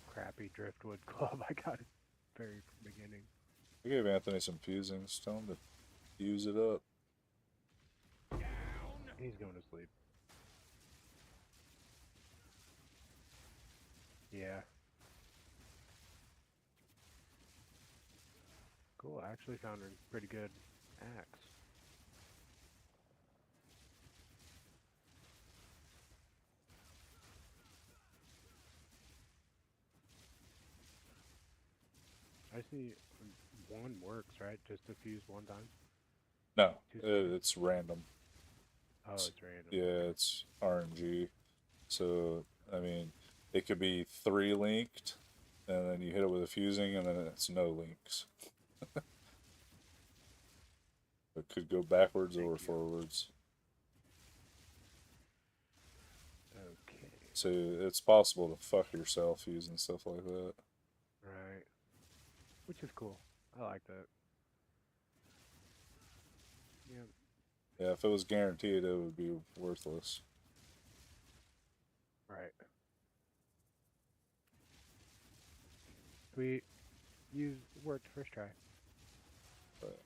Speaker 4: crappy driftwood club I got at the very beginning.
Speaker 1: I gave Anthony some fusings. Tell him to fuse it up.
Speaker 4: He's going to sleep. Yeah. Cool. I actually found a pretty good axe. I see one works, right? Just to fuse one time?
Speaker 1: No,
Speaker 4: 2 seconds?
Speaker 1: it's random.
Speaker 4: Oh, it's random.
Speaker 1: Yeah, it's RNG. So, I mean, it could be 3 linked, and then you hit it with a fusing, and then it's no links. It could go backwards
Speaker 4: Thank
Speaker 1: or
Speaker 4: you.
Speaker 1: forwards.
Speaker 4: Okay.
Speaker 1: So it's possible to fuck yourself using stuff like that.
Speaker 4: Right. Which is cool. I like that. Yeah.
Speaker 1: Yeah, if it was guaranteed, it would be worthless.
Speaker 4: Right. Sweet. You worked first try.
Speaker 1: But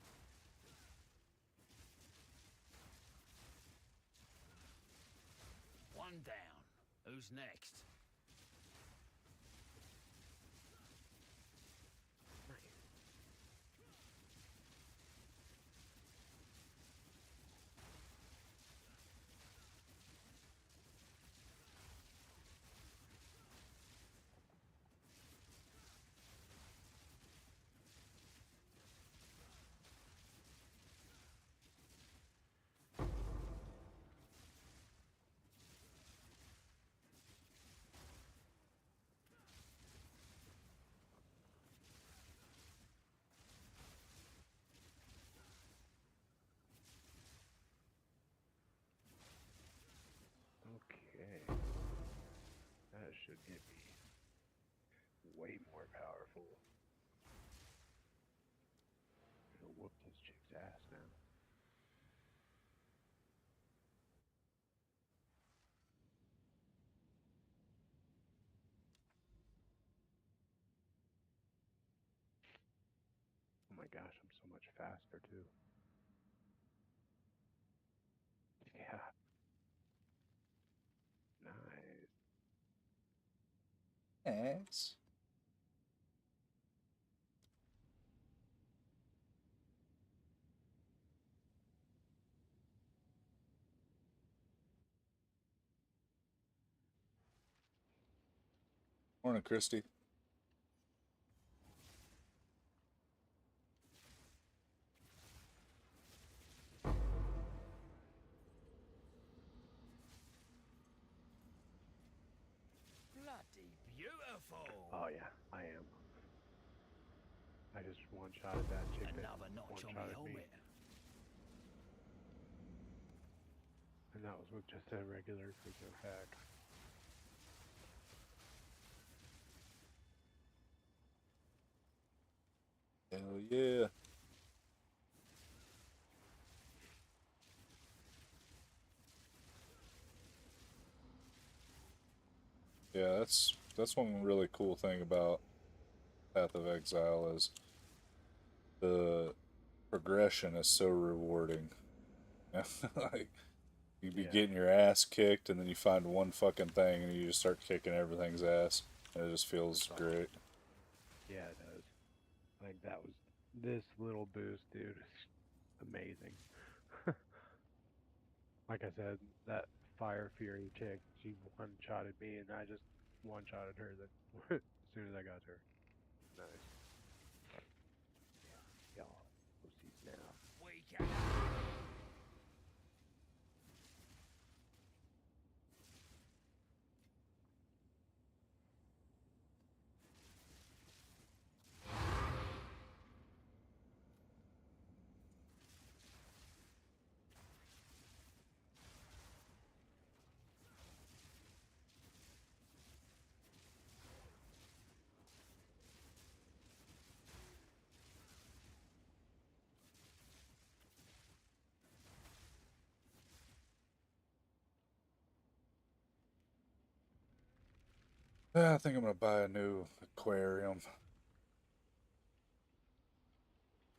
Speaker 3: One down. Who's next?
Speaker 4: Okay. That should get me way more powerful. I'm gonna whoop this chick's ass now. Oh my gosh, I'm so much faster too. Yeah. Nice.
Speaker 1: Thanks. Morning, Christy.
Speaker 3: Bloody beautiful.
Speaker 4: Oh yeah, I am. I just one-shotted that chick that
Speaker 3: Another notch on me
Speaker 4: one-shotted me.
Speaker 3: helmet.
Speaker 4: And that was with just a regular freaking attack.
Speaker 1: yeah. Yeah, that's one really cool thing about Path of Exile is the progression is so rewarding. Like you be
Speaker 4: Yeah.
Speaker 1: getting your ass kicked, and then you find one fucking thing, and you just start kicking everything's ass, and it just feels
Speaker 4: That's awesome.
Speaker 1: great.
Speaker 4: Yeah, it does. Like that was this little boost, dude. It's amazing. Like I said, that Fire Fury chick, she one-shotted me, and I just one-shotted her as soon as I got to her. Nice. Y'all pussies now.
Speaker 3: We can.
Speaker 1: Yeah, I think I'm gonna buy a new aquarium.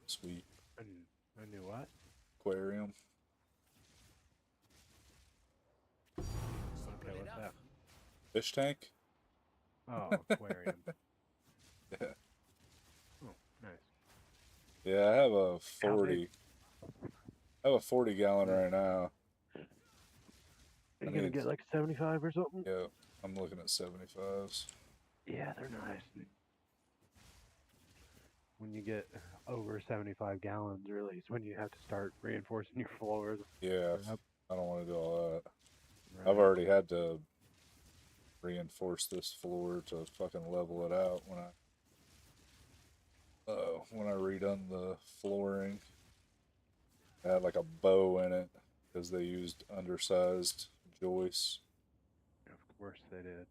Speaker 1: Sweet
Speaker 4: I knew what?
Speaker 1: aquarium.
Speaker 3: Simple
Speaker 4: Okay, what's
Speaker 3: enough.
Speaker 4: that?
Speaker 1: Fish tank?
Speaker 4: Oh, aquarium.
Speaker 1: Yeah.
Speaker 4: Oh, nice.
Speaker 1: Yeah, I have a
Speaker 4: How big?
Speaker 1: 40. I have a 40 gallon
Speaker 4: Hmm.
Speaker 1: right now.
Speaker 4: Are
Speaker 1: I
Speaker 4: you gonna
Speaker 1: need,
Speaker 4: get like 75 or something?
Speaker 1: yeah, I'm looking at 75s.
Speaker 4: Yeah, they're nice. When you get over 75 gallons, really, is when you have to start reinforcing your floors.
Speaker 1: Yeah,
Speaker 4: Yep.
Speaker 1: I don't want to do all that. I've
Speaker 4: Right.
Speaker 1: already had to reinforce this floor to fucking level it out when I redone the flooring. I had like a bow in it because they used undersized joists,
Speaker 4: Of course they did.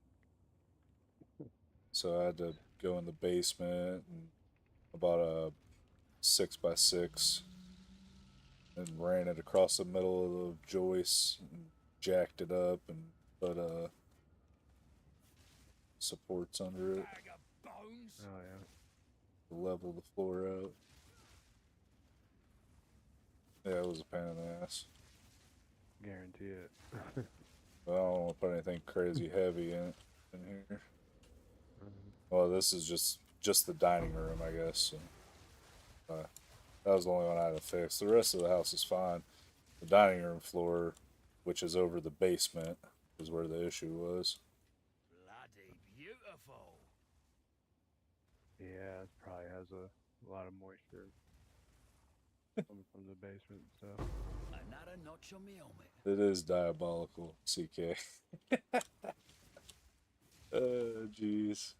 Speaker 1: so I had to go in the basement and I bought a 6x6 and ran it across the middle of the joists and jacked it up and put supports under it
Speaker 3: Bag of bones.
Speaker 4: Oh yeah,
Speaker 1: to level the floor out. Yeah, it was a pain in the ass.
Speaker 4: guarantee it.
Speaker 1: But I don't want to put anything crazy heavy in here.
Speaker 4: Mhm.
Speaker 1: Well, this is just the dining room, I guess. So, that was the only one I had to fix. The rest of the house is fine. The dining room floor, which is over the basement, is where the issue was.
Speaker 3: Bloody beautiful.
Speaker 4: Yeah, it probably has a lot of moisture coming from the basement and stuff.
Speaker 3: Another notch on me helmet.
Speaker 1: It is diabolical, CK. Jeez.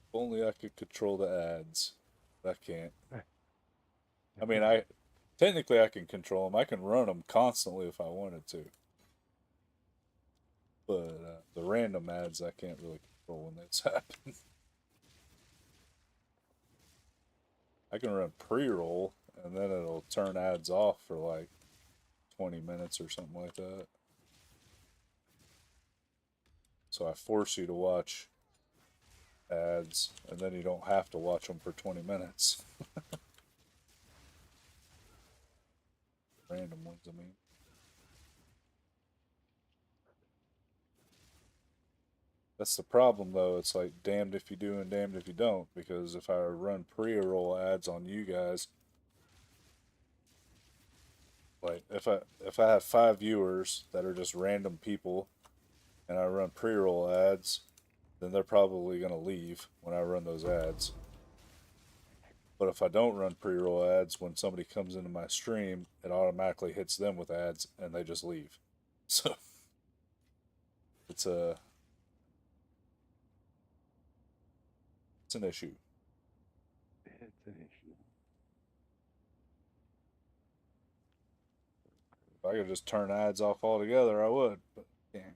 Speaker 1: If only I could control the ads. I can't. I mean, I technically I can control them. I can run them constantly if I wanted to. But the random ads I can't really control when that's happen. I can run pre-roll and then it'll turn ads off for like 20 minutes or something like that. So I force you to watch ads and then you don't have to watch them for 20 minutes. Random ones, I mean. That's the problem though. It's like damned if you do and damned if you don't. Because if I run pre-roll ads on you guys, like if I have 5 viewers that are just random people, and I run pre-roll ads, then they're probably gonna leave when I run those ads. But if I don't run pre-roll ads, when somebody comes into my stream, it automatically hits them with ads, and they just leave. So it's a it's an issue.
Speaker 4: It's an issue.
Speaker 1: If I could just turn ads off altogether, I would, but I can't.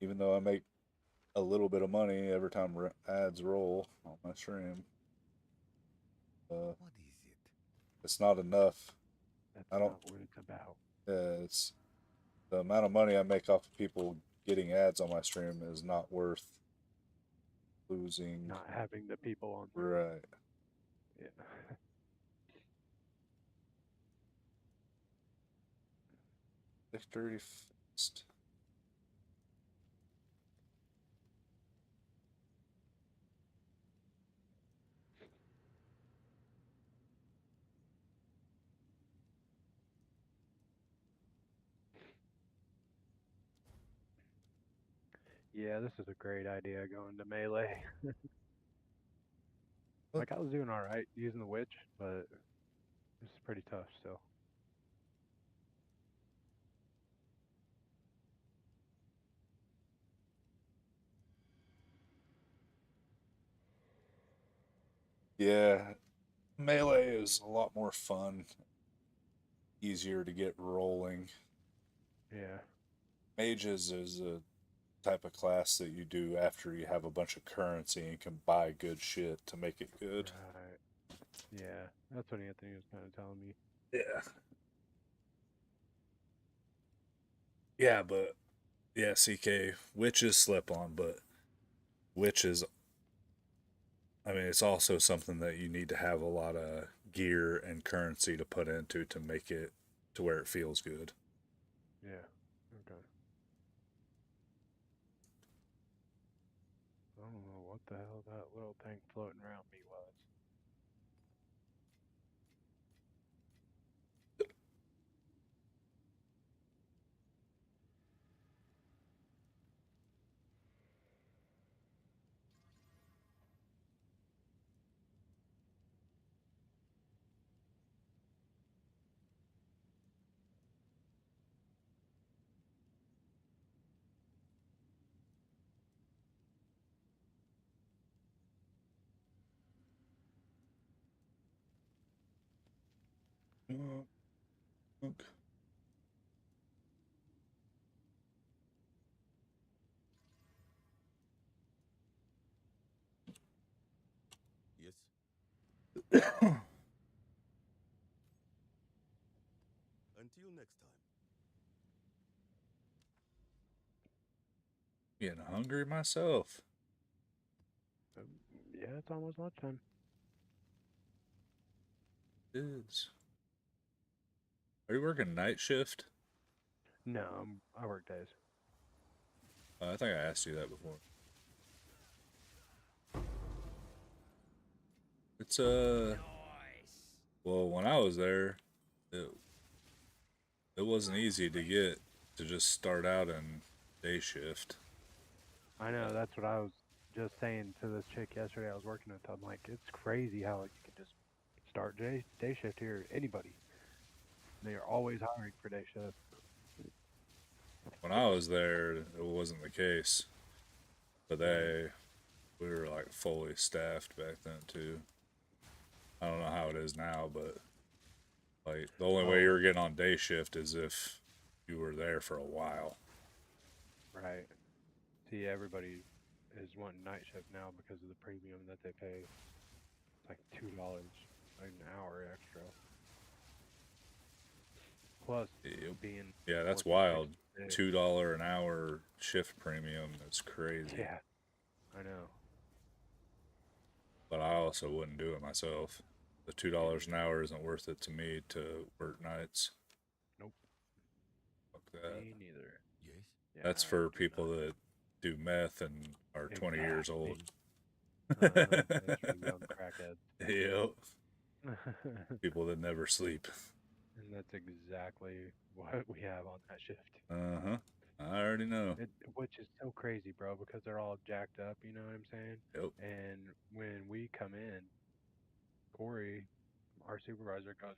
Speaker 1: even though I make a little bit of money every time ads roll on my stream.
Speaker 5: What is it?
Speaker 1: It's not enough.
Speaker 4: That's
Speaker 1: I don't.
Speaker 4: not what it's about.
Speaker 1: It's the amount of money I make off of people getting ads on my stream is not worth losing.
Speaker 4: Not having the people on.
Speaker 1: Right.
Speaker 4: Yeah.
Speaker 1: Victory Fest.
Speaker 4: Yeah, this is a great idea going to melee. Like I was doing all right using the witch, but it's pretty tough still.
Speaker 1: Yeah, melee is a lot more fun, easier to get rolling.
Speaker 4: Yeah.
Speaker 1: Mages is a type of class that you do after you have a bunch of currency and can buy good shit to make it good.
Speaker 4: Right. Yeah, that's what Anthony was kind of telling me.
Speaker 1: Yeah. Yeah, but yeah, CK, witches slip on, but witches, I mean, it's also something that you need to have a lot of gear and currency to put into to make it to where it feels good.
Speaker 4: Yeah. Okay. I don't know what the hell that little thing floating around me was.
Speaker 1: Okay.
Speaker 5: Yes. Until next time.
Speaker 1: Getting hungry myself.
Speaker 4: Yeah, it's almost lunchtime.
Speaker 1: Is. Are you working night shift?
Speaker 4: No, I work days.
Speaker 1: I think I asked you that before. It's well, when I was there, it it wasn't easy to get to just start out in day shift.
Speaker 4: I know, that's what I was just saying to this chick yesterday I was working with. I'm like, it's crazy how you can just start day shift here, anybody. They are always hiring for day shift.
Speaker 1: When I was there, it wasn't the case, but we were like fully staffed back then too. I don't know how it is now, but like the only way you
Speaker 4: Oh,
Speaker 1: were getting on day shift is if you were there for a while.
Speaker 4: right. See, everybody is wanting night shift now because of the premium that they pay. It's like $2 an hour extra. Plus
Speaker 1: Yep.
Speaker 4: being
Speaker 1: Yeah, that's
Speaker 4: working
Speaker 1: wild.
Speaker 4: 6
Speaker 1: $2 an hour shift premium. That's crazy.
Speaker 4: Yeah, I know.
Speaker 1: But I also wouldn't do it myself. The $2 an hour isn't worth it to me to work nights.
Speaker 4: Nope.
Speaker 1: Fuck that.
Speaker 4: Me neither.
Speaker 5: Yes.
Speaker 4: Yeah,
Speaker 1: That's
Speaker 4: I
Speaker 1: for
Speaker 4: do
Speaker 1: people
Speaker 4: not.
Speaker 1: that do meth and are 20 years old.
Speaker 4: Uh-huh. Those are young crackheads.
Speaker 1: Yep. People that never sleep.
Speaker 4: And that's exactly what we have on that shift.
Speaker 1: Uh-huh. I already know.
Speaker 4: Which is so crazy, bro, because they're all jacked up, you know what I'm saying?
Speaker 1: Yep.
Speaker 4: And when we come in, Corey, our supervisor, goes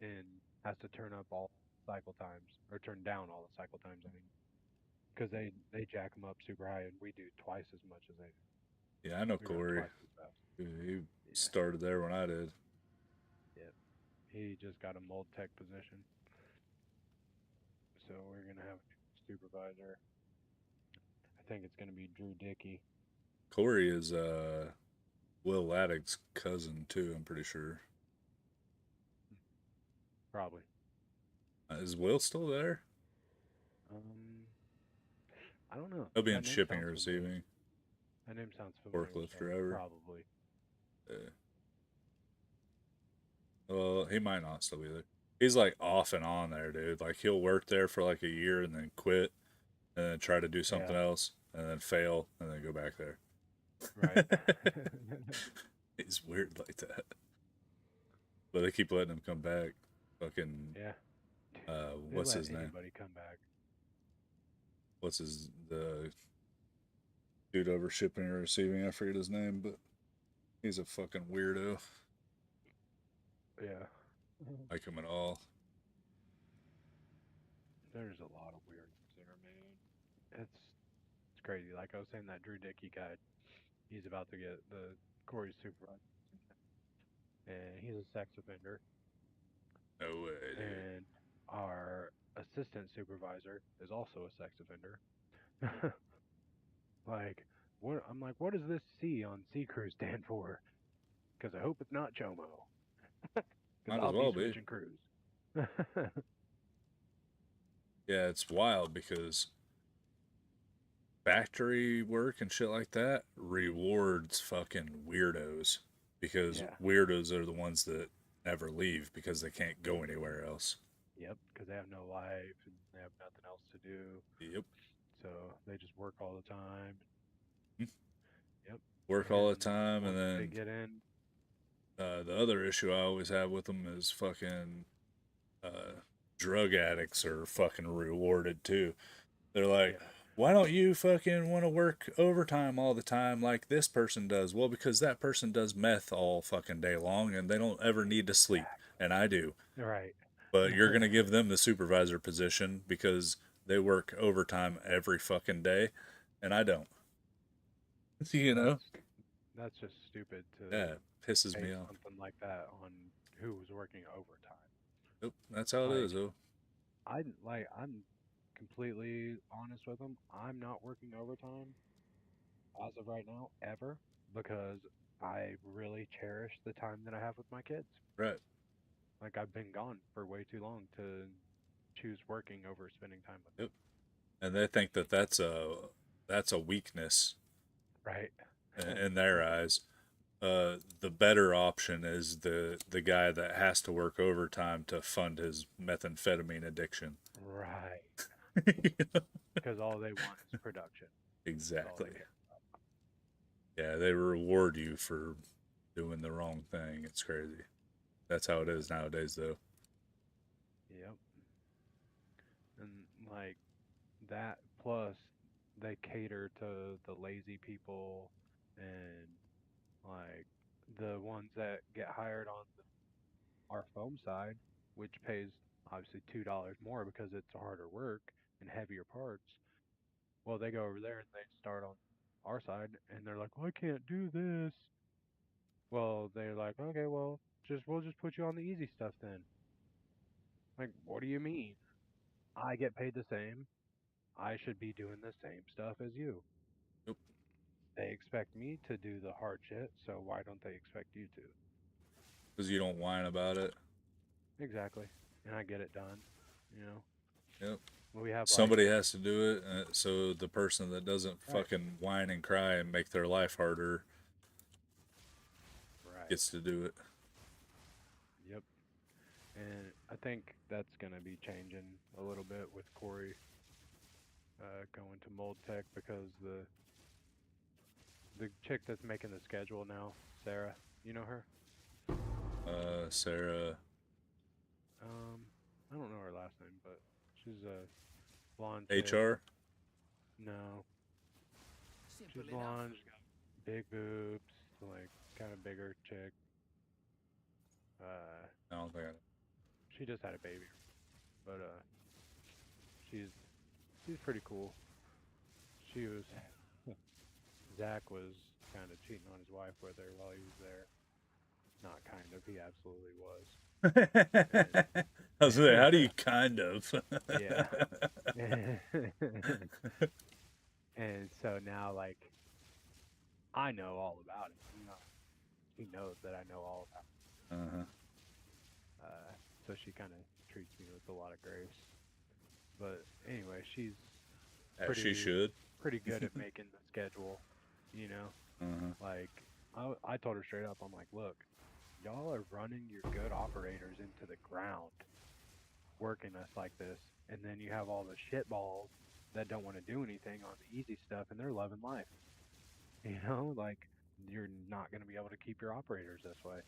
Speaker 4: and has to turn up all cycle times, or turn down all the cycle times, I mean, because they jack them up super high, and we do twice as much as they do.
Speaker 1: Yeah, I know
Speaker 4: We run
Speaker 1: Corey.
Speaker 4: twice as fast.
Speaker 1: He
Speaker 4: Yeah,
Speaker 1: started there when I did.
Speaker 4: yeah. He just got a mold tech position, so we're gonna have a supervisor. think it's gonna be Drew Dickey.
Speaker 1: Corey is Will Laddick's cousin too. I'm pretty sure.
Speaker 4: Probably.
Speaker 1: Is Will still there?
Speaker 4: I don't know.
Speaker 1: He'll be in
Speaker 4: That name
Speaker 1: shipping
Speaker 4: sounds
Speaker 1: or
Speaker 4: familiar.
Speaker 1: receiving.
Speaker 4: That name sounds familiar.
Speaker 1: Forklift
Speaker 4: So
Speaker 1: driver.
Speaker 4: probably.
Speaker 1: Yeah. Well, he might not still be there. He's like off and on there, dude. Like he'll work there for like a year and then quit, and then try to do something
Speaker 4: Yeah.
Speaker 1: else, and then fail, and then go back there.
Speaker 4: Right.
Speaker 1: He's weird like that. But they keep letting him come back. Fucking
Speaker 4: Yeah. They
Speaker 1: what's
Speaker 4: let
Speaker 1: his name?
Speaker 4: anybody come back.
Speaker 1: What's the dude over shipping or receiving? I forget his name, but he's a fucking weirdo.
Speaker 4: Yeah.
Speaker 1: Like him at all.
Speaker 4: There's a lot of weird ones there, man. It's crazy. Like I was saying, that Drew Dickey guy, he's about to get the Corey's supervisor, and he's a sex offender.
Speaker 1: No way, dude.
Speaker 4: And our assistant supervisor is also a sex offender. Like, what? I'm like, what does this C on Sea Crew stand for? Because I hope it's not Chomo. Because
Speaker 1: Might
Speaker 4: I'll
Speaker 1: as
Speaker 4: be
Speaker 1: well be.
Speaker 4: switching crews.
Speaker 1: Yeah, it's wild because factory work and shit like that rewards fucking weirdos because
Speaker 4: Yeah.
Speaker 1: weirdos are the ones that never leave because they can't go anywhere else.
Speaker 4: Yep, because they have no life and they have nothing else to do.
Speaker 1: Yep.
Speaker 4: So they just work all the time. Yep.
Speaker 1: Work all the
Speaker 4: And
Speaker 1: time, and
Speaker 4: once they
Speaker 1: then
Speaker 4: get in,
Speaker 1: the other issue I always have with them is fucking drug addicts are fucking rewarded too. They're like,
Speaker 4: yeah,
Speaker 1: why don't you fucking want to work overtime all the time like this person does? Well, because that person does meth all fucking day long and they don't ever need to sleep. And I do.
Speaker 4: right.
Speaker 1: But you're going to give them the supervisor position because they work overtime every fucking day and I don't. You know?
Speaker 4: That's just stupid to
Speaker 1: Yeah, it pisses
Speaker 4: base
Speaker 1: me off.
Speaker 4: something like that on who's working overtime.
Speaker 1: Nope, that's how it is, though.
Speaker 4: I'm completely honest with them. I'm not working overtime as of right now ever because I really cherish the time that I have with my kids.
Speaker 1: Right.
Speaker 4: Like I've been gone for way too long to choose working over spending time with them.
Speaker 1: Yep. And they think that that's a weakness
Speaker 4: Right.
Speaker 1: in their eyes. The better option is the guy that has to work overtime to fund his methamphetamine addiction.
Speaker 4: Right.
Speaker 1: You know?
Speaker 4: Because all they want is production. That's all
Speaker 1: Exactly.
Speaker 4: they care.
Speaker 1: Yeah, they reward you for doing the wrong thing. It's crazy. That's how it is nowadays, though.
Speaker 4: Yep. And like that plus they cater to the lazy people and like the ones that get hired on our foam side, which pays obviously $2 more because it's harder work and heavier parts. Well, they go over there and they start on our side and they're like, well, I can't do this. Well, they're like, okay, well, we'll just put you on the easy stuff then. Like, what do you mean? I get paid the same. I should be doing the same stuff as you.
Speaker 1: Nope.
Speaker 4: They expect me to do the hard shit, so why don't they expect you to?
Speaker 1: Because you don't whine about it.
Speaker 4: Exactly. And I get it done, you know.
Speaker 1: Yep.
Speaker 4: We have
Speaker 1: Somebody has to do it, so the person that doesn't
Speaker 4: Right.
Speaker 1: fucking whine and cry and make their life harder
Speaker 4: right.
Speaker 1: gets to do it.
Speaker 4: Yep. And I think that's gonna be changing a little bit with Corey going to Mold Tech because the chick that's making the schedule now, Sarah, you know her?
Speaker 1: Sarah.
Speaker 4: I don't know her last name, but she's a blonde chick.
Speaker 1: HR?
Speaker 4: No,
Speaker 3: Simple
Speaker 4: she's
Speaker 3: enough.
Speaker 4: blonde. She's got big boobs, like kind of bigger chick.
Speaker 1: I don't think I know.
Speaker 4: She just had a baby, but she's pretty cool. She was Zach was kind of cheating on his wife with her while he was there. Not kind of, he absolutely was.
Speaker 1: I was like, how do you kind of?
Speaker 4: Yeah. And so now, like, I know all about it. You know, she knows that I know all about
Speaker 1: Uh-huh.
Speaker 4: so she kind of treats me with a lot of grace. But anyway, she's
Speaker 1: As she
Speaker 4: pretty
Speaker 1: should.
Speaker 4: pretty good at making the schedule, you know.
Speaker 1: Uh-huh.
Speaker 4: Like I told her straight up, I'm like, look, y'all are running your good operators into the ground, working us like this, and then you have all the shitballs that don't want to do anything on the easy stuff, and they're loving life. You know, like you're not going to be able to keep your operators this way.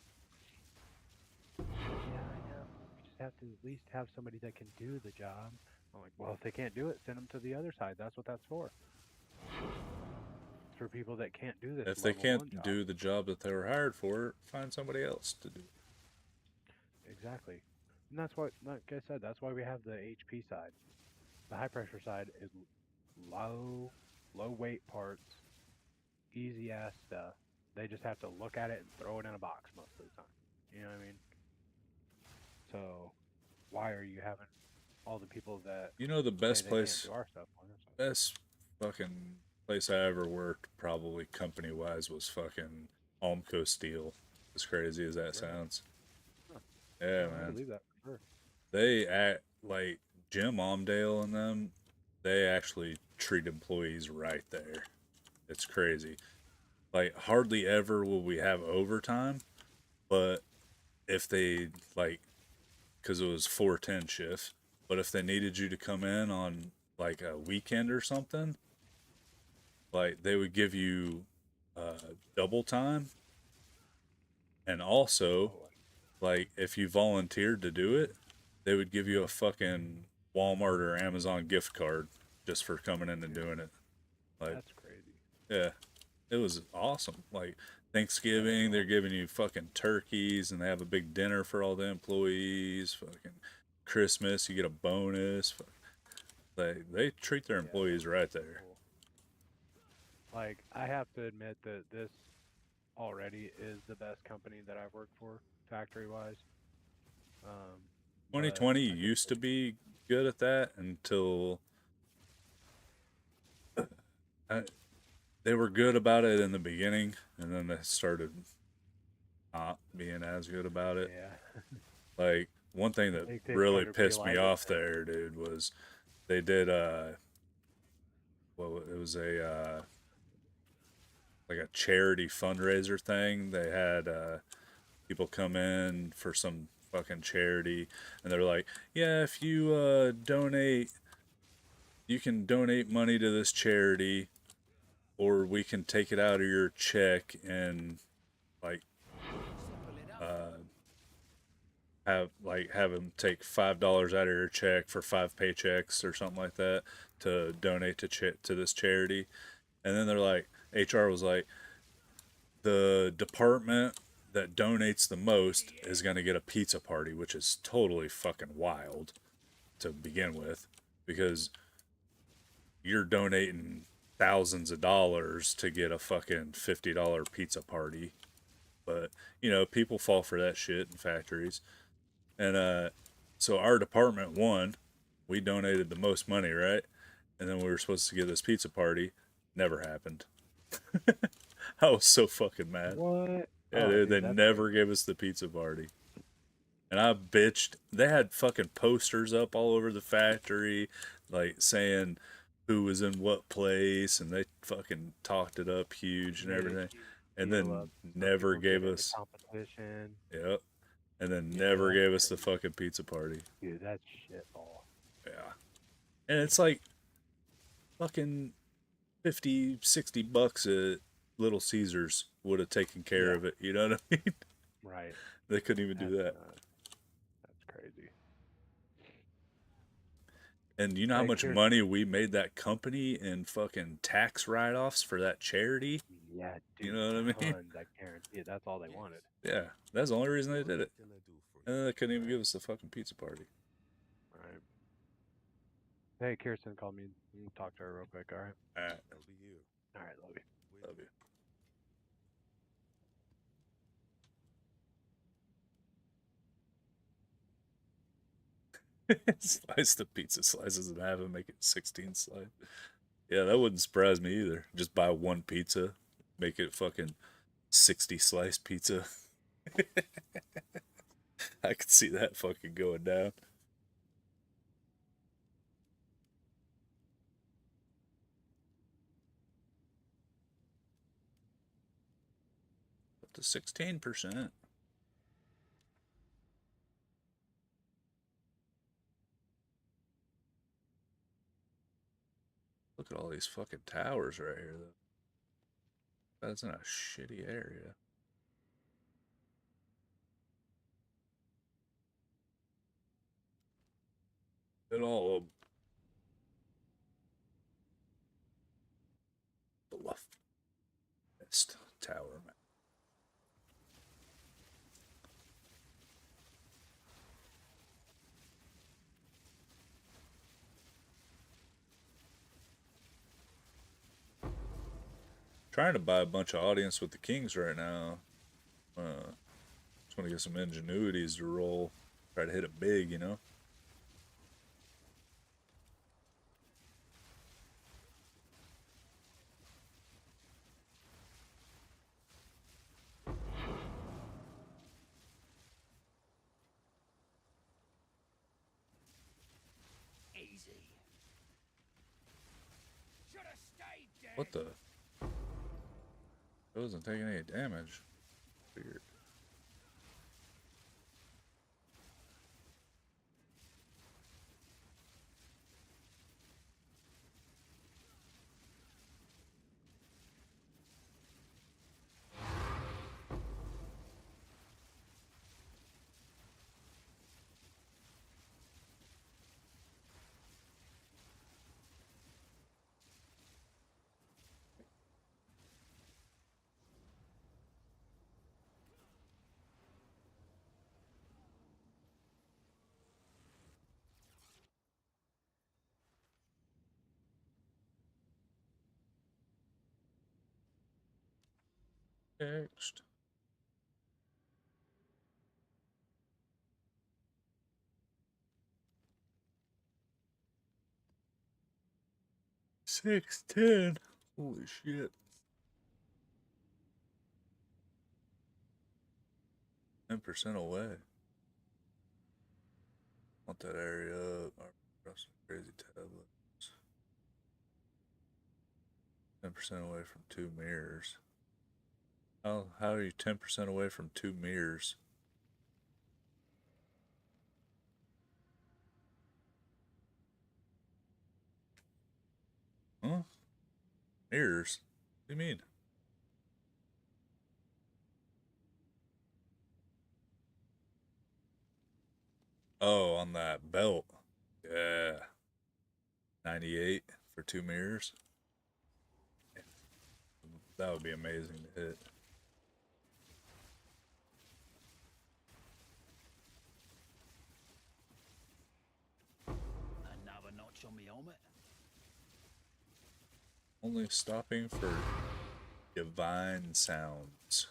Speaker 4: Yeah, I know. You just have to at least have somebody that can do the job. I'm like, well, if they can't do it, send them to the other side. That's what that's for. It's for people that can't do this
Speaker 1: If they
Speaker 4: level one
Speaker 1: can't
Speaker 4: job.
Speaker 1: do the job that they were hired for, find somebody else to do.
Speaker 4: Exactly. And that's what, like I said, that's why we have the HP side. The high pressure side is low, low weight parts, easy ass stuff. They just have to look at it and throw it in a box most of the time. You know what I mean? So why are you having all the people that
Speaker 1: You know the
Speaker 4: say
Speaker 1: best
Speaker 4: they can't
Speaker 1: place,
Speaker 4: do our stuff on their side?
Speaker 1: best fucking place I ever worked, probably company wise, was fucking Almco Steel. As crazy as that
Speaker 4: Really?
Speaker 1: sounds.
Speaker 4: Huh.
Speaker 1: Yeah,
Speaker 4: No, I
Speaker 1: man.
Speaker 4: believe that for sure.
Speaker 1: They act like Jim Omdale and them. They actually treat employees right there. It's crazy. Like hardly ever will we have overtime, but if they like, because it was 410 shift, but if they needed you to come in on like a weekend or something, like they would give you double time, and also
Speaker 4: Oh,
Speaker 1: like if you volunteered to do it, they would give you a fucking Walmart or Amazon gift card just for coming in and
Speaker 4: dude,
Speaker 1: doing it. Like,
Speaker 4: that's crazy.
Speaker 1: yeah, it was awesome. Like
Speaker 4: That's
Speaker 1: Thanksgiving, they're
Speaker 4: awesome.
Speaker 1: giving you fucking turkeys, and they have a big dinner for all the employees. Fucking Christmas, you get a bonus. They treat their
Speaker 4: Yeah, that's
Speaker 1: employees right
Speaker 4: super
Speaker 1: there.
Speaker 4: cool. Like, I have to admit that this already is the best company that I've worked for, factory wise. But
Speaker 1: 2020
Speaker 4: I think
Speaker 1: used
Speaker 4: that,
Speaker 1: to be good at that until I, they were good about it in the beginning, and then they started not being as good about it.
Speaker 4: yeah,
Speaker 1: Like one thing
Speaker 4: I
Speaker 1: that
Speaker 4: think they've
Speaker 1: really
Speaker 4: come to
Speaker 1: pissed me
Speaker 4: realize it
Speaker 1: off
Speaker 4: too.
Speaker 1: there, dude, was they did well, it was a like a charity fundraiser thing. They had people come in for some fucking charity, and they're like, yeah, if you donate, you can donate money to this charity, or we can take it out of your check and like uh have them take $5 out of your check for 5 paychecks or something like that to donate to this charity. And then they're like, HR was like, the department that donates the most is going to get a pizza party, which is totally fucking wild to begin with, because you're donating thousands of dollars to get a fucking $50 pizza party. But people fall for that shit in factories. And so our department won. We donated the most money, right? And then we were supposed to get this pizza party. Never happened. I was so fucking mad.
Speaker 4: What?
Speaker 1: Yeah,
Speaker 4: Oh,
Speaker 1: they
Speaker 4: dude, that's
Speaker 1: never
Speaker 4: crazy.
Speaker 1: gave us the pizza party. And I bitched. They had fucking posters up all over the factory, like saying who was in what place, and they fucking talked it up huge and
Speaker 4: Made a
Speaker 1: everything.
Speaker 4: huge
Speaker 1: And
Speaker 4: deal of
Speaker 1: then
Speaker 4: so
Speaker 1: never
Speaker 4: people get
Speaker 1: gave
Speaker 4: into
Speaker 1: us,
Speaker 4: competition.
Speaker 1: yep. And then
Speaker 4: Yeah,
Speaker 1: never
Speaker 4: that's
Speaker 1: gave us the
Speaker 4: crazy.
Speaker 1: fucking pizza party.
Speaker 4: Dude, that's shitball.
Speaker 1: Yeah. And it's like fucking 50, $60 at Little Caesars would have taken care
Speaker 4: Yeah,
Speaker 1: of it. You know what I mean?
Speaker 4: right.
Speaker 1: They couldn't even do
Speaker 4: That's
Speaker 1: that.
Speaker 4: nuts. That's crazy.
Speaker 1: And you know how
Speaker 4: Hey,
Speaker 1: much
Speaker 4: Kirsten.
Speaker 1: money we made that company in fucking tax write offs for that charity?
Speaker 4: Yeah,
Speaker 1: You
Speaker 4: dude,
Speaker 1: know what I mean?
Speaker 4: tons. I guarantee it. That's all they
Speaker 5: Yes.
Speaker 4: wanted.
Speaker 1: Yeah, that's the only reason they
Speaker 5: What
Speaker 1: did it.
Speaker 5: can I do for
Speaker 1: And
Speaker 5: you?
Speaker 1: then they couldn't even
Speaker 4: Right,
Speaker 1: give us the fucking pizza party.
Speaker 4: right. Hey, Kirsten called me. You can talk to her real quick, all right?
Speaker 1: Alright,
Speaker 5: I'll be here.
Speaker 4: All right, love you.
Speaker 1: love you. Slice the pizza slices in half and make it 16 slices. Yeah, that wouldn't surprise me either. Just buy one pizza, make it fucking 60 slice pizza. I could see that fucking going down. Up to 16%. Look at all these fucking towers right here, though. That's in a shitty area. And all of bluff. Best tower map. Trying to buy a bunch of audience with the Kings right now. Just want to get some ingenuities to roll. Try to hit it big, you know?
Speaker 3: Easy. Should have stayed dead.
Speaker 1: What the? It wasn't taking any damage. Weird. Next. $6.10. Holy shit. 10% away. Want that area up. Crazy tablets. 10% away from 2 mirrors. How are you 10% away from 2 mirrors? Huh? Mirrors? What do you mean? Oh, on that belt. Yeah. 98 for 2 mirrors. That would be amazing to hit.
Speaker 3: Another notch on me helmet.
Speaker 1: Only stopping for divine sounds.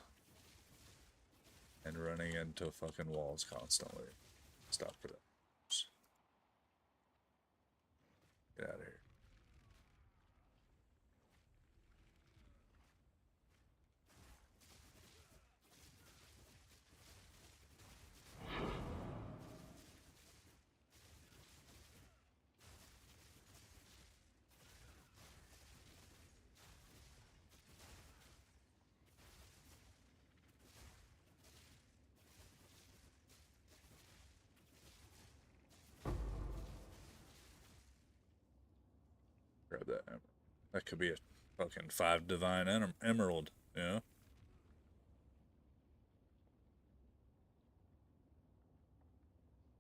Speaker 1: And running into fucking walls constantly. Stop for that. Get out of here. Grab that emerald. That could be a fucking 5 divine emerald, you know?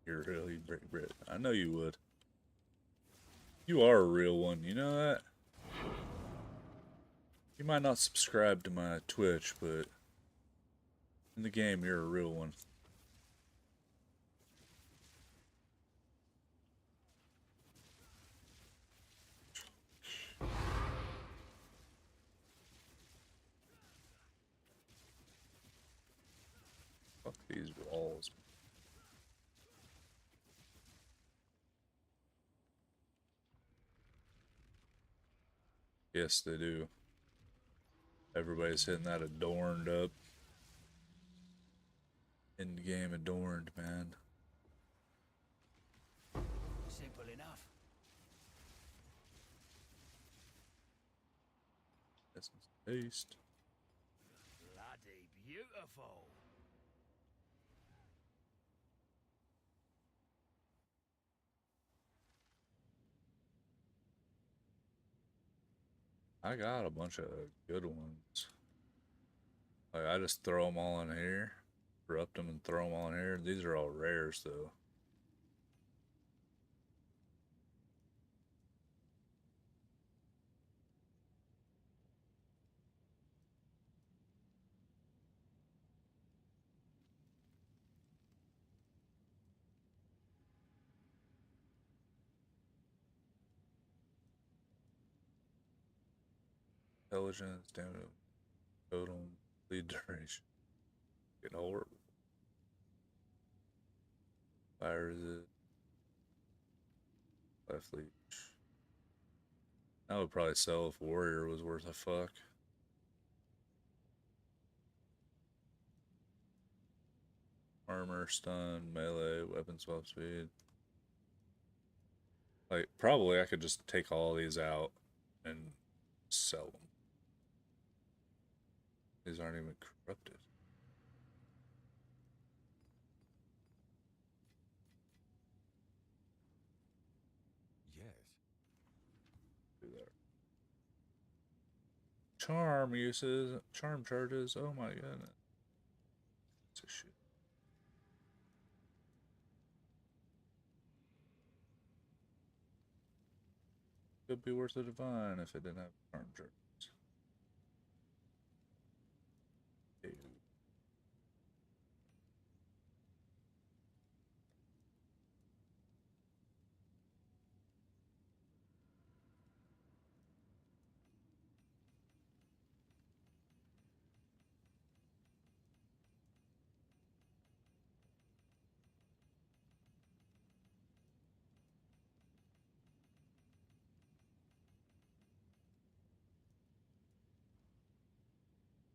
Speaker 1: You're really great, Brit. I know you would. You are a real one, you know that? You might not subscribe to my Twitch, but in the game, you're a real one. Fuck these walls. Yes, they do. Everybody's hitting that adorned up. End game adorned, man.
Speaker 3: Simple enough.
Speaker 1: That's taste.
Speaker 3: Bloody beautiful.
Speaker 1: I got a bunch of good ones. Like, I just throw them all in here. Corrupt them and throw them all in here. These are all rares, though. Intelligence, damage, totem, lead duration. Get horrible. Fire resist. Life leech. I would probably sell if warrior was worth a fuck. Armor, stun, melee, weapon swap speed. Like, probably I could just take all these out and sell them. These aren't even corrupted.
Speaker 5: Yes.
Speaker 1: Do that. Charm uses, charm charges. Oh my goodness. It's a shit. Could be worth a divine if it didn't have charm charges. Ew.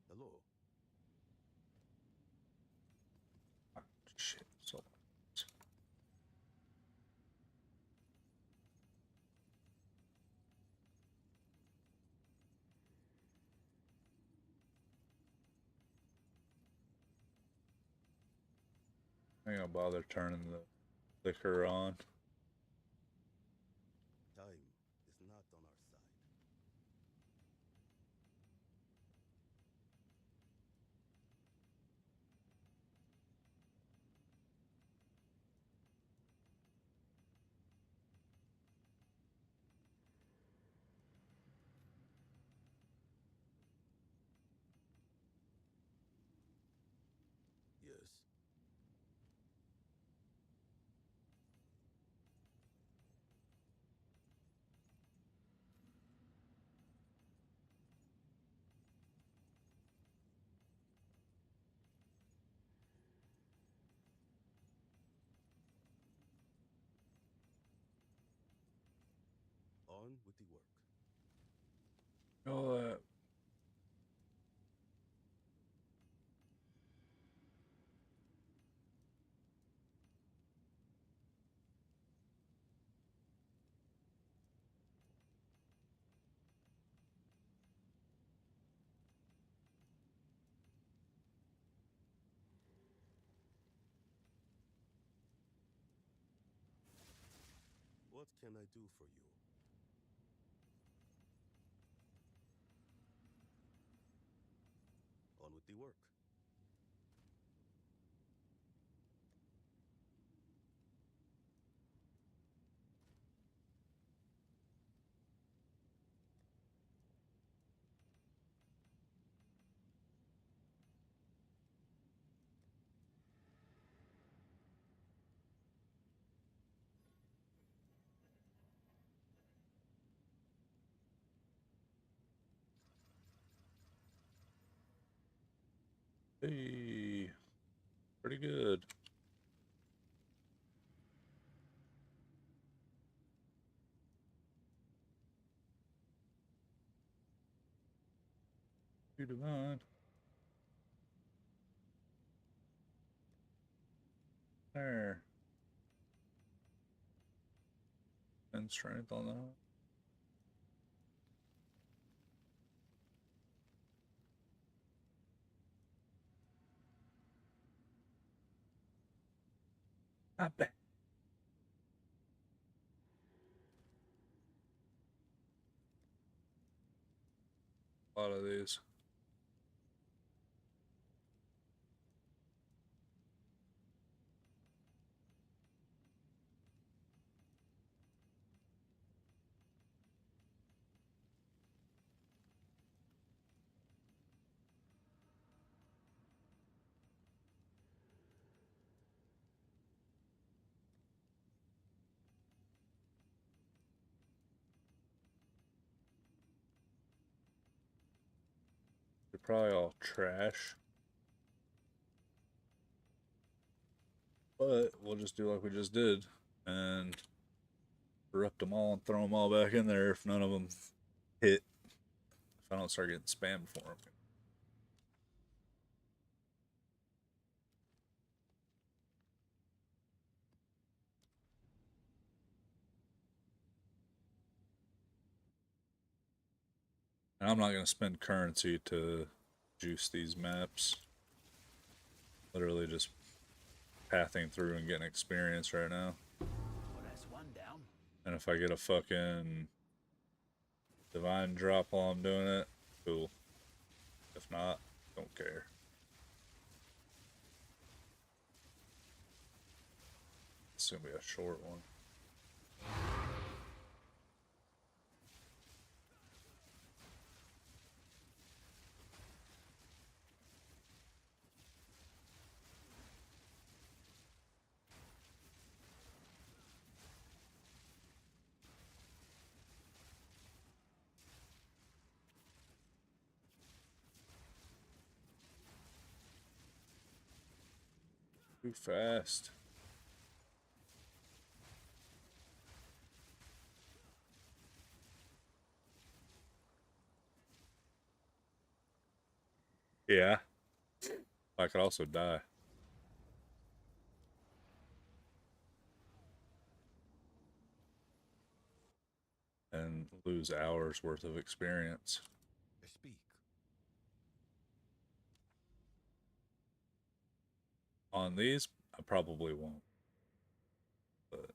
Speaker 5: Hello.
Speaker 1: Shit. So. I ain't gonna bother turning the liquor on.
Speaker 5: Time is not on our side. Yes. On with the work.
Speaker 1: Oh,
Speaker 5: What can I do for you? On with the work.
Speaker 1: hey, pretty good. you, Divine. There. And strength on that. Not bad. A lot of these. They're probably all trash. But we'll just do like we just did and corrupt them all and throw them all back in there if none of them hit. If I don't start getting spammed for them. And I'm not going to spend currency to juice these maps. Literally just pathing through and getting experience right now.
Speaker 3: Well, that's one down.
Speaker 1: And if I get a fucking divine drop while I'm doing it, cool. If not, don't care. It's gonna be a short one. Too fast. Yeah. I could also die. And lose hours worth of experience.
Speaker 5: Speak.
Speaker 1: On these, I probably won't. But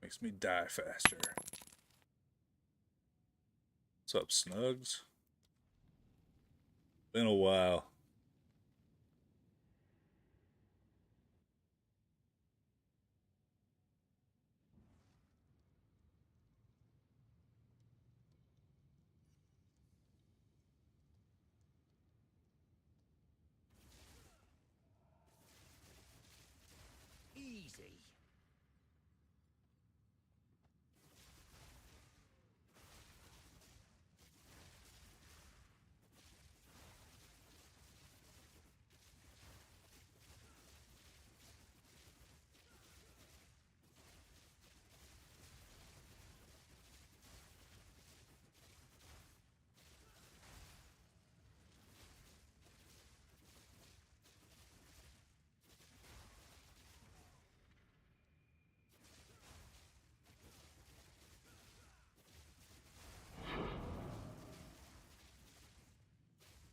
Speaker 1: makes me die faster. What's up, Snugs? Been a while.
Speaker 3: Easy.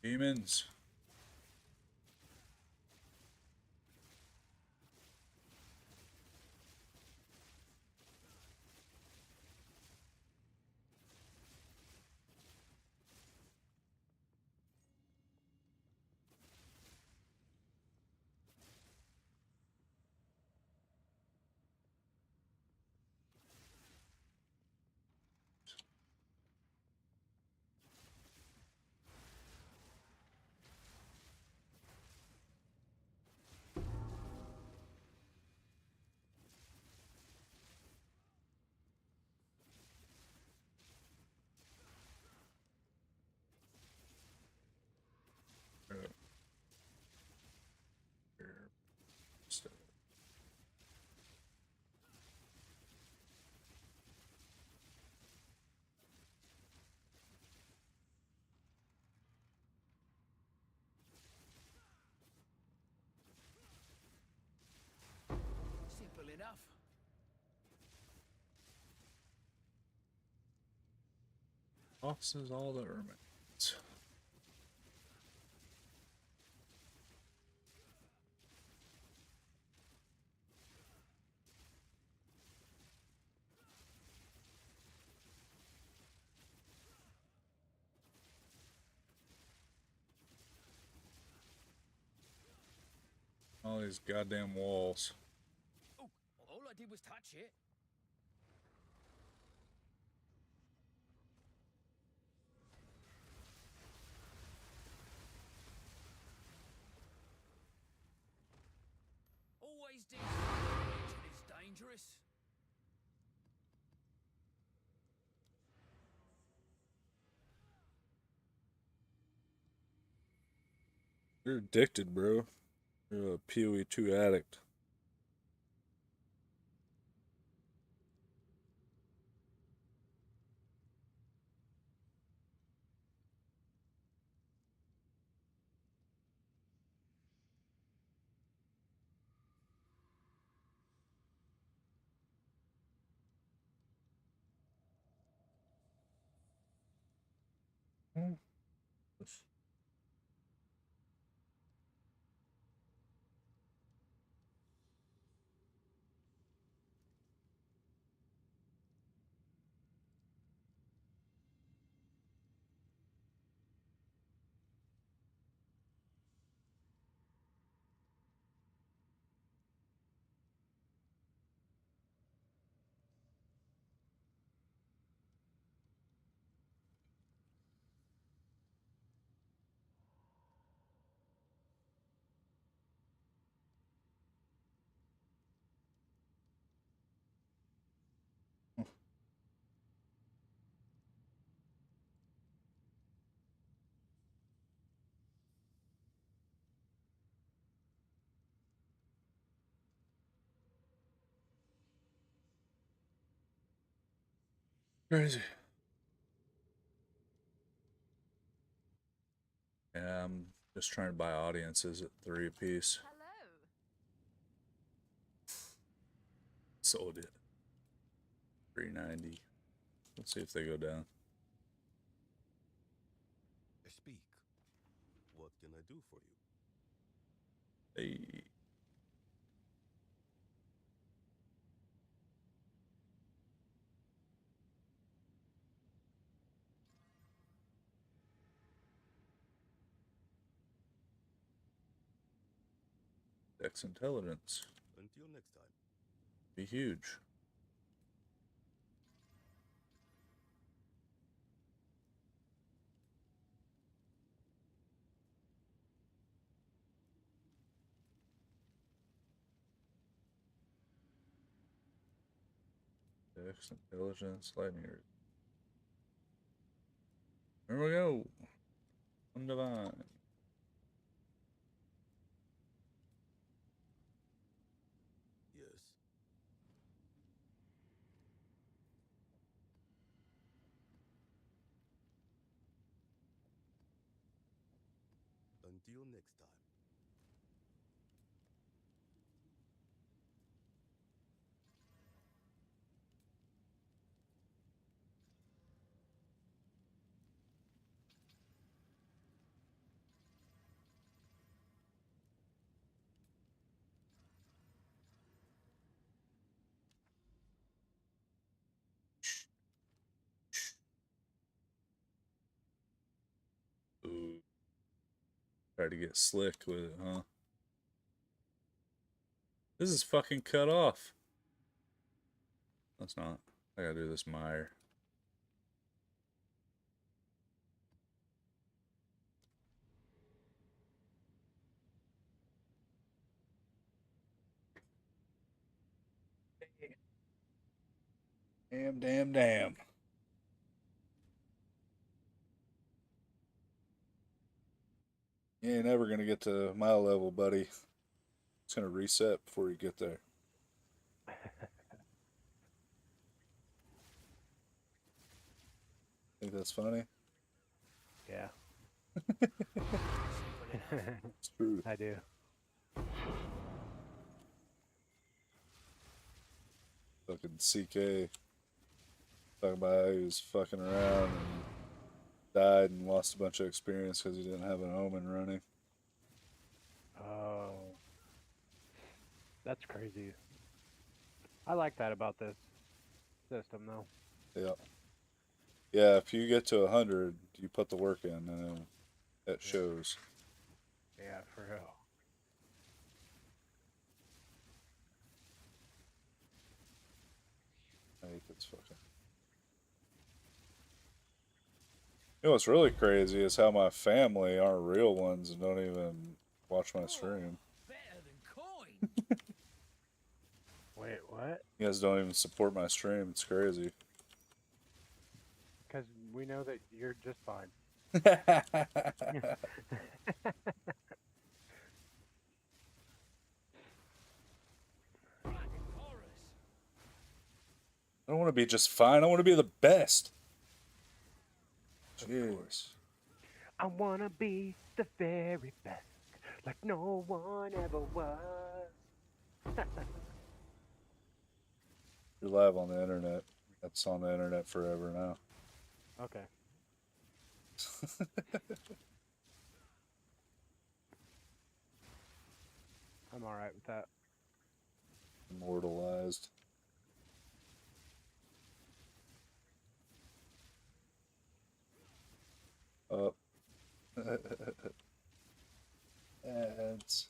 Speaker 1: Demons. Tosses all the ermines. All these goddamn walls.
Speaker 3: Oh, all I did was touch it. Always do something it's dangerous.
Speaker 1: You're addicted, bro. You're a PoE 2 addict. Hmm. Crazy. Yeah, I'm just trying to buy audiences at 3 apiece.
Speaker 6: Hello.
Speaker 1: Sold it. 390. Let's see if they go down.
Speaker 7: Speak. What can I do for you?
Speaker 1: Hey. Dex intelligence.
Speaker 7: Until next time.
Speaker 1: Be huge. Dex intelligence, lightning. Here we go. Undivine.
Speaker 7: Yes. Until next time.
Speaker 1: Ooh. Try to get slick with it, huh? This is fucking cut off. That's not. I gotta do this mire. Damn, damn, damn. You ain't ever gonna get to my level, buddy. It's gonna reset before you get there. Think that's funny?
Speaker 4: Yeah.
Speaker 1: It's true.
Speaker 4: I do.
Speaker 1: Fucking CK talking about how he was fucking around and died and lost a bunch of experience because he didn't have an omen running.
Speaker 4: Oh, that's crazy. I like that about this system, though.
Speaker 1: Yeah. Yeah, if you get to 100, you put the work in, and it
Speaker 4: Yeah.
Speaker 1: shows.
Speaker 4: Yeah, for real.
Speaker 1: I hate this fucking. You know what's really crazy is how my family aren't real ones and don't even watch my stream.
Speaker 3: Better than coin.
Speaker 4: Wait, what?
Speaker 1: You guys don't even support my stream. It's crazy.
Speaker 4: Because we know that you're just fine.
Speaker 3: Horrors.
Speaker 1: I don't want to be just fine. I want to be the best. Jeez.
Speaker 4: I wanna be the very best, like no one ever was.
Speaker 1: You're live on the internet. That's on the internet forever now.
Speaker 4: Okay. I'm alright with that.
Speaker 1: Immortalized. Up. Ads.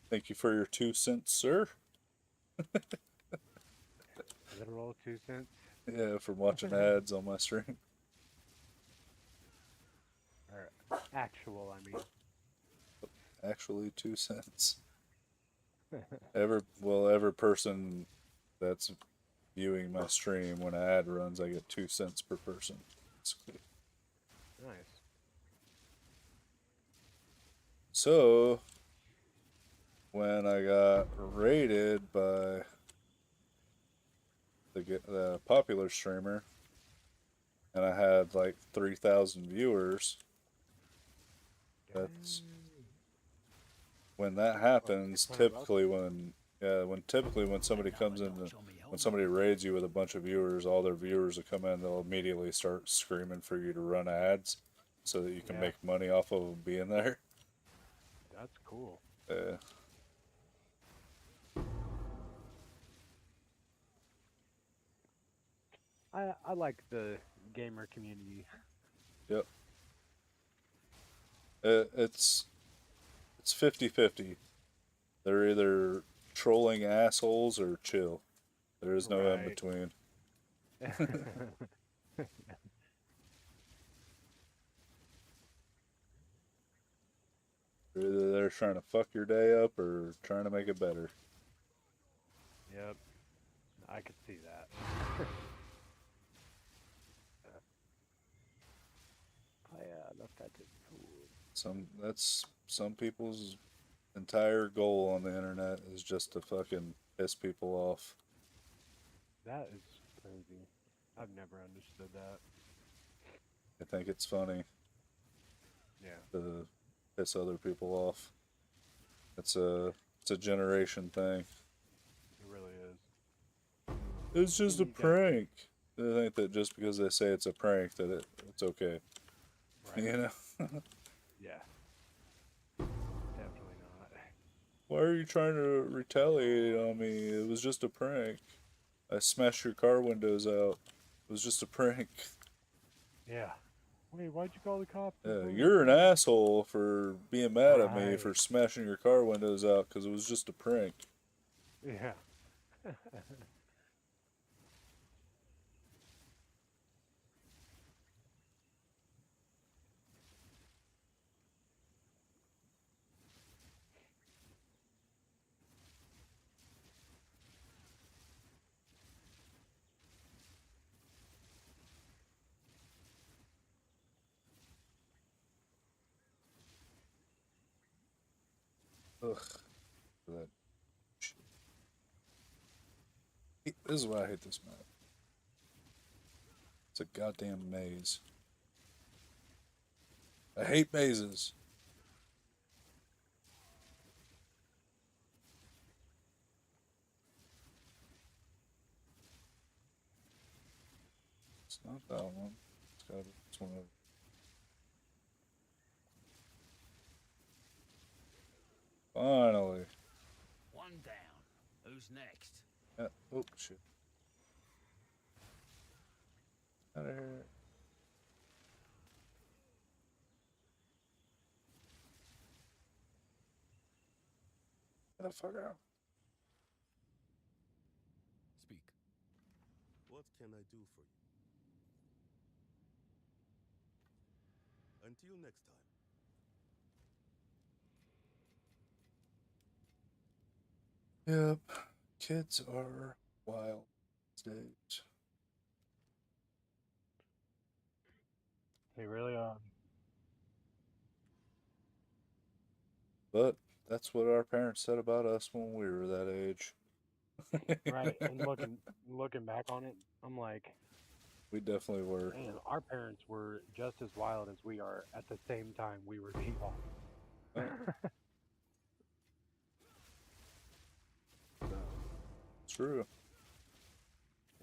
Speaker 1: Thank you for your 2 cents, sir.
Speaker 4: Literal 2 cents.
Speaker 1: Yeah, from watching ads on my stream.
Speaker 4: Or actual, I mean.
Speaker 1: Actually, 2 cents. Every person that's viewing my stream, when an ad runs, I get 2 cents per person.
Speaker 4: Nice.
Speaker 1: So, when I got raided by the popular streamer, and I had like 3,000 viewers, that's when that happens.
Speaker 4: 600 bucks?
Speaker 1: Typically, when somebody comes in, when somebody raids you with a bunch of viewers, all their viewers will come in. They'll immediately start screaming for you to run ads, so that you can
Speaker 4: Yeah.
Speaker 1: make money off of them being there.
Speaker 4: That's cool. I like the gamer community.
Speaker 1: Yep. It's 50-50. They're either trolling assholes or chill. There is no in
Speaker 4: Right.
Speaker 1: between. Either they're trying to fuck your day up or trying to make it better.
Speaker 4: Yep. I could see that. Oh yeah, I left that to food.
Speaker 1: That's some people's entire goal on the internet is just to fucking piss people off.
Speaker 4: That is crazy. I've never understood that.
Speaker 1: I think it's funny
Speaker 4: Yeah.
Speaker 1: to piss other people off. It's a generation thing.
Speaker 4: It really is.
Speaker 1: It's just a
Speaker 4: You gotta-
Speaker 1: prank. They think that just because they say it's a prank that it's okay.
Speaker 4: Right.
Speaker 1: You know?
Speaker 4: Yeah. Definitely not.
Speaker 1: Why are you trying to retaliate on me? It was just a prank. I smashed your car windows out. It was just a prank.
Speaker 4: Yeah. Wait, why'd you call the cops?
Speaker 1: Yeah, you're an asshole for being mad at me
Speaker 4: Right.
Speaker 1: for smashing your car windows out because it was just a prank.
Speaker 4: Yeah.
Speaker 1: Ugh. That shit. This is why I hate this map. It's a goddamn maze. I hate mazes. It's not that one. It's got this one. Finally.
Speaker 3: One down. Who's next?
Speaker 1: Yeah. Oh shit. Out of here. Get the fuck out.
Speaker 7: Speak. What can I do for you? Until next time.
Speaker 1: Yep. Kids are wild these days.
Speaker 4: They really are.
Speaker 1: But that's what our parents said about us when we were that age.
Speaker 4: Right. And looking back on it, I'm like,
Speaker 1: We definitely were.
Speaker 4: man, our parents were just as wild as we are at the same time we were being wild.
Speaker 1: True.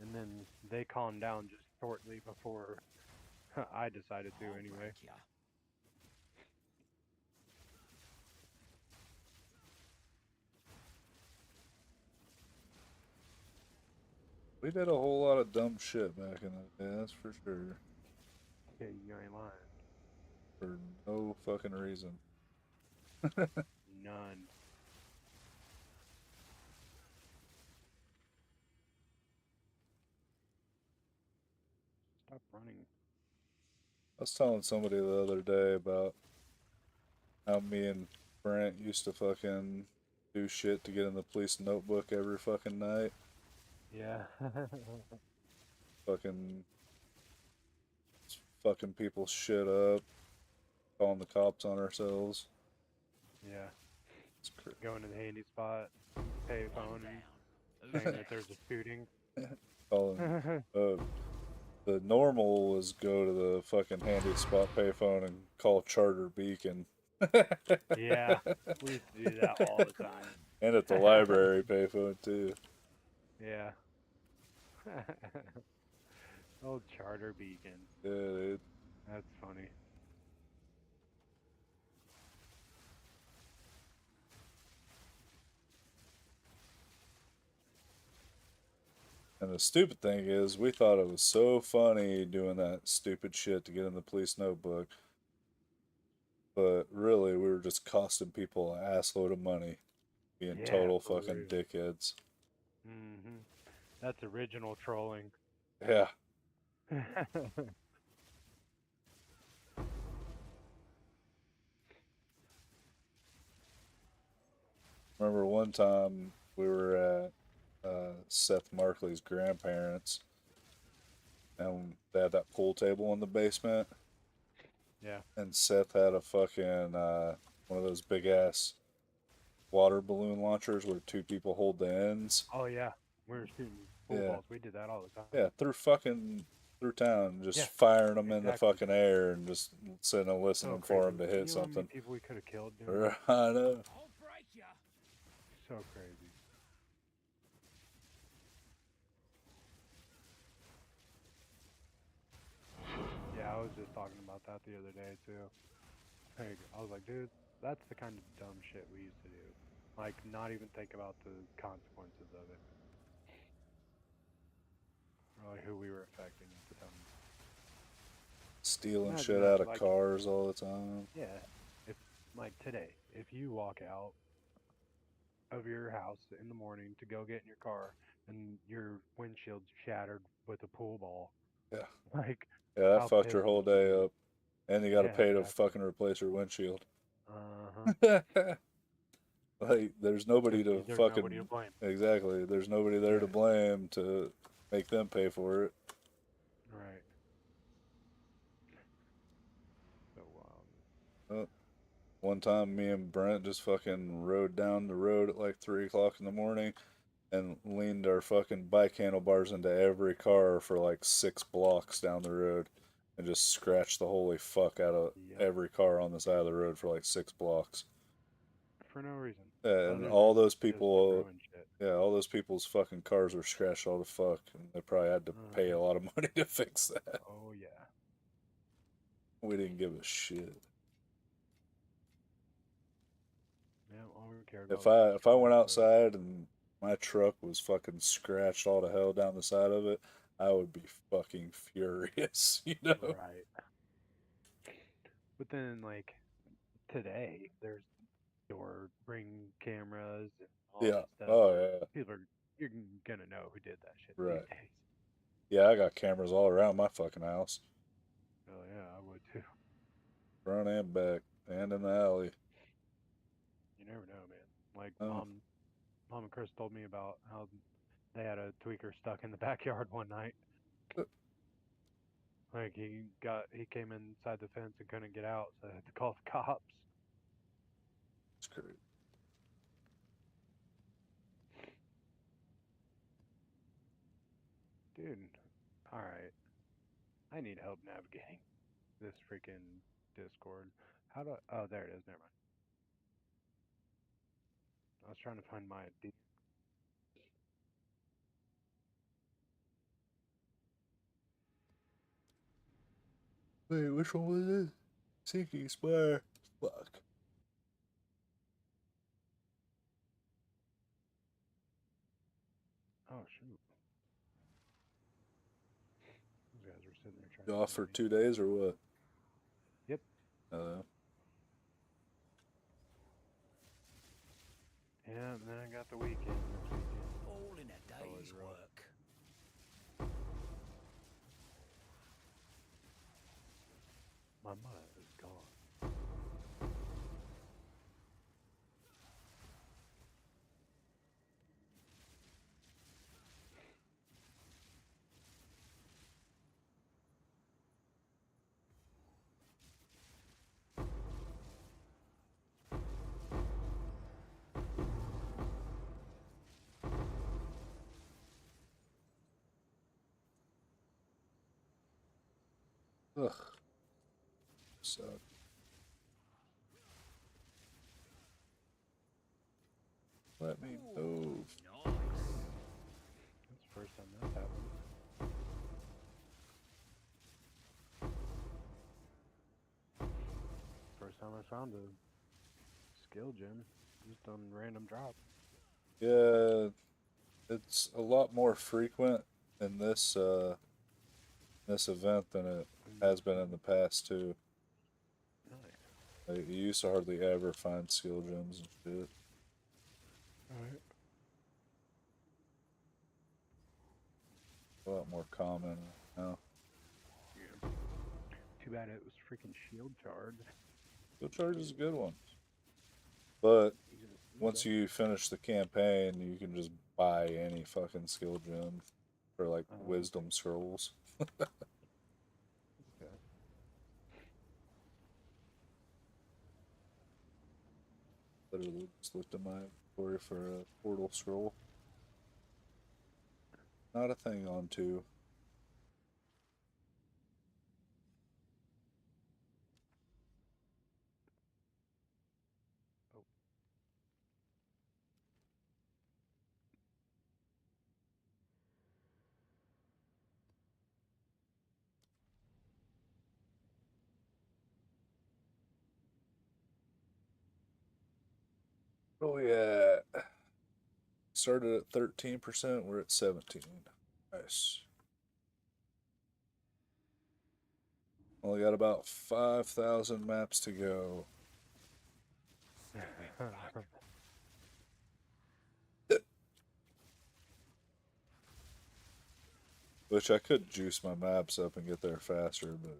Speaker 4: And then they calmed down just shortly before I decided to,
Speaker 3: I'll
Speaker 4: anyway.
Speaker 3: break ya.
Speaker 1: We did a whole lot of dumb shit back in the day, that's for sure.
Speaker 4: Yeah, you ain't lying.
Speaker 1: For no fucking reason.
Speaker 4: None. Stop running.
Speaker 1: I was telling somebody the other day about how me and Brent used to fucking do shit to get in the police notebook every fucking night.
Speaker 4: Yeah.
Speaker 1: Fucking people's shit up, calling the cops on ourselves.
Speaker 4: Yeah.
Speaker 1: It's crazy.
Speaker 4: Going to the handy spot, pay
Speaker 3: One
Speaker 4: phone,
Speaker 3: down.
Speaker 4: and
Speaker 3: Who's
Speaker 4: saying that there's
Speaker 3: next?
Speaker 4: a shooting.
Speaker 1: Calling. The normal was go to the fucking handy spot payphone and call Charter Beacon.
Speaker 4: Yeah, we used to do that all the time.
Speaker 1: And at the library payphone too.
Speaker 4: Yeah. Old Charter Beacon.
Speaker 1: Yeah, dude.
Speaker 4: That's funny.
Speaker 1: And the stupid thing is, we thought it was so funny doing that stupid shit to get in the police notebook. But really, we were just costing people an assload of money, being
Speaker 4: Yeah,
Speaker 1: total
Speaker 4: for
Speaker 1: fucking
Speaker 4: real.
Speaker 1: dickheads.
Speaker 4: That's original trolling.
Speaker 1: Yeah. Remember one time we were at Seth Markley's grandparents, and they had that pool table in the basement.
Speaker 4: Yeah.
Speaker 1: And Seth had a fucking one of those big ass water balloon launchers where two people hold the ends.
Speaker 4: Oh yeah. We were shooting pool
Speaker 1: Yeah.
Speaker 4: balls. We did that all the time.
Speaker 1: Yeah, through town, just
Speaker 4: Yeah,
Speaker 1: firing them in the
Speaker 4: exactly.
Speaker 1: fucking air and just sitting and listening
Speaker 4: So
Speaker 1: for
Speaker 4: crazy.
Speaker 1: them to hit
Speaker 4: You know how many
Speaker 1: something.
Speaker 4: people we could have killed doing that?
Speaker 1: I know.
Speaker 3: I'll break ya.
Speaker 4: So crazy. Yeah, I was just talking about that the other day too. Like, I was like, dude, that's the kind of dumb shit we used to do. Like, not even think about the consequences of it. Or like who we were affecting at the time.
Speaker 1: Stealing
Speaker 4: Imagine
Speaker 1: shit
Speaker 4: that,
Speaker 1: out of
Speaker 4: like,
Speaker 1: cars all the time.
Speaker 4: yeah, if like today, if you walk out of your house in the morning to go get in your car and your windshield's shattered with a pool ball,
Speaker 1: Yeah.
Speaker 4: like,
Speaker 1: Yeah, that
Speaker 4: how
Speaker 1: fucked your
Speaker 4: pissed
Speaker 1: whole
Speaker 4: would you
Speaker 1: day
Speaker 4: be?
Speaker 1: up. And you gotta
Speaker 4: Yeah,
Speaker 1: pay to
Speaker 4: exactly.
Speaker 1: fucking replace your windshield.
Speaker 4: Uh-huh.
Speaker 1: Like, there's nobody to
Speaker 4: There's nobody to
Speaker 1: fucking.
Speaker 4: blame.
Speaker 1: Exactly. There's nobody there to
Speaker 4: Yeah.
Speaker 1: blame to make them pay for it.
Speaker 4: Right. So wild.
Speaker 1: One time, me and Brent just fucking rode down the road at like 3 o'clock in the morning and leaned our fucking bike handlebars into every car for like 6 blocks down the road and just scratched the holy fuck out of
Speaker 4: Yep.
Speaker 1: every car on the side of the road for like 6 blocks.
Speaker 4: For no reason.
Speaker 1: And
Speaker 4: Other
Speaker 1: all
Speaker 4: than
Speaker 1: those
Speaker 4: just to
Speaker 1: people,
Speaker 4: ruin shit.
Speaker 1: Yeah, all those people's fucking cars were scratched all the fuck, and they probably had to pay a lot of money to fix that.
Speaker 4: Oh yeah.
Speaker 1: We didn't give a shit.
Speaker 4: Yeah, all we cared
Speaker 1: If
Speaker 4: about was
Speaker 1: I
Speaker 4: destroying
Speaker 1: went
Speaker 4: it.
Speaker 1: outside and my truck was fucking scratched all to hell down the side of it, I would be fucking furious, you know?
Speaker 4: Right. But then, like, today, there's door ring cameras and all
Speaker 1: Yeah.
Speaker 4: that stuff
Speaker 1: Oh
Speaker 4: where
Speaker 1: yeah.
Speaker 4: people are, you're gonna know who did that shit these
Speaker 1: Right.
Speaker 4: days.
Speaker 1: Yeah, I got cameras all around my fucking house,
Speaker 4: Oh yeah, I would too.
Speaker 1: front and back, and in the alley.
Speaker 4: You never know, man. Like
Speaker 1: Oh,
Speaker 4: mom and Chris told me about how they had a tweaker stuck in the backyard one night. Like he came inside the fence and couldn't get out, so they had to call the cops.
Speaker 1: it's great.
Speaker 4: Dude, all right. I need help navigating this freaking Discord. How do? Oh, there it is. Never mind. I was trying to find my.
Speaker 1: Wait, which one was it? Seeking Spire. Fuck.
Speaker 4: Oh shoot! Those guys were sitting there trying
Speaker 1: You
Speaker 4: to
Speaker 1: off
Speaker 4: kill
Speaker 1: for
Speaker 4: me.
Speaker 1: 2 days or what?
Speaker 4: Yep.
Speaker 1: Uh,
Speaker 4: Yeah, and then I got the weekend this weekend.
Speaker 3: All in a
Speaker 4: That was
Speaker 3: day's
Speaker 4: rough.
Speaker 3: work.
Speaker 4: My mind is gone.
Speaker 1: ugh. So, let me move.
Speaker 3: Nice.
Speaker 4: That's the first time that's happened. First time I found a skill gem just on random drop.
Speaker 1: Yeah, it's a lot more frequent in this event than it has been in the past too.
Speaker 4: Nice.
Speaker 1: Like, you used to hardly ever find skill gems and shit.
Speaker 4: Alright.
Speaker 1: A lot more common now.
Speaker 4: Yeah. Too bad it was freaking shield charge.
Speaker 1: Skill charge is a good one, but
Speaker 4: Easy to see,
Speaker 1: once
Speaker 4: though.
Speaker 1: you finish the campaign, you can just buy any fucking skill gem for like wisdom scrolls.
Speaker 4: Okay.
Speaker 1: Literally just looked at my inventory for a portal scroll. Not a thing on two.
Speaker 4: Oh.
Speaker 1: Oh yeah. Started at 13%, we're at 17. Nice. Only got about 5,000 maps to go. Which I could juice my maps up and get there faster, but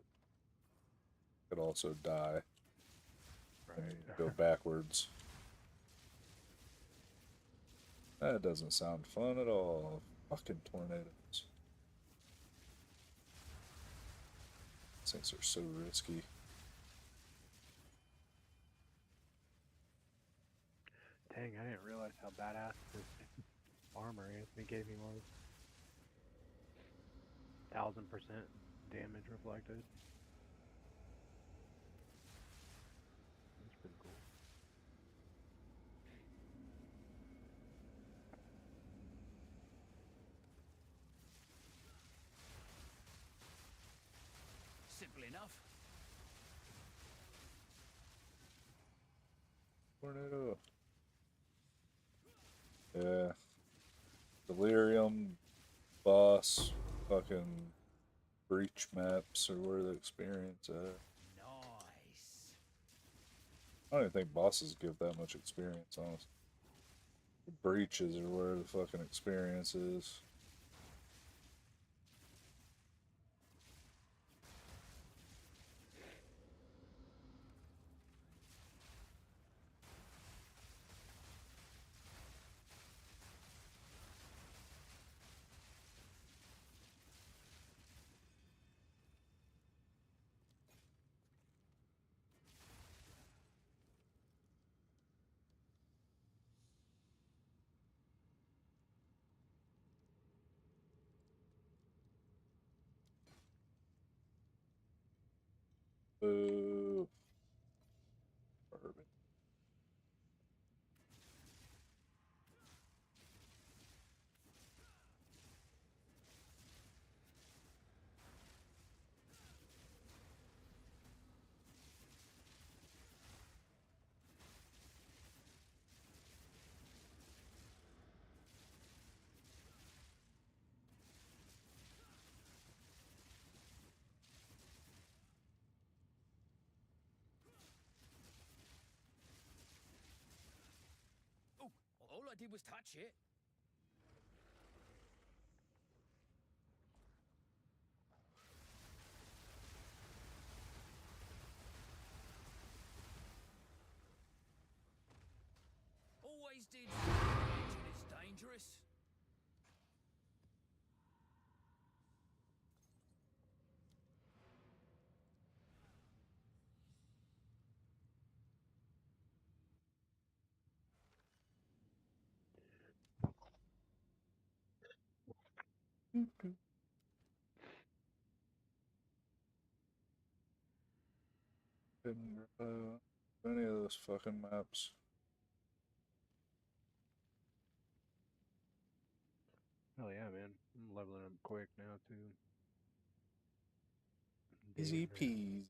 Speaker 1: could also die and
Speaker 4: Right.
Speaker 1: go backwards. That doesn't sound fun at all. Fucking tornadoes. These things are so risky.
Speaker 4: Dang, I didn't realize how badass this armor Anthony gave me was. 1000% damage reflected. That's pretty cool.
Speaker 3: Simple enough.
Speaker 1: Tornado. Yeah. Delirium, boss, fucking breach maps are where the experience at.
Speaker 3: Nice.
Speaker 1: I don't even think bosses give that much experience, honestly. The breaches are where the fucking experience is. Boo. Bourbon.
Speaker 3: Oh, all I did was touch it. Always did. Imagine it's dangerous.
Speaker 1: Didn't any of those fucking maps.
Speaker 4: Hell yeah, man. I'm leveling up quick now too.
Speaker 1: Easy
Speaker 4: Getting there.
Speaker 1: peasy.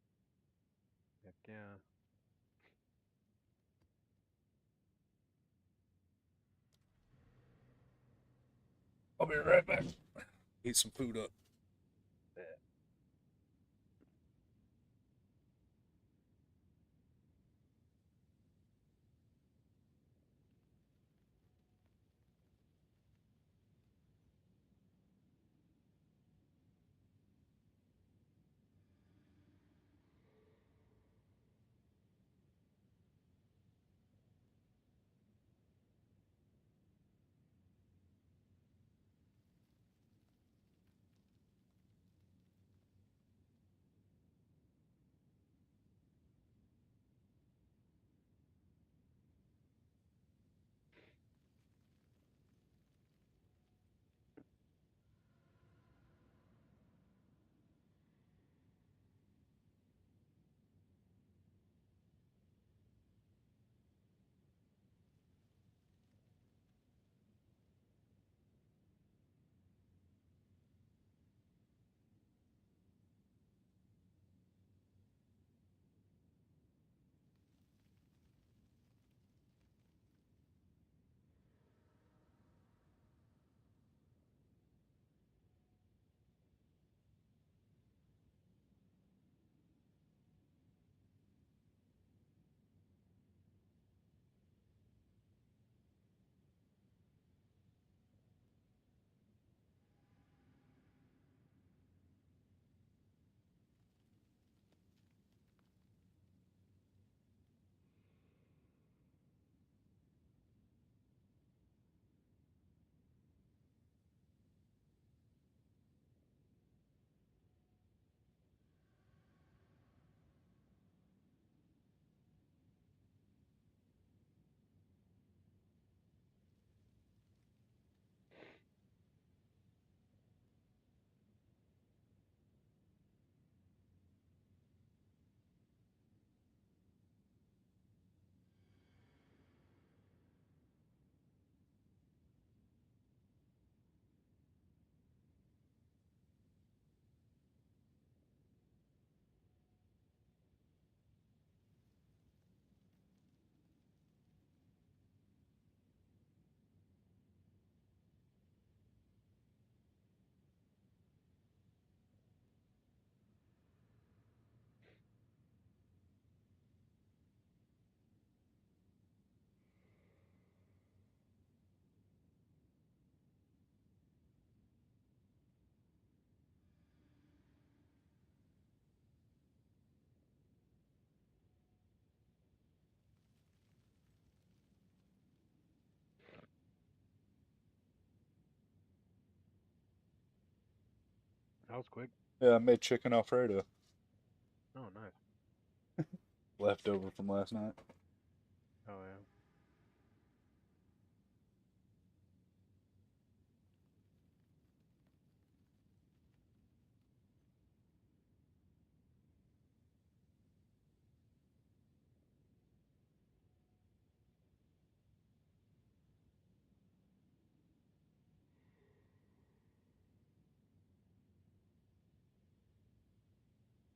Speaker 4: Heck yeah.
Speaker 1: I'll be right back. Eat some food up.
Speaker 4: That was quick.
Speaker 1: Yeah, I made chicken Alfredo
Speaker 4: Oh, nice.
Speaker 1: left over from last night.
Speaker 4: Oh yeah.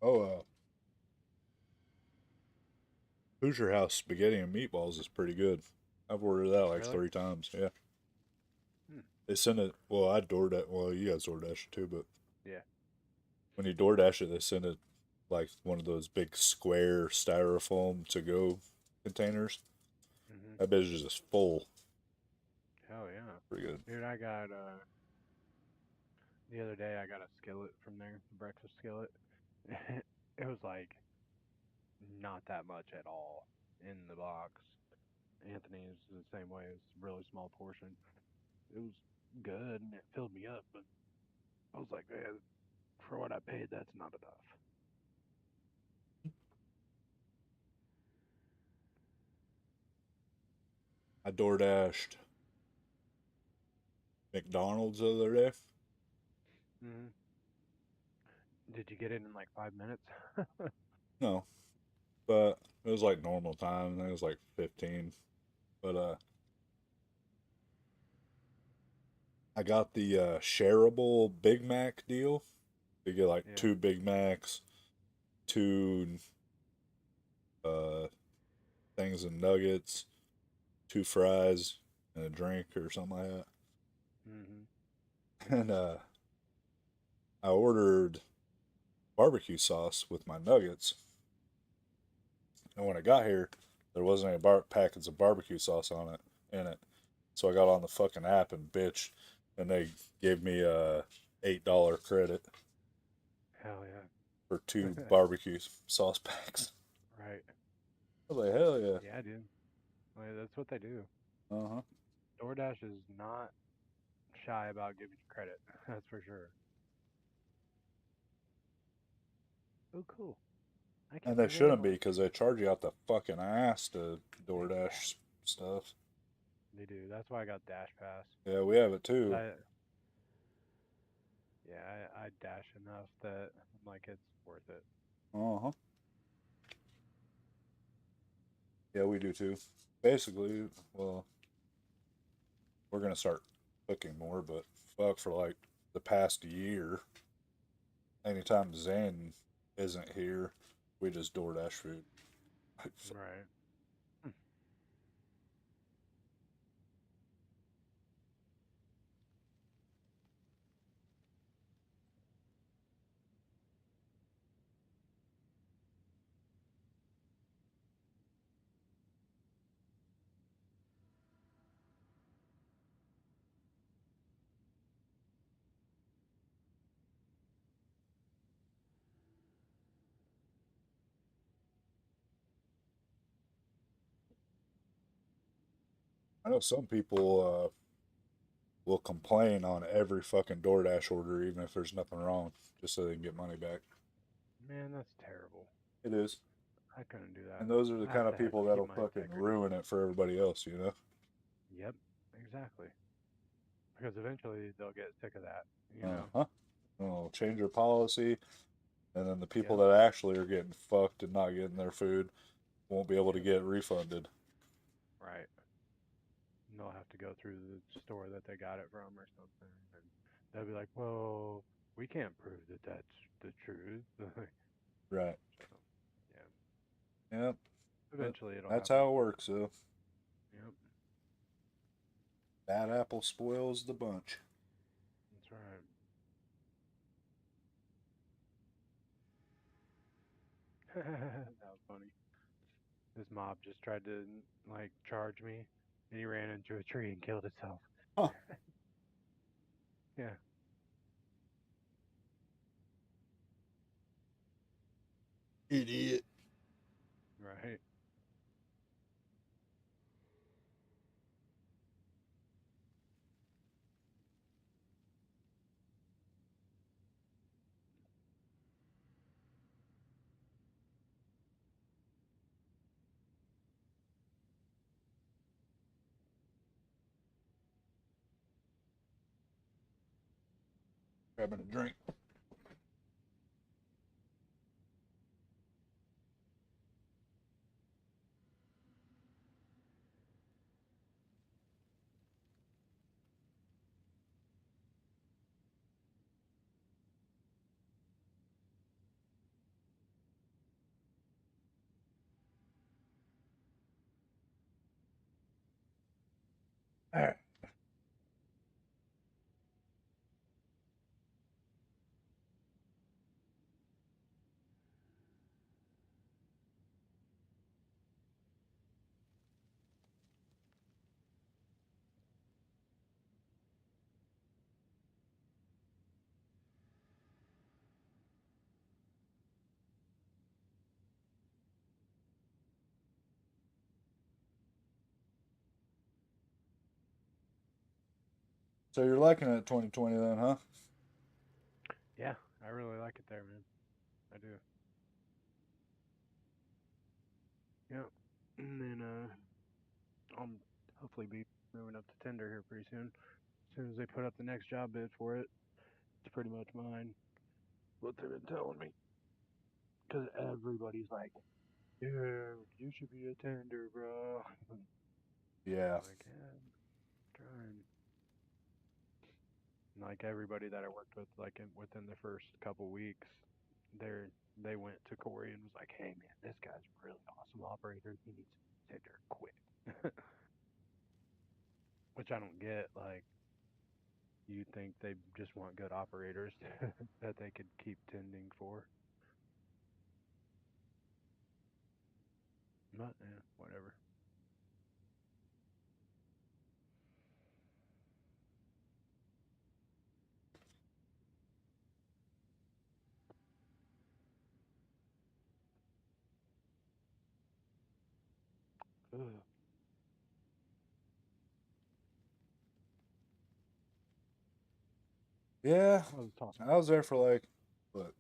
Speaker 1: Oh, Hoosier House spaghetti and meatballs is pretty good. I've ordered that like
Speaker 4: Really?
Speaker 1: 3 times. Yeah,
Speaker 4: Hmm.
Speaker 1: they send it. Well, I DoorDash. Well, you guys DoorDash it too, but
Speaker 4: Yeah.
Speaker 1: when you DoorDash it, they send it like one of those big square styrofoam to go containers.
Speaker 4: Mhm.
Speaker 1: That bitch is just full.
Speaker 4: Hell yeah.
Speaker 1: Pretty good.
Speaker 4: Dude, I got the other day I got a skillet from there, the breakfast skillet. It was like not that much at all in the box. Anthony's the same way. It's a really small portion. It was good and it filled me up, but I was like, man, for what I paid, that's not enough.
Speaker 1: I DoorDashed McDonald's the other day.
Speaker 4: Hmm. Did you get it in like 5 minutes?
Speaker 1: No, but it was like normal time. I think it was like 15. But I got the shareable Big Mac deal. You get like
Speaker 4: Yeah.
Speaker 1: 2 Big Macs, two uh things of nuggets, 2 fries, and a drink or something like that.
Speaker 4: Hmm.
Speaker 1: And I ordered barbecue sauce with my nuggets. And when I got here, there wasn't any packets of barbecue sauce on it in it. So I got on the fucking app and bitched, and they gave me a $8 credit
Speaker 4: Hell yeah.
Speaker 1: for 2 barbecue sauce packs.
Speaker 4: Right.
Speaker 1: I was like, hell yeah.
Speaker 4: Yeah, dude. Like, that's what they do.
Speaker 1: Uh huh.
Speaker 4: DoorDash is not shy about giving you credit. That's for sure. Oh, cool. I
Speaker 1: And
Speaker 4: can
Speaker 1: they shouldn't be
Speaker 4: relate.
Speaker 1: because they charge you out the fucking ass to DoorDash
Speaker 4: Exactly.
Speaker 1: stuff.
Speaker 4: They do. That's why I got Dash Pass.
Speaker 1: Yeah, we have it
Speaker 4: 'Cause
Speaker 1: too.
Speaker 4: I dash enough that I'm like it's worth it.
Speaker 1: Uh huh. Yeah, we do too. Basically, well, we're gonna start cooking more, but fuck, for like the past year, anytime Zane isn't here, we just DoorDash food.
Speaker 4: Right. Hmm.
Speaker 1: I know some people will complain on every fucking DoorDash order, even if there's nothing wrong, just so they can get money back.
Speaker 4: Man, that's terrible.
Speaker 1: It is.
Speaker 4: I couldn't do
Speaker 1: And
Speaker 4: that.
Speaker 1: those are the
Speaker 4: I
Speaker 1: kind
Speaker 4: have
Speaker 1: of
Speaker 4: to
Speaker 1: people
Speaker 4: keep
Speaker 1: that'll
Speaker 4: my
Speaker 1: fucking
Speaker 4: integrity.
Speaker 1: ruin it for everybody else, you know?
Speaker 4: Yep. Exactly. Because eventually they'll get sick of that. You
Speaker 1: Uh
Speaker 4: know.
Speaker 1: huh. They'll change their policy, and then the people
Speaker 4: Yep.
Speaker 1: that actually are getting fucked and not getting their food won't be able to
Speaker 4: Yep.
Speaker 1: get refunded.
Speaker 4: Right. And they'll have to go through the store that they got it from or something, and they'll be like, "Well, we can't prove that that's the truth."
Speaker 1: Right.
Speaker 4: So, yeah.
Speaker 1: Yep. But
Speaker 4: Eventually it'll
Speaker 1: that's
Speaker 4: happen.
Speaker 1: how it works, though.
Speaker 4: Yep.
Speaker 1: Bad apple spoils the bunch.
Speaker 4: That's right. That was funny. This mob just tried to like charge me, and he ran into a tree and killed himself.
Speaker 1: Huh.
Speaker 4: Yeah.
Speaker 1: Idiot.
Speaker 4: Right.
Speaker 1: Grabbing a drink. All right. So you're liking it 2020 then, huh?
Speaker 4: Yeah, I really like it there, man. I do. Yeah. And then I'll hopefully be moving up to tender here pretty soon. As soon as they put up the next job bid for it, it's pretty much mine. What they've been telling me. Because everybody's like, dude, you should be a tender, bro.
Speaker 1: Yeah.
Speaker 4: Like, yeah, I'm trying. Like everybody that I worked with, like within the first couple weeks, they went to Corey and was like, "Hey man, this guy's a really awesome operator. He needs to tender quick." Which I don't get. Like, you think they just want good operators that they could keep tending for? But yeah, whatever. Ugh.
Speaker 1: Yeah.
Speaker 4: I was talking.
Speaker 1: I was there for like, what,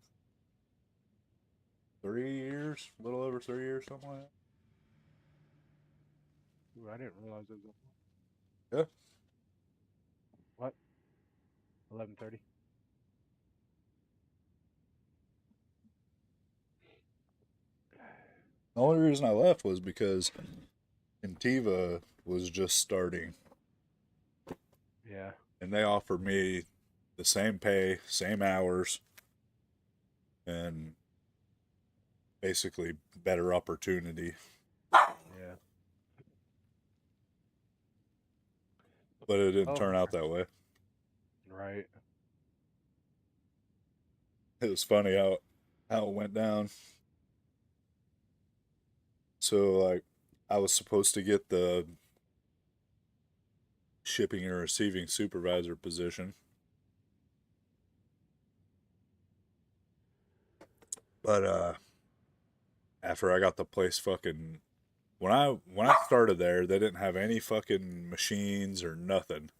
Speaker 1: 3 years? A little over 3 years, something like
Speaker 4: Ooh, I didn't realize it was
Speaker 1: that. Yeah.
Speaker 4: what 11:30.
Speaker 1: The only reason I left was because Intiva was just starting,
Speaker 4: Yeah.
Speaker 1: and they offered me the same pay, same hours, and basically better opportunity.
Speaker 4: Yeah.
Speaker 1: But it didn't
Speaker 4: Oh,
Speaker 1: turn out that way.
Speaker 4: right.
Speaker 1: It was funny how it went down. So like, I was supposed to get the shipping and receiving supervisor position, but after I got the place fucking when I started there, they didn't have any fucking machines or nothing.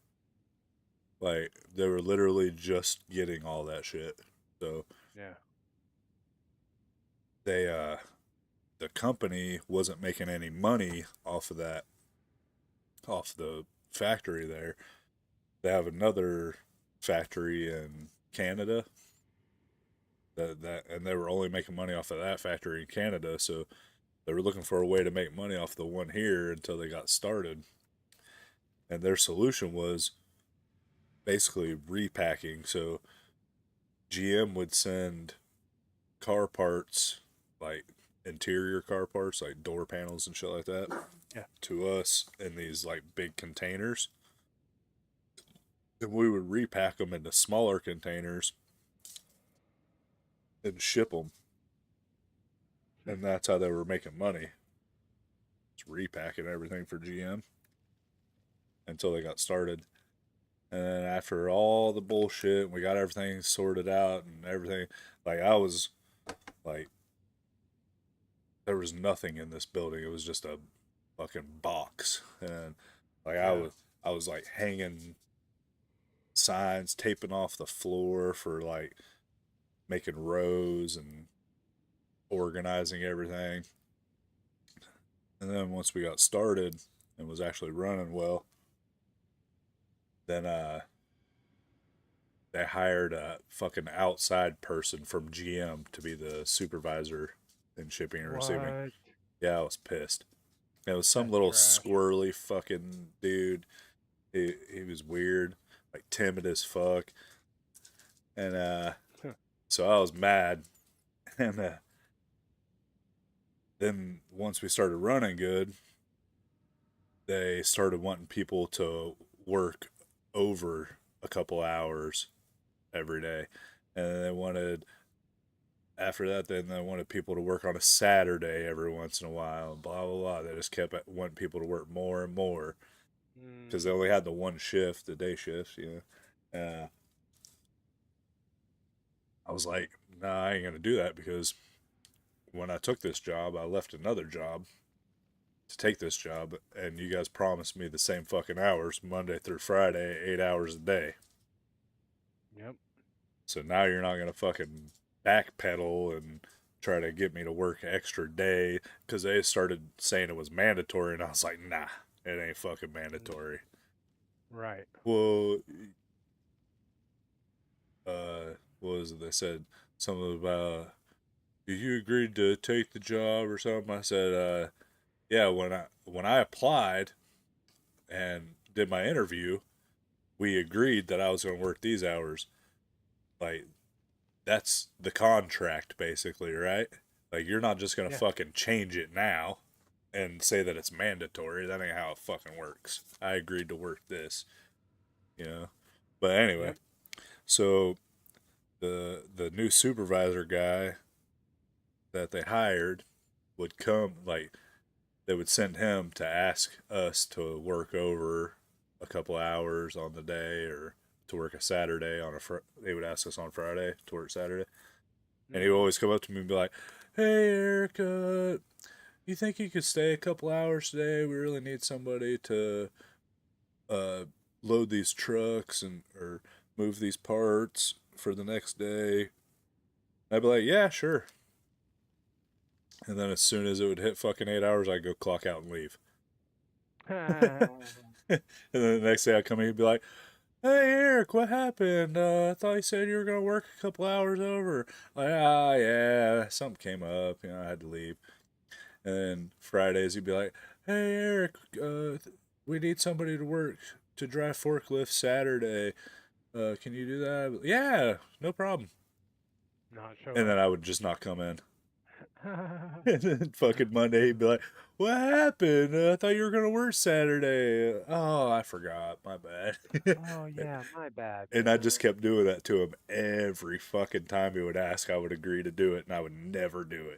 Speaker 1: Like they were literally just getting all that shit. So
Speaker 4: Yeah.
Speaker 1: they the company wasn't making any money off of that, off the factory there. They have another factory in Canada that and they were only making money off of that factory in Canada, so they were looking for a way to make money off the one here until they got started. And their solution was basically repacking. So GM would send car parts, like interior car parts, like door panels and shit like that,
Speaker 4: Yeah.
Speaker 1: to us in these like big containers. And we would repack them into smaller containers and ship them. And that's how they were making money. It's repacking everything for GM until they got started. And then after all the bullshit, we got everything sorted out and everything. Like I was like, there was nothing in this building. It was just a fucking box. And like
Speaker 4: Yeah.
Speaker 1: I was like hanging signs, taping off the floor for like making rows and organizing everything. And then once we got started and was actually running well, then they hired a fucking outside person from GM to be the supervisor in shipping and receiving.
Speaker 4: What?
Speaker 1: Yeah, I was pissed. It was some
Speaker 4: That's
Speaker 1: little
Speaker 4: trash.
Speaker 1: squirrely fucking dude. He was weird, like timid as fuck. And
Speaker 4: Huh.
Speaker 1: so I was mad. And then once we started running good, they started wanting people to work over a couple hours every day. And then they wanted, after that, then they wanted people to work on a Saturday every once in a while, and blah, blah, blah. They just kept wanting people to work more and more because they
Speaker 4: Mm,
Speaker 1: only had the one shift, the day shift, I was like, nah, I ain't going to do that because when I took this job, I left another job to take this job, and you guys promised me the same fucking hours, Monday through Friday, 8 hours a day.
Speaker 4: yep.
Speaker 1: So now you're not gonna fucking backpedal and try to get me to work an extra day because they started saying it was mandatory, and I was like, nah, it ain't fucking mandatory.
Speaker 4: Right.
Speaker 1: Well, what was it? They said something about you agreed to take the job or something. I said, yeah. When I applied and did my interview, we agreed that I was going to work these hours. Like, that's the contract, basically, right? Like, you're not just going to
Speaker 4: Yeah.
Speaker 1: fucking change it now and say that it's mandatory. That ain't how it fucking works. I agreed to work this, you know? But anyway,
Speaker 4: Yep.
Speaker 1: so the new supervisor guy that they hired would come, like, they would send him to ask us to work over a couple hours on the day or to work a Saturday on they would ask us on Friday to work Saturday. And he would
Speaker 4: Mm,
Speaker 1: always come up to me and be like, "Hey, Eric, you think you could stay a couple hours today? We really need somebody to uh, load these trucks and or move these parts for the next day." I'd be like, "Yeah, sure." And then as soon as it would hit fucking 8 hours, I'd go clock out and leave. And then the next day I'd come in and be like, "Hey, Eric, what happened? I thought you said you were going to work a couple hours over." Like, ah, yeah, something came up. I had to leave. And then Fridays he'd be like, "Hey, Eric, we need somebody to work to drive forklift Saturday. Can you do that?" Yeah, no problem.
Speaker 4: not show
Speaker 1: And
Speaker 4: up.
Speaker 1: then I would just not come in. And then fucking Monday he'd be like, "What happened? I thought you were gonna work Saturday." "Oh, I forgot. My bad."
Speaker 4: Oh yeah, my bad,
Speaker 1: And I
Speaker 4: man.
Speaker 1: just kept doing that to him every fucking time he would ask. I would agree to do it, and I would never do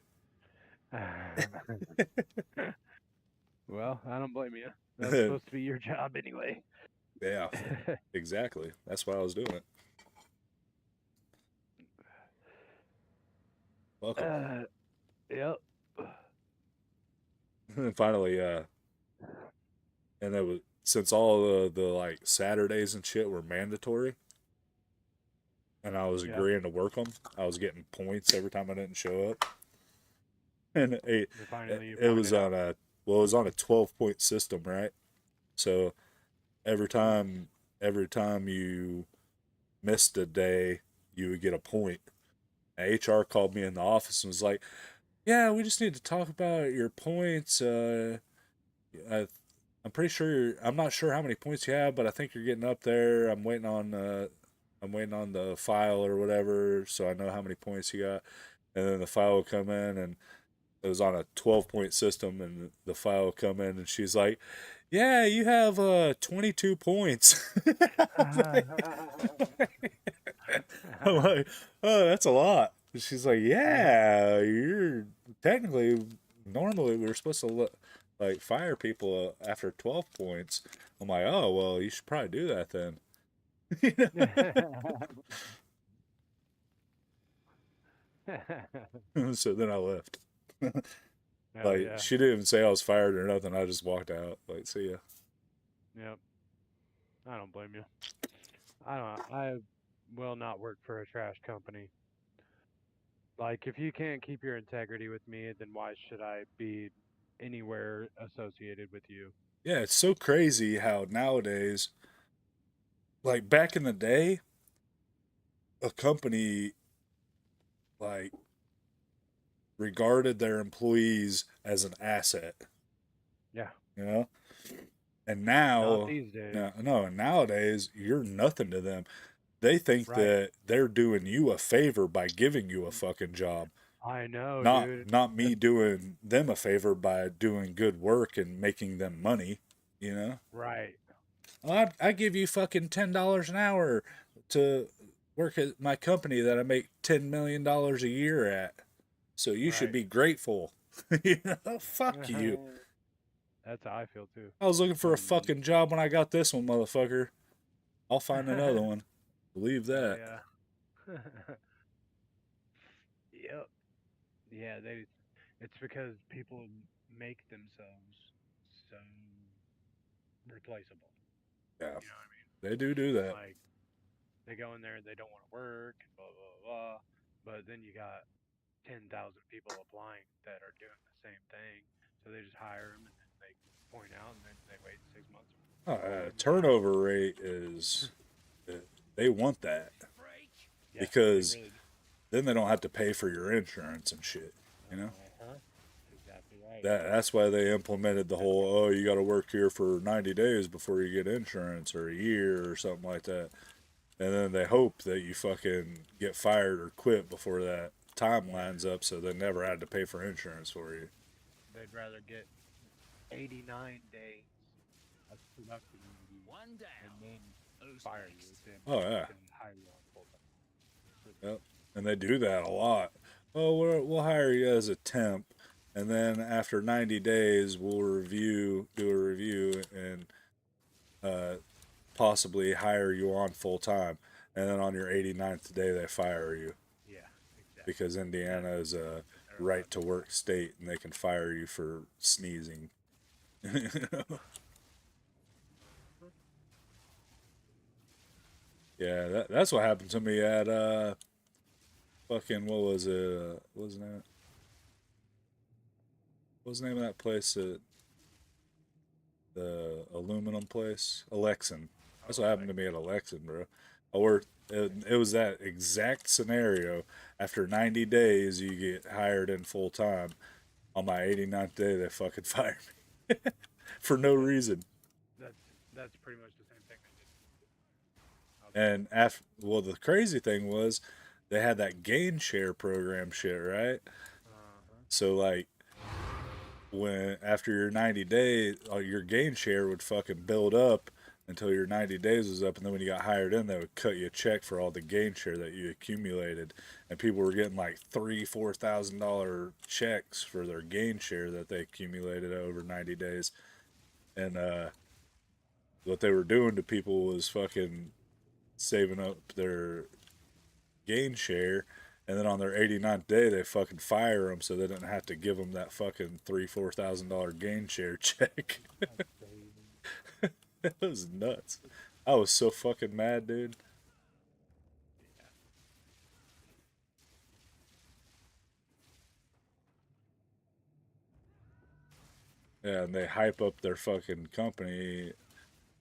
Speaker 4: Well, I don't blame you. That's
Speaker 1: it.
Speaker 4: supposed to be your job anyway.
Speaker 1: Yeah, exactly. That's why I was doing it. Welcome.
Speaker 4: Yep.
Speaker 1: And finally, and it was since all the like Saturdays and shit were mandatory, and I was
Speaker 4: Yeah.
Speaker 1: agreeing to work them. I was getting points every time I didn't show up, and
Speaker 4: Finally, you
Speaker 1: it
Speaker 4: found
Speaker 1: was
Speaker 4: it
Speaker 1: on
Speaker 4: out.
Speaker 1: it was on a 12 point system, right? So every time every time you missed a day, you would get a point. And HR called me in the office and was like, "Yeah, we just need to talk about your points. I, I'm pretty sure I'm not sure how many points you have, but I think you're getting up there. I'm waiting on the file or whatever, so I know how many points you got." And then the file will come in, and it was on a 12 point system, and the file will come in, and she's like, "Yeah, you have 22 points." I'm like, "Oh, that's a lot." And she's like, "Yeah, you're technically normally we are supposed to like fire people after 12 points." I'm like, "Oh, well, you should probably do that then." So then I left.
Speaker 4: Hell
Speaker 1: Like
Speaker 4: yeah.
Speaker 1: she didn't even say I was fired or nothing. I just walked out. Like, "See ya."
Speaker 4: Yep. I don't blame you. I don't. I will not work for a trash company. Like, if you can't keep your integrity with me, then why should I be anywhere associated with you?
Speaker 1: Yeah, it's so crazy how nowadays, like back in the day, a company like regarded their employees as an asset,
Speaker 4: Yeah.
Speaker 1: you know? And
Speaker 4: Not
Speaker 1: now,
Speaker 4: these days.
Speaker 1: no, nowadays you're nothing to them. They think
Speaker 4: Right.
Speaker 1: that they're doing you a favor by giving you a fucking job.
Speaker 4: I know,
Speaker 1: Not
Speaker 4: dude.
Speaker 1: not me doing them a favor by doing good work and making them money, you know?
Speaker 4: Right.
Speaker 1: I give you fucking $10 an hour to work at my company that I make $10 million a year at. So you should
Speaker 4: Right.
Speaker 1: be grateful. You know, fuck you.
Speaker 4: That's how I feel too.
Speaker 1: I was looking for a
Speaker 4: Mm.
Speaker 1: fucking job when I got this one, motherfucker. I'll find another one. Believe that.
Speaker 4: Yeah. Yep. Yeah, it's because people make themselves so replaceable.
Speaker 1: Yeah,
Speaker 4: You know what I mean?
Speaker 1: they do that.
Speaker 4: Like they go in there and they don't want to work, blah blah blah. But then you got 10,000 people applying that are doing the same thing, so they just hire them and then they point out and then they wait 6 months.
Speaker 1: Oh,
Speaker 4: Pull everybody out.
Speaker 1: turnover rate is, they want that
Speaker 3: Freak.
Speaker 4: Yeah,
Speaker 1: because
Speaker 4: they really.
Speaker 1: then they don't have to pay for your insurance and shit, you know?
Speaker 4: Uh-huh. Exactly right.
Speaker 1: That's why they implemented the whole, oh, you got to work here for 90 days before you get insurance, or a year or something like that. And then they hope that you fucking get fired or quit before that time lines up, so they never had to pay for insurance for you.
Speaker 4: They'd rather get 89 days of productivity
Speaker 3: One
Speaker 4: and
Speaker 3: down.
Speaker 4: then
Speaker 3: Who's
Speaker 4: fire
Speaker 3: next?
Speaker 4: you than
Speaker 1: Oh, yeah.
Speaker 4: than hire you on full time.
Speaker 1: Yep. And they do that a lot. Oh, we'll hire you as a temp, and then after 90 days, we'll do a review, and possibly hire you on full time. And then on your 89th day, they fire you
Speaker 4: Yeah, exactly.
Speaker 1: because Indiana is a right to work state, and they can fire you for sneezing. Yeah, that's what happened to me at fucking, what was it? What was that? What was the name of that place? The aluminum place, Alexan. That's what happened to me at Alexan, bro. I worked. It was that exact scenario. After 90 days, you get hired in full time. On my 89th day, they fucking fired me for no reason.
Speaker 4: That's that's pretty much the same thing they did.
Speaker 1: And after, well, the crazy thing was, they had that gain share program shit, right? So like, when after your 90 days, your gain share would fucking build up until your 90 days was up, and then when you got hired in, they would cut you a check for all the gain share that you accumulated, and people were getting like $3,000-$4,000 checks for their gain share that they accumulated over 90 days, and what they were doing to people was fucking saving up their gain share, and then on their 89th day they fucking fire them so they didn't have to give them that fucking $3,000-$4,000 gain share check. It was nuts. I was so fucking mad, dude. Yeah, and they hype up their fucking company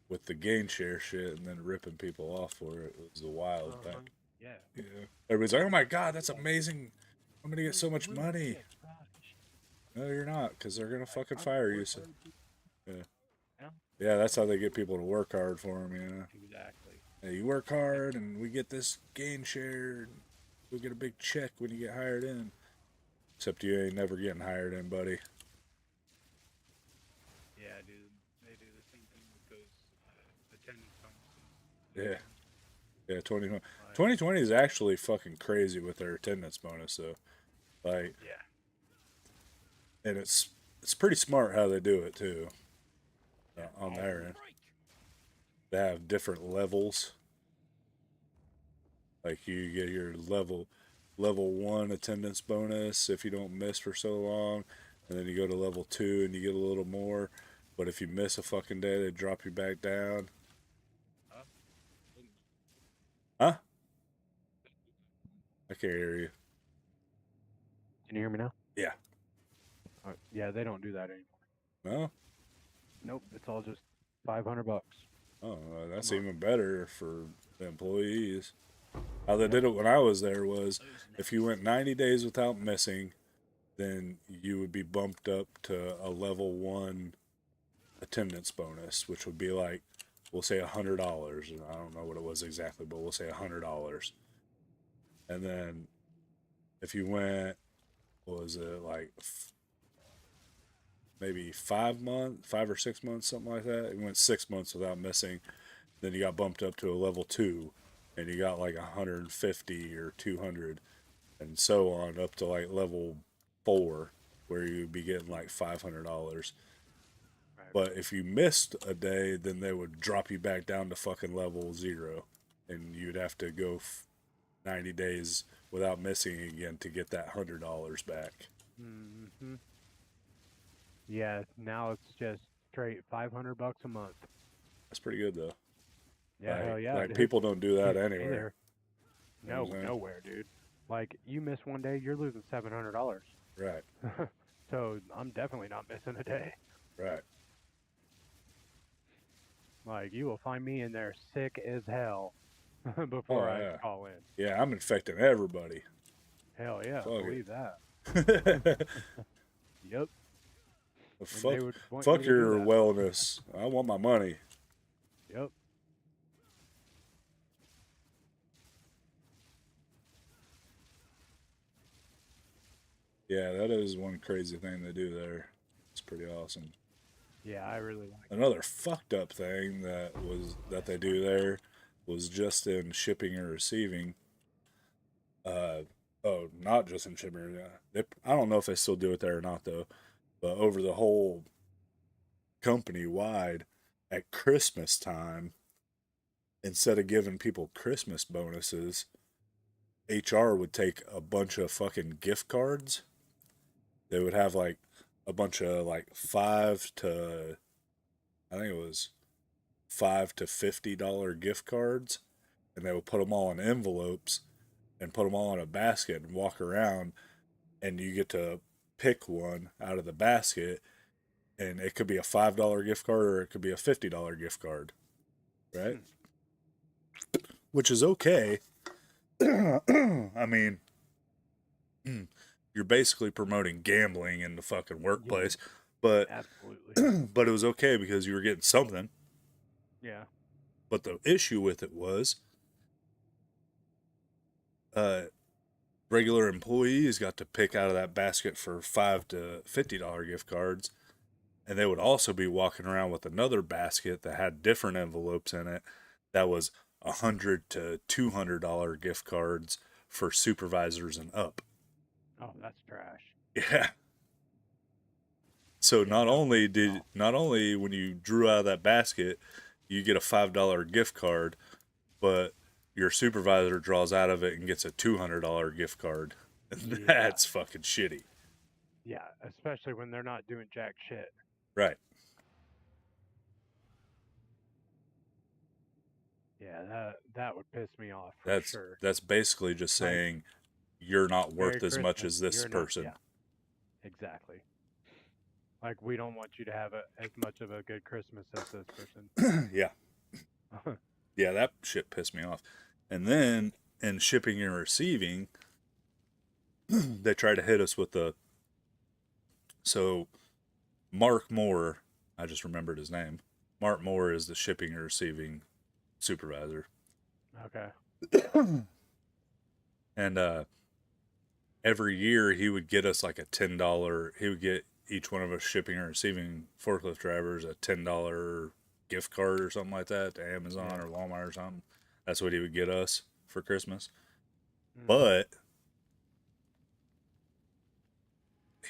Speaker 1: with the gain share shit and then ripping people off for it. It was a wild thing.
Speaker 4: Yeah.
Speaker 1: Yeah. Everybody's like, oh my god, that's amazing. I'm gonna get so much money. No, you're not, because they're gonna fucking fire you. So, yeah, that's how they get people to work hard for them, you know.
Speaker 4: Exactly.
Speaker 1: Hey, you work hard, and we get this gain share. And you'll get a big check when you get hired in. Except you ain't never getting hired in, buddy.
Speaker 4: Yeah, dude. They do the same thing with those attendance bonuses.
Speaker 1: Yeah. Yeah, 2020 is actually fucking crazy with their attendance bonus, though. Like,
Speaker 4: Yeah.
Speaker 1: and it's pretty smart how they do it too. On their end,
Speaker 3: Freak.
Speaker 1: they have different levels. Like you get your level 1 attendance bonus if you don't miss for so long, and then you go to level 2 and you get a little more. But if you miss a fucking day, they drop you back down. Huh? I can't hear you.
Speaker 4: Can you hear me now?
Speaker 1: Yeah.
Speaker 4: Yeah, they don't do that anymore.
Speaker 1: No?
Speaker 4: Nope, it's all just $500.
Speaker 1: Oh, that's even better for the employees. How they did it when I was there was
Speaker 3: Who's
Speaker 1: if you went 90 days without missing, then you would be bumped up to a level 1 attendance bonus, which would be like, we'll say $100. And I don't know what it was exactly, but we'll say $100. And then if you went, what was it, like maybe 5 months, 5 or 6 months, something like that. You went 6 months without missing. Then you got bumped up to a level 2, and you got like 150 or 200, and so on up to like level 4, where you'd be getting like $500.
Speaker 4: Right.
Speaker 1: But if you missed a day, then they would drop you back down to fucking level 0, and you'd have to go 90 days without missing again to get that $100 back.
Speaker 4: Mm-hmm. Yeah, now it's just straight $500 a month.
Speaker 1: That's pretty good though.
Speaker 4: Yeah,
Speaker 1: like,
Speaker 4: hell yeah.
Speaker 1: like
Speaker 4: dude.
Speaker 1: people don't do that
Speaker 4: Can't stay
Speaker 1: anywhere.
Speaker 4: there.
Speaker 1: You know what
Speaker 4: No,
Speaker 1: I'm saying?
Speaker 4: nowhere, dude. Like you miss one day, you're losing $700.
Speaker 1: Right,
Speaker 4: So I'm definitely not missing a day.
Speaker 1: right.
Speaker 4: Like you will find me in there sick as hell before
Speaker 1: Oh
Speaker 4: I
Speaker 1: yeah,
Speaker 4: call in.
Speaker 1: yeah. I'm infecting everybody.
Speaker 4: Hell yeah,
Speaker 1: Fuck
Speaker 4: believe that.
Speaker 1: it.
Speaker 4: Yep. And
Speaker 1: fuck,
Speaker 4: they would want
Speaker 1: fuck
Speaker 4: you to do
Speaker 1: your
Speaker 4: that.
Speaker 1: wellness. I want my money.
Speaker 4: Yep.
Speaker 1: Yeah, that is one crazy thing they do there. It's pretty awesome.
Speaker 4: Yeah, I really like it.
Speaker 1: Another fucked up thing that they do there was just in shipping and receiving. Oh, not just in shipping. I don't know if they still do it there or not though. But over the whole company wide, at Christmas time, instead of giving people Christmas bonuses, HR would take a bunch of fucking gift cards. They would have like a bunch of like I think it was $5 to $50 gift cards, and they would put them all in envelopes and put them all in a basket and walk around, and you get to pick one out of the basket, and it could be a $5 gift card or it could be a $50 gift card, right? Which is okay. I mean, you're basically promoting gambling in the fucking workplace, but
Speaker 4: Absolutely.
Speaker 1: but it was okay because you were getting something.
Speaker 4: Yeah.
Speaker 1: But the issue with it was, regular employees got to pick out of that basket for $5 to $50 gift cards, and they would also be walking around with another basket that had different envelopes in it that was $100 to $200 gift cards for supervisors and up.
Speaker 4: Oh, that's trash.
Speaker 1: Yeah. So
Speaker 4: Yeah, that was
Speaker 1: not only when you drew out of that basket, you get a $5 gift card, but your supervisor draws out of it and gets a $200 gift card. And
Speaker 4: Yeah.
Speaker 1: that's fucking shitty.
Speaker 4: Yeah, especially when they're not doing jack shit.
Speaker 1: Right.
Speaker 4: Yeah, that would piss me off for
Speaker 1: That's
Speaker 4: sure.
Speaker 1: that's basically just
Speaker 4: Like,
Speaker 1: saying you're not
Speaker 4: Merry
Speaker 1: worth as much
Speaker 4: Christmas.
Speaker 1: as this
Speaker 4: You're not.
Speaker 1: person.
Speaker 4: Yeah, exactly. Like we don't want you to have as much of a good Christmas as this person.
Speaker 1: Yeah. Yeah, that shit pissed me off. And then in shipping and receiving, they try to hit us with so Mark Moore, I just remembered his name. Mark Moore is the shipping and receiving supervisor.
Speaker 4: Okay.
Speaker 1: And every year he would get us like a $10, he would get each one of us shipping and receiving forklift drivers a $10 gift card or something like that to Amazon
Speaker 4: Yeah.
Speaker 1: or Walmart or something. That's what he would get us for Christmas.
Speaker 4: Mm.
Speaker 1: But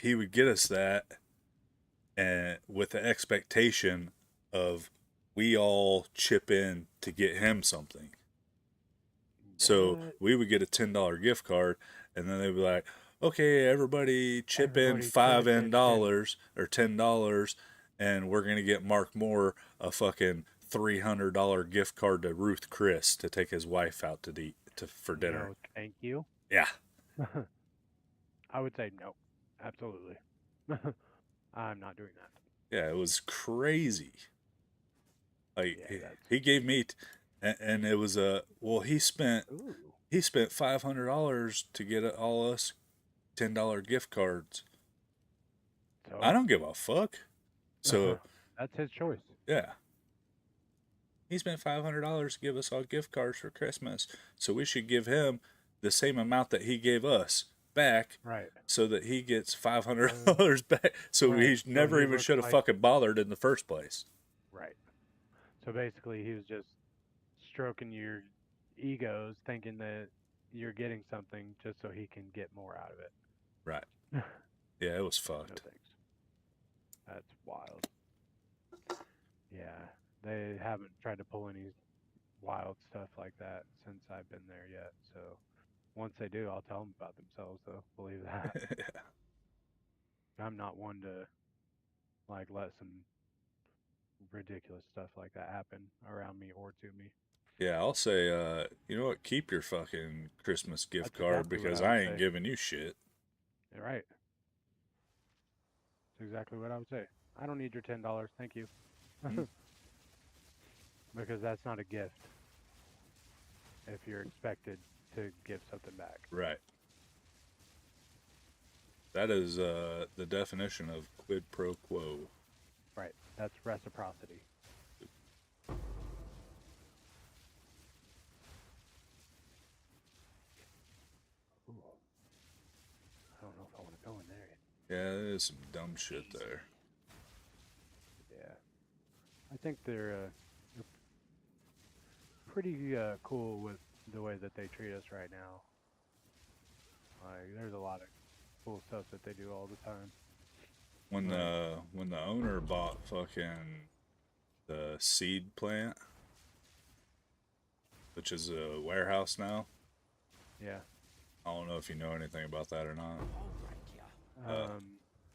Speaker 1: he would get us that and with the expectation of we all chip in to get him something. So
Speaker 4: What?
Speaker 1: we would get a $10 gift card, and then they'd be like, okay, everybody chip in
Speaker 4: Everybody
Speaker 1: five
Speaker 4: chip
Speaker 1: N
Speaker 4: in
Speaker 1: dollars or $10, and we're gonna get Mark Moore a fucking $300 gift card to Ruth Chris to take his wife out for dinner.
Speaker 4: No, thank you.
Speaker 1: Yeah,
Speaker 4: I would say no. Absolutely. I'm not doing that.
Speaker 1: yeah, it was crazy. Like
Speaker 4: Yeah, that's
Speaker 1: he gave me and it was he spent
Speaker 4: Ooh.
Speaker 1: $500 to get all us $10 gift cards. I
Speaker 4: So
Speaker 1: don't give a fuck. So
Speaker 4: that's his choice.
Speaker 1: yeah, he spent $500 to give us all gift cards for Christmas. So we should give him the same amount that he gave us back,
Speaker 4: Right.
Speaker 1: so that he gets $500 back. So
Speaker 4: Right.
Speaker 1: he
Speaker 4: So
Speaker 1: never
Speaker 4: he
Speaker 1: even
Speaker 4: looks
Speaker 1: should have
Speaker 4: like
Speaker 1: fucking bothered in the first place.
Speaker 4: right. So basically, he was just stroking your egos, thinking that you're getting something just so he can get more out of
Speaker 1: Right.
Speaker 4: it.
Speaker 1: Yeah, it was
Speaker 4: No
Speaker 1: fucked.
Speaker 4: thanks. That's wild. Yeah, they haven't tried to pull any wild stuff like that since I've been there yet. So once they do, I'll tell them about themselves. Though, believe that. I'm not one to like let some ridiculous stuff like that happen around me or to me.
Speaker 1: Yeah, I'll say, you know what? Keep your fucking Christmas gift
Speaker 4: That's
Speaker 1: card
Speaker 4: exactly what
Speaker 1: because
Speaker 4: I would
Speaker 1: I ain't
Speaker 4: say.
Speaker 1: giving you shit.
Speaker 4: You're right. That's exactly what I would say. I don't need your $10. Thank you.
Speaker 1: Hmm.
Speaker 4: Because that's not a gift if you're expected to give something back.
Speaker 1: Right. That is the definition of quid pro quo.
Speaker 4: Right. That's reciprocity. Ooh. I don't know if I want to go in there yet.
Speaker 1: Yeah, there's some dumb shit there.
Speaker 4: Yeah. I think they're pretty cool with the way that they treat us right now. Like, there's a lot of cool stuff that they do all the time.
Speaker 1: When
Speaker 4: Right.
Speaker 1: the owner bought fucking the seed plant, which is a warehouse now.
Speaker 4: Yeah.
Speaker 1: I don't know if you know anything about that or not.
Speaker 3: I'll break ya.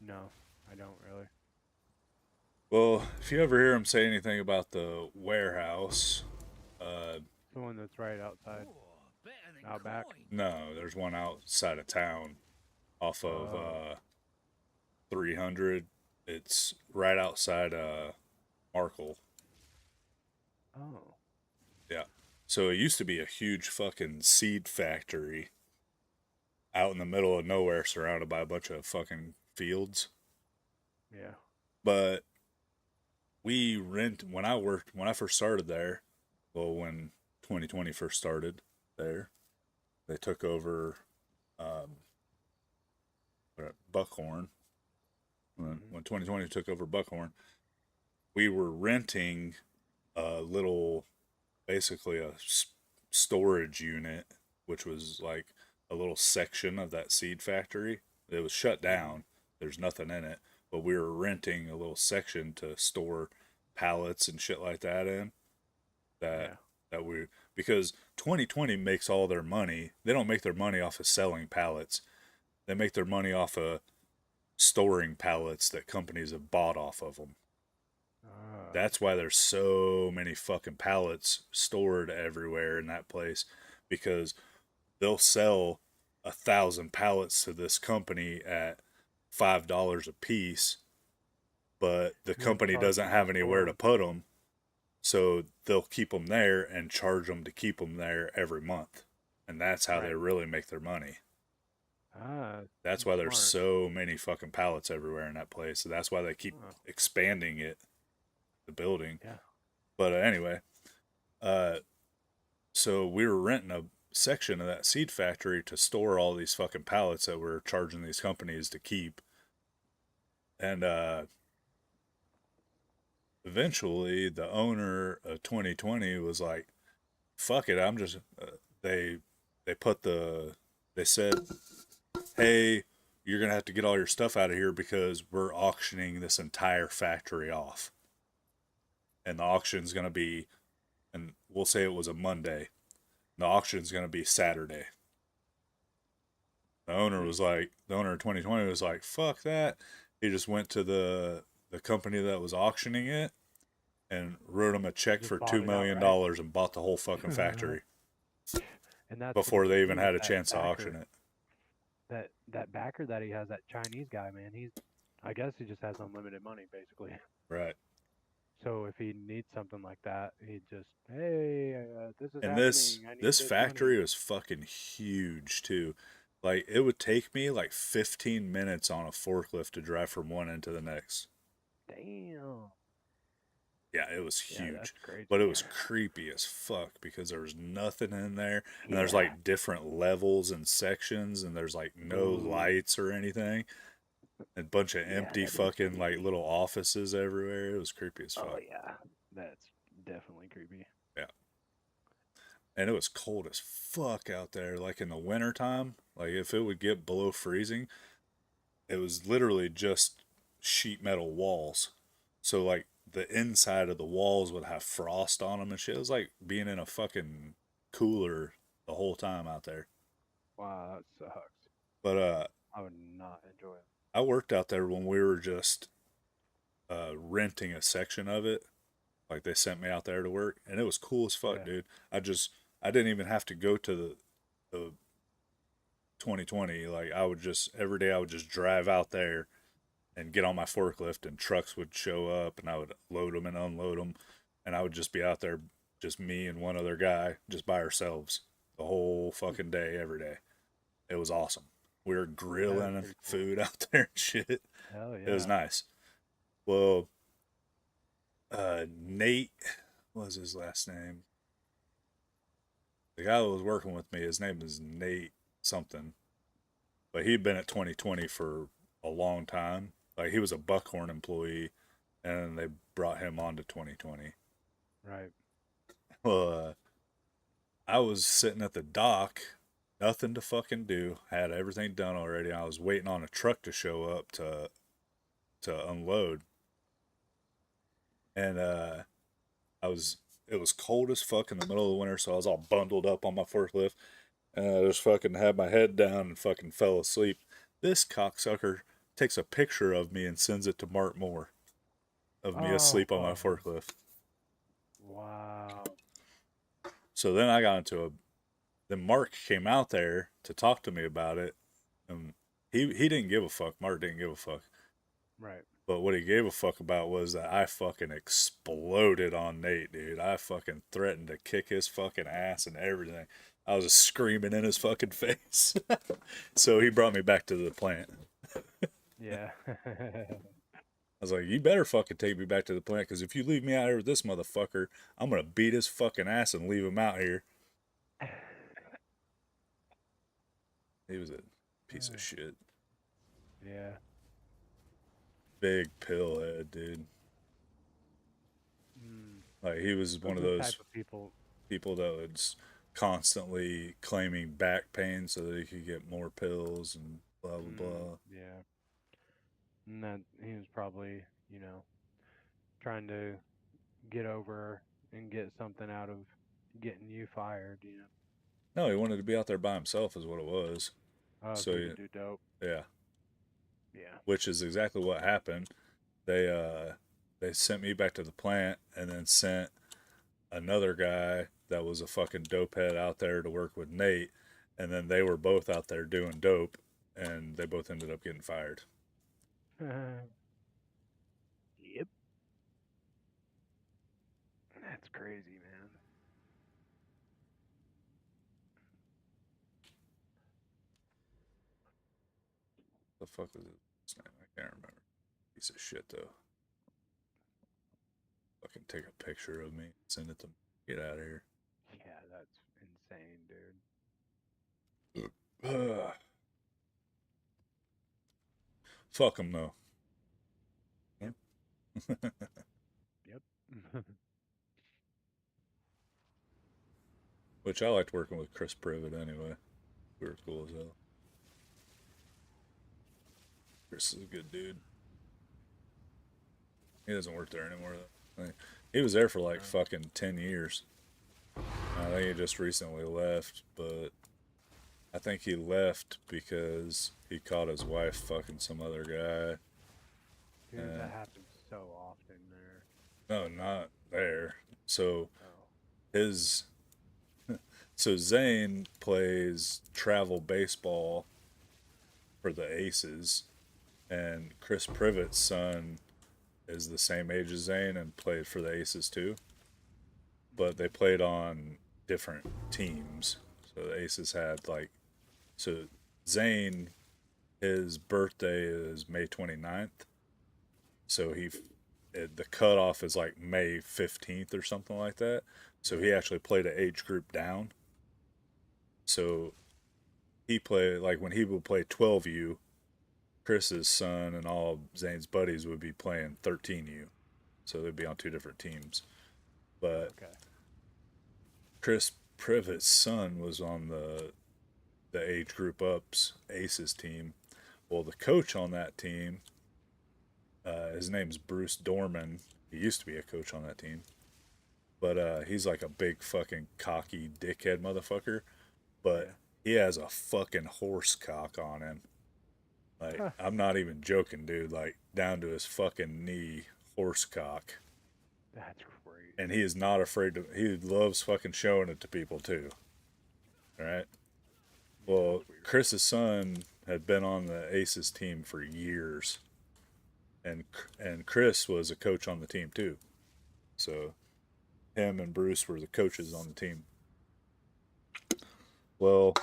Speaker 4: No, I don't really.
Speaker 1: Well, if you ever hear him say anything about the warehouse,
Speaker 4: The one that's right outside,
Speaker 3: Oh, better than
Speaker 4: out back.
Speaker 3: coin.
Speaker 1: no, there's one outside of town off of
Speaker 4: Oh.
Speaker 1: 300. It's right outside Markle.
Speaker 4: Oh.
Speaker 1: Yeah. So it used to be a huge fucking seed factory out in the middle of nowhere surrounded by a bunch of fucking fields.
Speaker 4: Yeah.
Speaker 1: But when I first started there, well, when 2020 first started there, they took over um, Buckhorn. When 2020 took over Buckhorn, we were renting a little, basically a storage unit, which was like a little section of that seed factory. It was shut down. There's nothing in it, but we were renting a little section to store pallets and shit like that in. That
Speaker 4: Yeah.
Speaker 1: that we Because 2020 makes all their money. They don't make their money off of selling pallets. They make their money off of storing pallets that companies have bought off of them.
Speaker 4: Ah.
Speaker 1: That's why there's so many fucking pallets stored everywhere in that place, because they'll sell 1,000 pallets to this company at $5 a piece, but the
Speaker 4: And then
Speaker 1: company
Speaker 4: charge
Speaker 1: doesn't
Speaker 4: them to
Speaker 1: have
Speaker 4: store
Speaker 1: anywhere to
Speaker 4: 'em.
Speaker 1: put them, so they'll keep them there and charge them to keep them there every month, and that's how they
Speaker 4: Right.
Speaker 1: really make their money.
Speaker 4: Ah.
Speaker 1: That's
Speaker 4: That's
Speaker 1: why there's
Speaker 4: smart.
Speaker 1: so many fucking pallets everywhere in that place. So that's why they keep
Speaker 4: Oh.
Speaker 1: expanding the building.
Speaker 4: Yeah.
Speaker 1: But anyway, uh, so we were renting a section of that seed factory to store all these fucking pallets that we're charging these companies to keep. And eventually, the owner of 2020 was like, "Fuck it, I'm just." They they put the they said, "Hey, you're gonna have to get all your stuff out of here because we're auctioning this entire factory off, and the auction's gonna be, and we'll say it was a Monday. The auction's gonna be Saturday." The owner of 2020 was like, "Fuck that." He just went to the company that was auctioning it and wrote them a check
Speaker 4: Just
Speaker 1: for
Speaker 4: bought
Speaker 1: $2
Speaker 4: it
Speaker 1: million
Speaker 4: outright.
Speaker 1: dollars and bought the whole fucking factory
Speaker 4: And that's what
Speaker 1: before
Speaker 4: the
Speaker 1: they even
Speaker 4: thing with
Speaker 1: had a
Speaker 4: that
Speaker 1: chance to auction
Speaker 4: backer.
Speaker 1: it.
Speaker 4: That backer that he has, that Chinese guy, man. I guess he just has unlimited money, basically.
Speaker 1: Right.
Speaker 4: So if he needs something like that, he just, hey, this is
Speaker 1: And
Speaker 4: happening. I need
Speaker 1: this
Speaker 4: this money.
Speaker 1: factory was fucking huge too. Like it would take me like 15 minutes on a forklift to drive from one end to the next.
Speaker 4: Damn.
Speaker 1: Yeah, it was
Speaker 4: Yeah,
Speaker 1: huge.
Speaker 4: that's crazy.
Speaker 1: But it was creepy as fuck because there was nothing in there. And there's
Speaker 4: Yeah.
Speaker 1: like different levels and sections and there's like no
Speaker 4: Ooh.
Speaker 1: lights or anything. A bunch of
Speaker 4: Yeah,
Speaker 1: empty
Speaker 4: that is
Speaker 1: fucking like
Speaker 4: creepy.
Speaker 1: little offices everywhere. It was creepy as
Speaker 4: Oh
Speaker 1: fuck.
Speaker 4: yeah, that's definitely creepy.
Speaker 1: Yeah. And it was cold as fuck out there. Like in the wintertime, like if it would get below freezing, it was literally just sheet metal walls. So like the inside of the walls would have frost on them and shit. It was like being in a fucking cooler the whole time out there.
Speaker 4: Wow, that sucks.
Speaker 1: But
Speaker 4: I would not enjoy it.
Speaker 1: I worked out there when we were just renting a section of it. Like they sent me out there to work, and it was cool as fuck,
Speaker 4: Yeah.
Speaker 1: dude. I didn't even have to go to the 2020. Like I would just every day I would just drive out there and get on my forklift, and trucks would show up, and I would load them and unload them, and I would just be out there, just me and one other guy, just by ourselves, the whole fucking day, every day. It was awesome. We were
Speaker 4: That is
Speaker 1: grilling
Speaker 4: pretty cool.
Speaker 1: food out there and shit.
Speaker 4: Hell
Speaker 1: It was
Speaker 4: yeah.
Speaker 1: nice. Well, Nate, what was his last name? The guy that was working with me, his name is Nate something, but he'd been at 2020 for a long time. Like he was a Buckhorn employee, and they brought him on to 2020.
Speaker 4: Right.
Speaker 1: Well, I was sitting at the dock, nothing to fucking do. Had everything done already. I was waiting on a truck to show up to unload, and I was it was cold as fuck in the middle of the winter, so I was all bundled up on my forklift, and I just fucking had my head down and fucking fell asleep. This cocksucker takes a picture of me and sends it to Mark Moore of me asleep on my
Speaker 4: Oh,
Speaker 1: forklift.
Speaker 4: wow.
Speaker 1: So then I got into a. Then Mark came out there to talk to me about it, and he didn't give a fuck. Mark didn't give a fuck.
Speaker 4: Right.
Speaker 1: But what he gave a fuck about was that I fucking exploded on Nate, dude. I fucking threatened to kick his fucking ass and everything. I was screaming in his fucking face. So he brought me back to the plant.
Speaker 4: Yeah.
Speaker 1: I was like, you better fucking take me back to the plant, because if you leave me out here with this motherfucker, I'm going to beat his fucking ass and leave him out here. He was a piece of shit.
Speaker 4: Yeah.
Speaker 1: Big pillhead, dude.
Speaker 4: Mm.
Speaker 1: Like, he was one of
Speaker 4: the
Speaker 1: those
Speaker 4: type of people.
Speaker 1: people that was constantly claiming back pain so that he could get more pills and blah, blah, blah.
Speaker 4: Yeah. And that he was probably, trying to get over and get something out of getting you fired.
Speaker 1: No, he wanted to be out there by himself, is what it was.
Speaker 4: Oh,
Speaker 1: So,
Speaker 4: so he could do dope.
Speaker 1: yeah,
Speaker 4: Yeah.
Speaker 1: which is exactly what happened. They sent me back to the plant and then sent another guy that was a fucking dope head out there to work with Nate, and then they were both out there doing dope, and they both ended up getting fired.
Speaker 4: Yep. That's crazy, man.
Speaker 1: The fuck was his name? I can't remember. Piece of shit though. Fucking take a picture of me, send it to me. Get out of here.
Speaker 4: Yeah, that's insane, dude.
Speaker 1: Fuck him though.
Speaker 4: Yep. Yep.
Speaker 1: Which I liked working with Chris Privet anyway. We were cool as hell. Chris is a good dude. He doesn't work there anymore though. He was there for like fucking 10 years. I think he just recently left, but I think he left because he caught his wife fucking some other guy.
Speaker 4: Dude, that happens so often there.
Speaker 1: No, not there. So
Speaker 4: Oh.
Speaker 1: his so Zane plays travel baseball for the Aces, and Chris Privet's son is the same age as Zane and played for the Aces too. But they played on different teams. So the Aces had like, so Zane, his birthday is May 29th. So the cutoff is like May 15th or something like that. So he actually played an age group down. So he played, like when he would play 12U, Chris's son and all Zane's buddies would be playing 13U. So they'd be on two different teams. But
Speaker 4: Okay.
Speaker 1: Chris Privet's son was on the age group ups Aces team. Well, the coach on that team, his name's Bruce Dorman. He used to be a coach on that team, but he's like a big fucking cocky dickhead motherfucker. But he has a fucking horse cock on him. Like, I'm not even joking, dude. Like, down to his fucking knee, horse cock.
Speaker 4: That's crazy.
Speaker 1: And he is not afraid to. He loves fucking showing it to people too. All right. Well, Chris's son had been on the Aces team for years, and Chris was a coach on the team too. So, him and Bruce were the coaches on the team. Well,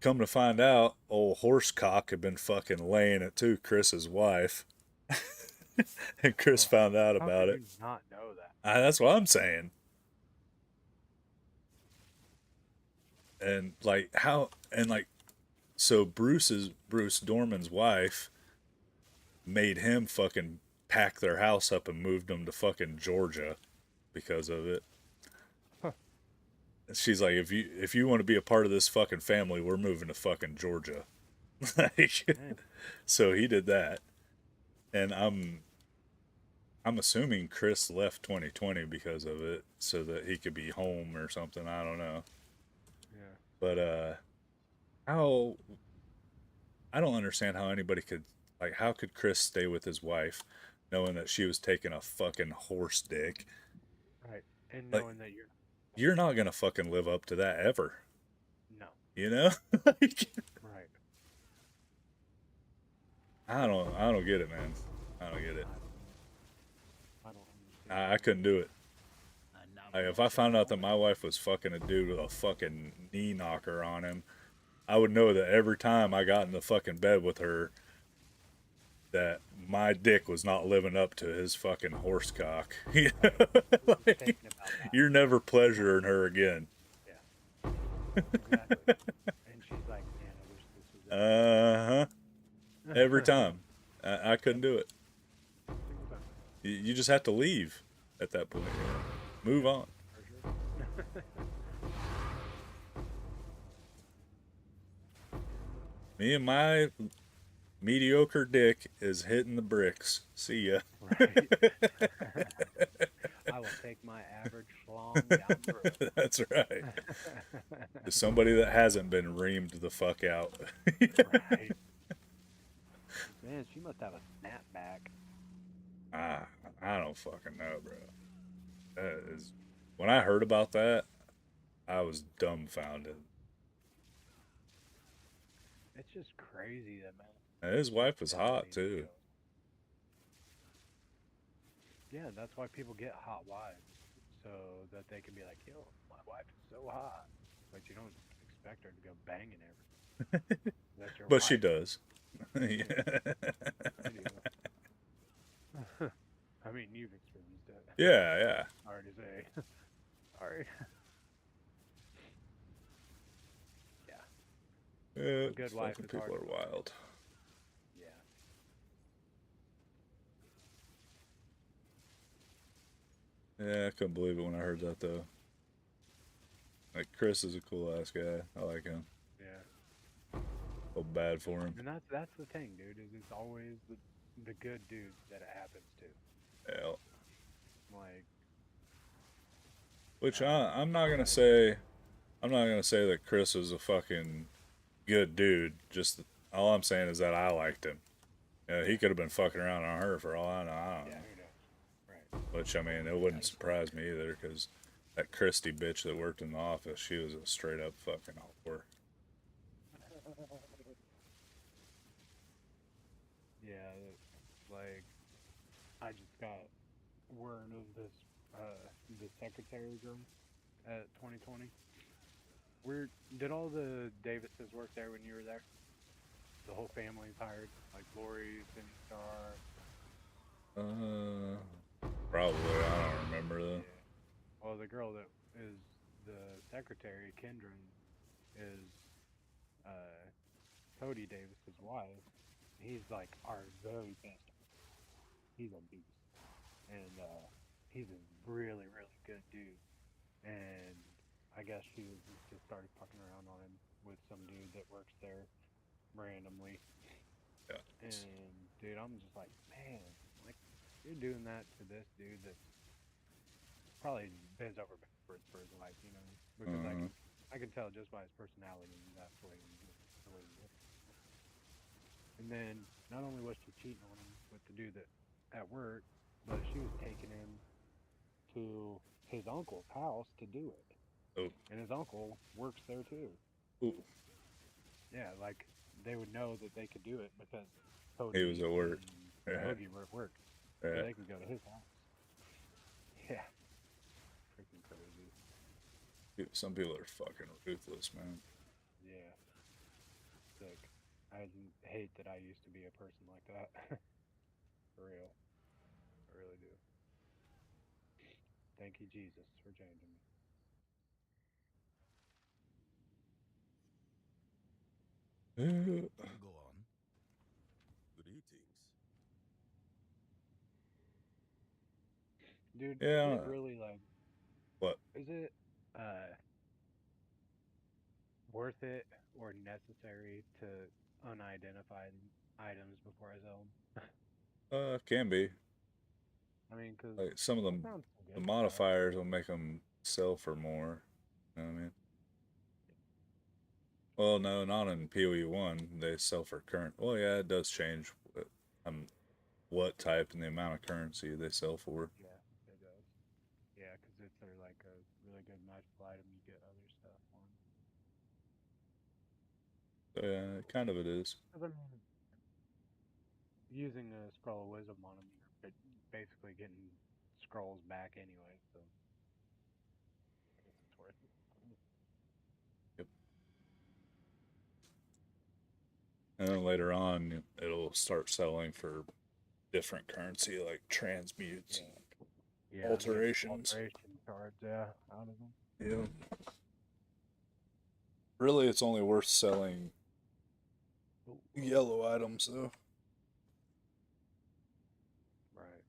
Speaker 1: come to find out, old Horsecock had been fucking laying it to Chris's wife. And Chris found out
Speaker 4: How
Speaker 1: about
Speaker 4: could
Speaker 1: it.
Speaker 4: you not know that?
Speaker 1: That's what I'm saying. And like how and like so Bruce Dorman's wife made him fucking pack their house up and moved them to fucking Georgia because of it.
Speaker 4: Huh.
Speaker 1: She's like, if you want to be a part of this fucking family, we're moving to fucking Georgia. Like, so he did that, and I'm assuming Chris left 2020 because of it, so that he could be home or something. I don't know.
Speaker 4: Yeah.
Speaker 1: But how I don't understand how anybody could, like, how could Chris stay with his wife knowing that she was taking a fucking horse dick?
Speaker 4: Right. And
Speaker 1: Like,
Speaker 4: knowing that
Speaker 1: you're not gonna fucking live up to that ever.
Speaker 4: no.
Speaker 1: You know? Like,
Speaker 4: Right.
Speaker 1: I don't get it, man. I don't get it.
Speaker 4: I don't understand.
Speaker 1: I couldn't do it. Like, if I found out that my wife was fucking a dude with a fucking knee knocker on him, I would know that every time I got in the fucking bed with her, that my dick was not living up to his fucking horse cock. You know? Like,
Speaker 4: Thinking about that.
Speaker 1: you're never pleasuring her again.
Speaker 4: Exactly. And she's like, man, I wish this was
Speaker 1: Uh-huh. Every time. I couldn't do it. You just have to leave at that point. Move on. Me and my mediocre dick is hitting the bricks. See ya.
Speaker 4: Right. I will take my average schlong down the road.
Speaker 1: That's right. To somebody that hasn't been reamed the fuck out.
Speaker 4: Right. Man, she must have a snapback.
Speaker 1: I don't fucking know, bro. That is, when I heard about that, I was dumbfounded.
Speaker 4: It's just crazy that, man.
Speaker 1: And his wife was hot too.
Speaker 4: Yeah, that's why people get hot wives, so that they can be like, yo, my wife is so hot. But you don't expect her to go banging everything. That's your
Speaker 1: But she
Speaker 4: wife.
Speaker 1: does. Yeah.
Speaker 4: I mean, you've experienced it.
Speaker 1: Yeah, yeah.
Speaker 4: Hard to say. Sorry.
Speaker 1: Yeah,
Speaker 4: good wife
Speaker 1: fucking
Speaker 4: is
Speaker 1: people
Speaker 4: hard
Speaker 1: are
Speaker 4: to find.
Speaker 1: wild.
Speaker 4: Yeah.
Speaker 1: Yeah, I couldn't believe it when I heard that though. Like, Chris is a cool ass guy. I like him.
Speaker 4: Yeah.
Speaker 1: Feel bad for him.
Speaker 4: And that's the thing, dude, is it's always the good dudes that it happens to.
Speaker 1: Yeah.
Speaker 4: Like,
Speaker 1: Which I'm not gonna say. I'm not gonna say that Chris was a fucking good dude. Just all I'm saying is that I liked him. Yeah, he could have been fucking around on her for all I know. I don't know.
Speaker 4: who knows? Right.
Speaker 1: Which, I mean, it wouldn't surprise me either, because that Christy bitch that worked in the office, she was a straight up fucking whore.
Speaker 4: Yeah, like, I just got word of this the secretary girl at 2020. Where did all the Davises work there when you were there? The whole family's hired, like Lori, Cindy Star.
Speaker 1: Probably. I don't remember though.
Speaker 4: Yeah. Well, the girl that is the secretary, Kendra, is uh, Cody Davis's wife. He's like our very best. He's a beast, and he's a really, really good dude. And I guess she was just started fucking around on him with some dude that works there randomly.
Speaker 1: Yeah.
Speaker 4: And dude, I'm just like, man, like you're doing that to this dude that's probably bends over backwards for his life, you know? Because I can tell just by his personality that's the way he is. And then not only was she cheating on him with the dude that at work, but she was taking him to his uncle's house to do it.
Speaker 1: Oh.
Speaker 4: And his uncle works there too.
Speaker 1: Ooh.
Speaker 4: Yeah, like they would know that they could do it because
Speaker 1: He was
Speaker 4: Cody
Speaker 1: at work.
Speaker 4: and
Speaker 1: Yeah.
Speaker 4: Hoagie were at work. So
Speaker 1: Yeah.
Speaker 4: they could go to his house. Yeah. Freaking crazy.
Speaker 1: Dude, some people are fucking ruthless, man.
Speaker 4: Yeah. Sick. I hate that I used to be a person like that. For real. I really do. Thank you, Jesus, for changing me.
Speaker 7: Go on. Greetings.
Speaker 4: Dude, is
Speaker 1: Yeah.
Speaker 4: it really like
Speaker 1: What?
Speaker 4: is it worth it or necessary to unidentified items before I sell them?
Speaker 1: Can be.
Speaker 4: I mean, because
Speaker 1: Like some of
Speaker 4: I
Speaker 1: them,
Speaker 4: found some
Speaker 1: the
Speaker 4: good stuff.
Speaker 1: modifiers will make them sell for more. You know what I mean? Well, no, not in PoE1. They sell for current. Well, yeah, it does change what type and the amount of currency they sell for.
Speaker 4: Yeah, it does. Yeah, because if they're like a really good magical item, you get other stuff on.
Speaker 1: So yeah, kind of it is.
Speaker 4: Because I mean, using a scroll of wisdom on them, you're basically getting scrolls back anyway. So I guess it's worth it.
Speaker 1: Yep. And then later on, it'll start selling for different currency like transmutes and
Speaker 4: Yeah,
Speaker 1: alterations.
Speaker 4: alteration cards, yeah, out of them.
Speaker 1: Yeah. Really, it's only worth selling yellow items though.
Speaker 4: Right.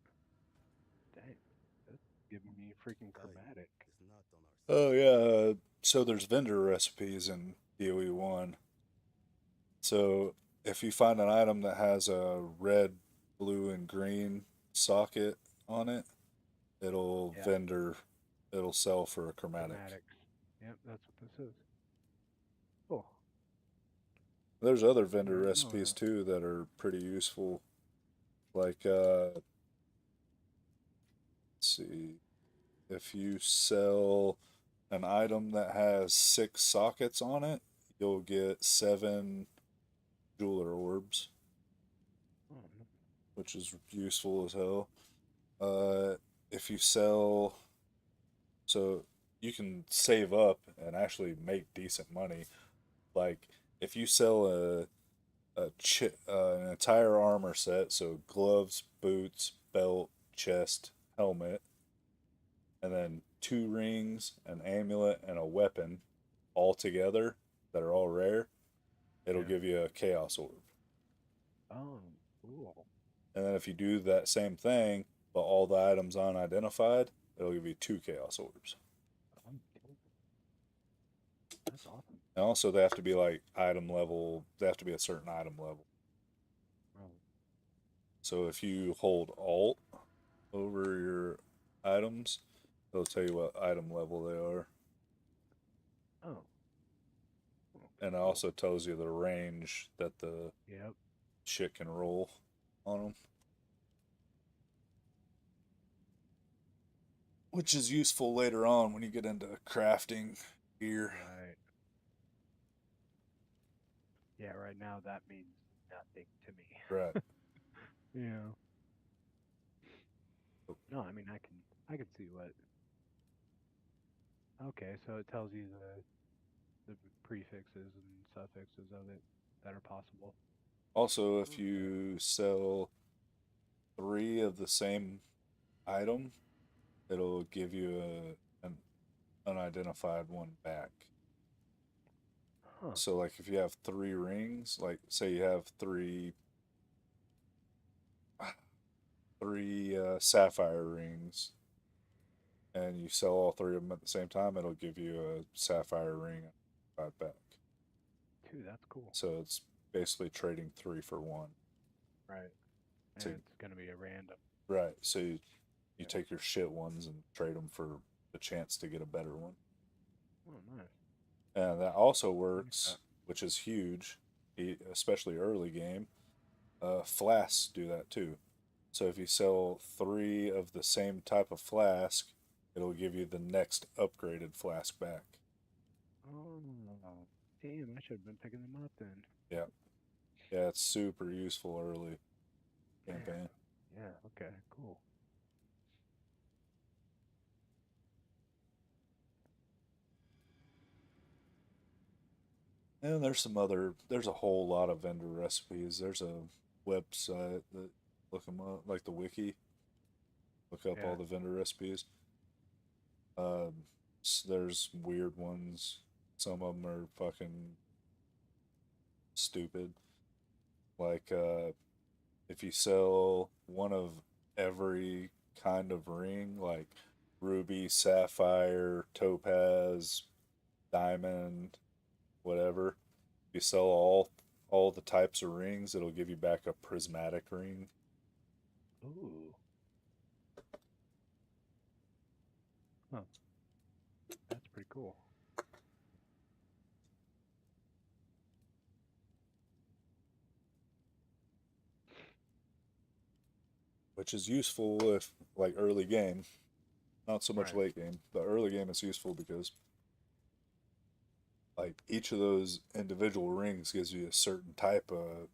Speaker 4: Dang, that's giving me freaking
Speaker 7: Time
Speaker 4: chromatic.
Speaker 7: is not on our
Speaker 1: Oh yeah. So there's vendor recipes in DOE1. So if you find an item that has a red, blue, and green socket on it, it'll
Speaker 4: Yeah.
Speaker 1: vendor, it'll sell for a chromatic.
Speaker 4: Chromatics. Yep, that's what this is. Cool.
Speaker 1: There's other vendor
Speaker 4: Didn't know
Speaker 1: recipes
Speaker 4: that.
Speaker 1: too that are pretty useful. Like, let's see, if you sell an item that has 6 sockets on it, you'll get 7 jeweler orbs,
Speaker 4: Oh, no.
Speaker 1: which is useful as hell. If you sell, so you can save up and actually make decent money. Like if you sell an entire armor set, so gloves, boots, belt, chest, helmet, and then 2 rings, an amulet, and a weapon all together that are all rare, it'll
Speaker 4: Yeah.
Speaker 1: give you a chaos orb.
Speaker 4: Oh, cool.
Speaker 1: And then if you do that same thing, but all the items unidentified, it'll give you 2 chaos orbs.
Speaker 4: That's awesome.
Speaker 1: And also, they have to be like item level. They have to be a certain item level.
Speaker 4: Oh,
Speaker 1: So if you hold Alt over your items, it'll tell you what item level they are,
Speaker 4: oh.
Speaker 1: and it
Speaker 4: Cool.
Speaker 1: also tells you the range that the
Speaker 4: Yep.
Speaker 1: shit can roll on them, which is useful later on when you get into crafting gear.
Speaker 4: Right. Yeah, right now that means nothing to me.
Speaker 1: Right.
Speaker 4: Yeah. No, I mean I can see what. Okay, so it tells you the prefixes and suffixes of it that are possible.
Speaker 1: Also, if
Speaker 4: Okay.
Speaker 1: you sell 3 of the same item, it'll give you an unidentified one back.
Speaker 4: Huh.
Speaker 1: So, like, if you have 3 rings, like, say you have three sapphire rings, and you sell all 3 of them at the same time, it'll give you a sapphire ring back.
Speaker 4: Dude, that's cool.
Speaker 1: So it's basically trading 3 for 1.
Speaker 4: Right. And
Speaker 1: So,
Speaker 4: it's gonna be a random.
Speaker 1: right. So you
Speaker 4: Yeah.
Speaker 1: take your shit ones and trade them for the chance to get a better one.
Speaker 4: Oh, nice.
Speaker 1: And that also
Speaker 4: I like
Speaker 1: works,
Speaker 4: that.
Speaker 1: which is huge, especially early game. Flasks do that too. So if you sell 3 of the same type of flask, it'll give you the next upgraded flask back.
Speaker 4: Oh, damn! I should have been picking them up then.
Speaker 1: Yeah. Yeah, it's super useful early
Speaker 4: Man.
Speaker 1: campaign.
Speaker 4: Yeah. Okay. Cool.
Speaker 1: And there's a whole lot of vendor recipes. There's a website that look them up, like the wiki. Look up
Speaker 4: Yeah.
Speaker 1: all the vendor recipes. There's weird ones. Some of them are fucking stupid. Like, if you sell one of every kind of ring, like ruby, sapphire, topaz, diamond, whatever, if you sell all the types of rings, it'll give you back a prismatic ring.
Speaker 4: Ooh. Huh. That's pretty cool.
Speaker 1: Which is useful if like early game, not so much
Speaker 4: Right.
Speaker 1: late game. But early game is useful because like each of those individual rings gives you a certain type of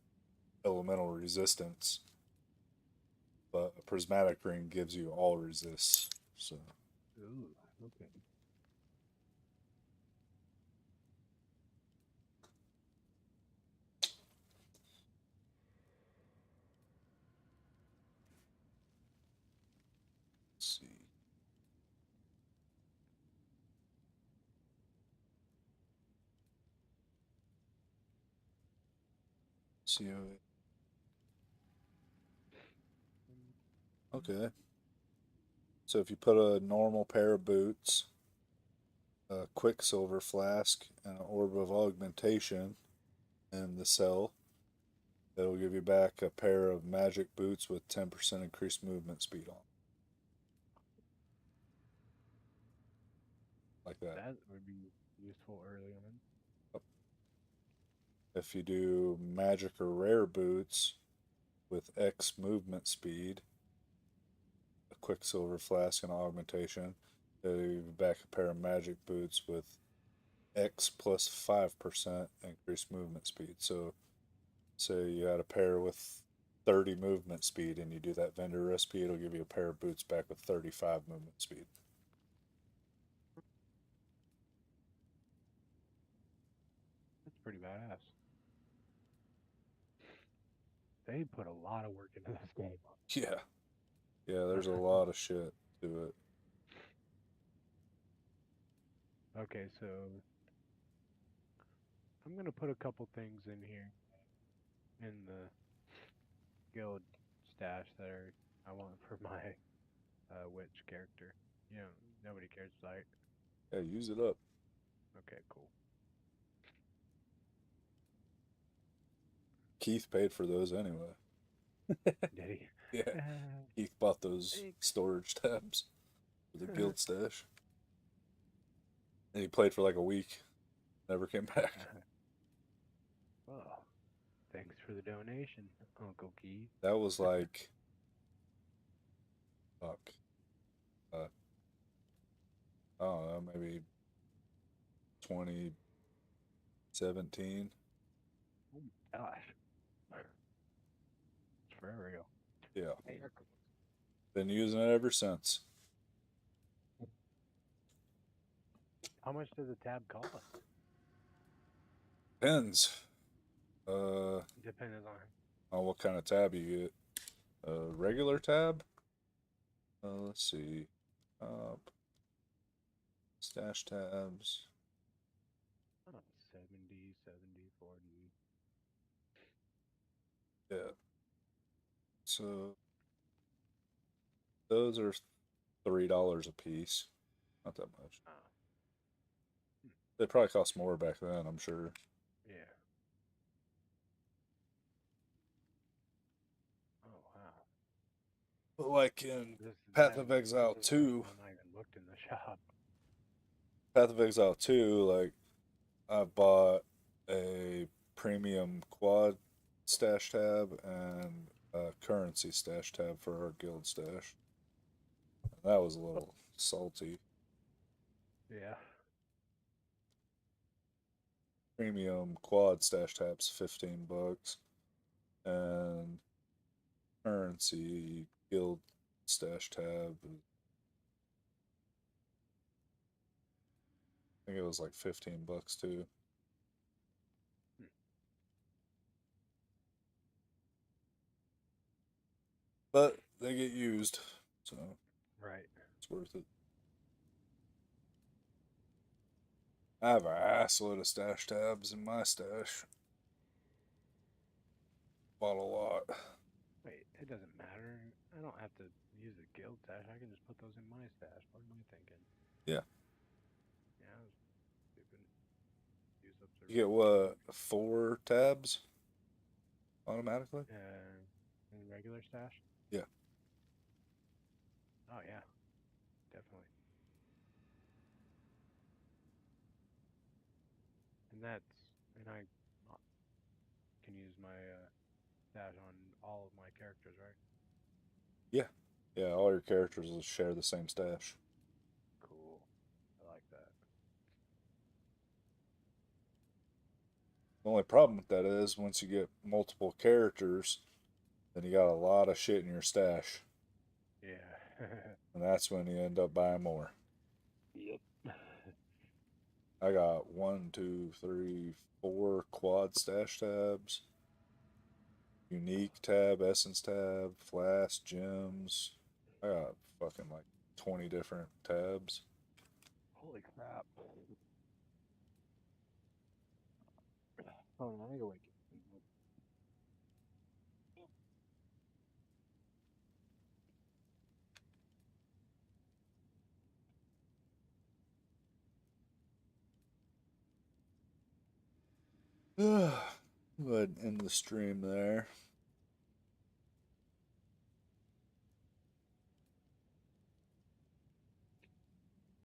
Speaker 1: elemental resistance, but a prismatic ring gives you all resists. So
Speaker 4: Ooh. Okay.
Speaker 1: let's see. COA. Okay. So if you put a normal pair of boots, a quicksilver flask, and an orb of augmentation in the cell, it'll give you back a pair of magic boots with 10% increased movement speed on. Like that.
Speaker 4: That would be useful early on.
Speaker 1: If you do magic or rare boots with X movement speed, a quicksilver flask and augmentation, it'll give you back a pair of magic boots with X plus 5% increased movement speed. So, say you had a pair with 30 movement speed and you do that vendor recipe, it'll give you a pair of boots back with 35 movement speed.
Speaker 4: That's pretty badass. They put a lot of work into this game.
Speaker 1: Yeah. Yeah, there's a lot of shit to it.
Speaker 4: Okay, so I'm gonna put a couple things in here in the guild stash that I want for my witch character. You know, nobody cares, right?
Speaker 1: Yeah, use it up.
Speaker 4: Okay, cool.
Speaker 1: Keith paid for those anyway.
Speaker 4: Did he?
Speaker 1: Yeah, Keith bought those
Speaker 4: Thanks.
Speaker 1: storage tabs for the guild stash. And he played for like a week. Never came back.
Speaker 4: Well, thanks for the donation, Uncle Keith.
Speaker 1: That was like, fuck. I don't know, maybe 2017.
Speaker 4: Oh my gosh. It's for real.
Speaker 1: Yeah. Been using it ever since.
Speaker 4: How much does a tab cost?
Speaker 1: Depends.
Speaker 4: Depending
Speaker 1: On what kind of tab you get. A regular tab? Let's see. Stash tabs.
Speaker 4: on 70, 70, 40.
Speaker 1: Yeah. So those are $3 a piece. Not that much.
Speaker 4: Oh,
Speaker 1: They probably cost more back then, I'm sure.
Speaker 4: yeah. Oh wow.
Speaker 1: But like in
Speaker 4: This
Speaker 1: Path
Speaker 4: that
Speaker 1: of Exile
Speaker 4: this is the first
Speaker 1: 2,
Speaker 4: time I even looked in the shop.
Speaker 1: Path of Exile 2, like I bought a premium quad stash tab and a currency stash tab for our guild stash. And that was a little salty.
Speaker 4: Yeah.
Speaker 1: Premium quad stash tab's $15, and currency guild stash tab, I think it was like $15 too. But they get used, so
Speaker 4: Right.
Speaker 1: it's worth it. I have an assload of stash tabs in my stash. Bought a lot.
Speaker 4: Wait, it doesn't matter. I don't have to use the guild stash. I can just put those in my stash. What am I thinking?
Speaker 1: Yeah.
Speaker 4: Yeah, I was stupid. Use up the
Speaker 1: You get what, 4 tabs automatically?
Speaker 4: in regular stash?
Speaker 1: Yeah.
Speaker 4: Oh yeah, definitely. And I can use my stash on all of my characters, right?
Speaker 1: Yeah. Yeah, all your characters will share the same stash.
Speaker 4: Cool. I like that.
Speaker 1: The only problem with that is once you get multiple characters, then you got a lot of shit in your stash.
Speaker 4: Yeah.
Speaker 1: And that's when you end up buying more.
Speaker 4: Yep.
Speaker 1: I got 1, 2, 3, 4 quad stash tabs, unique tab, essence tab, flask, gems. I got fucking like 20 different tabs.
Speaker 4: Holy crap. Oh, no, I need to wake up.
Speaker 1: Go ahead and end the stream there.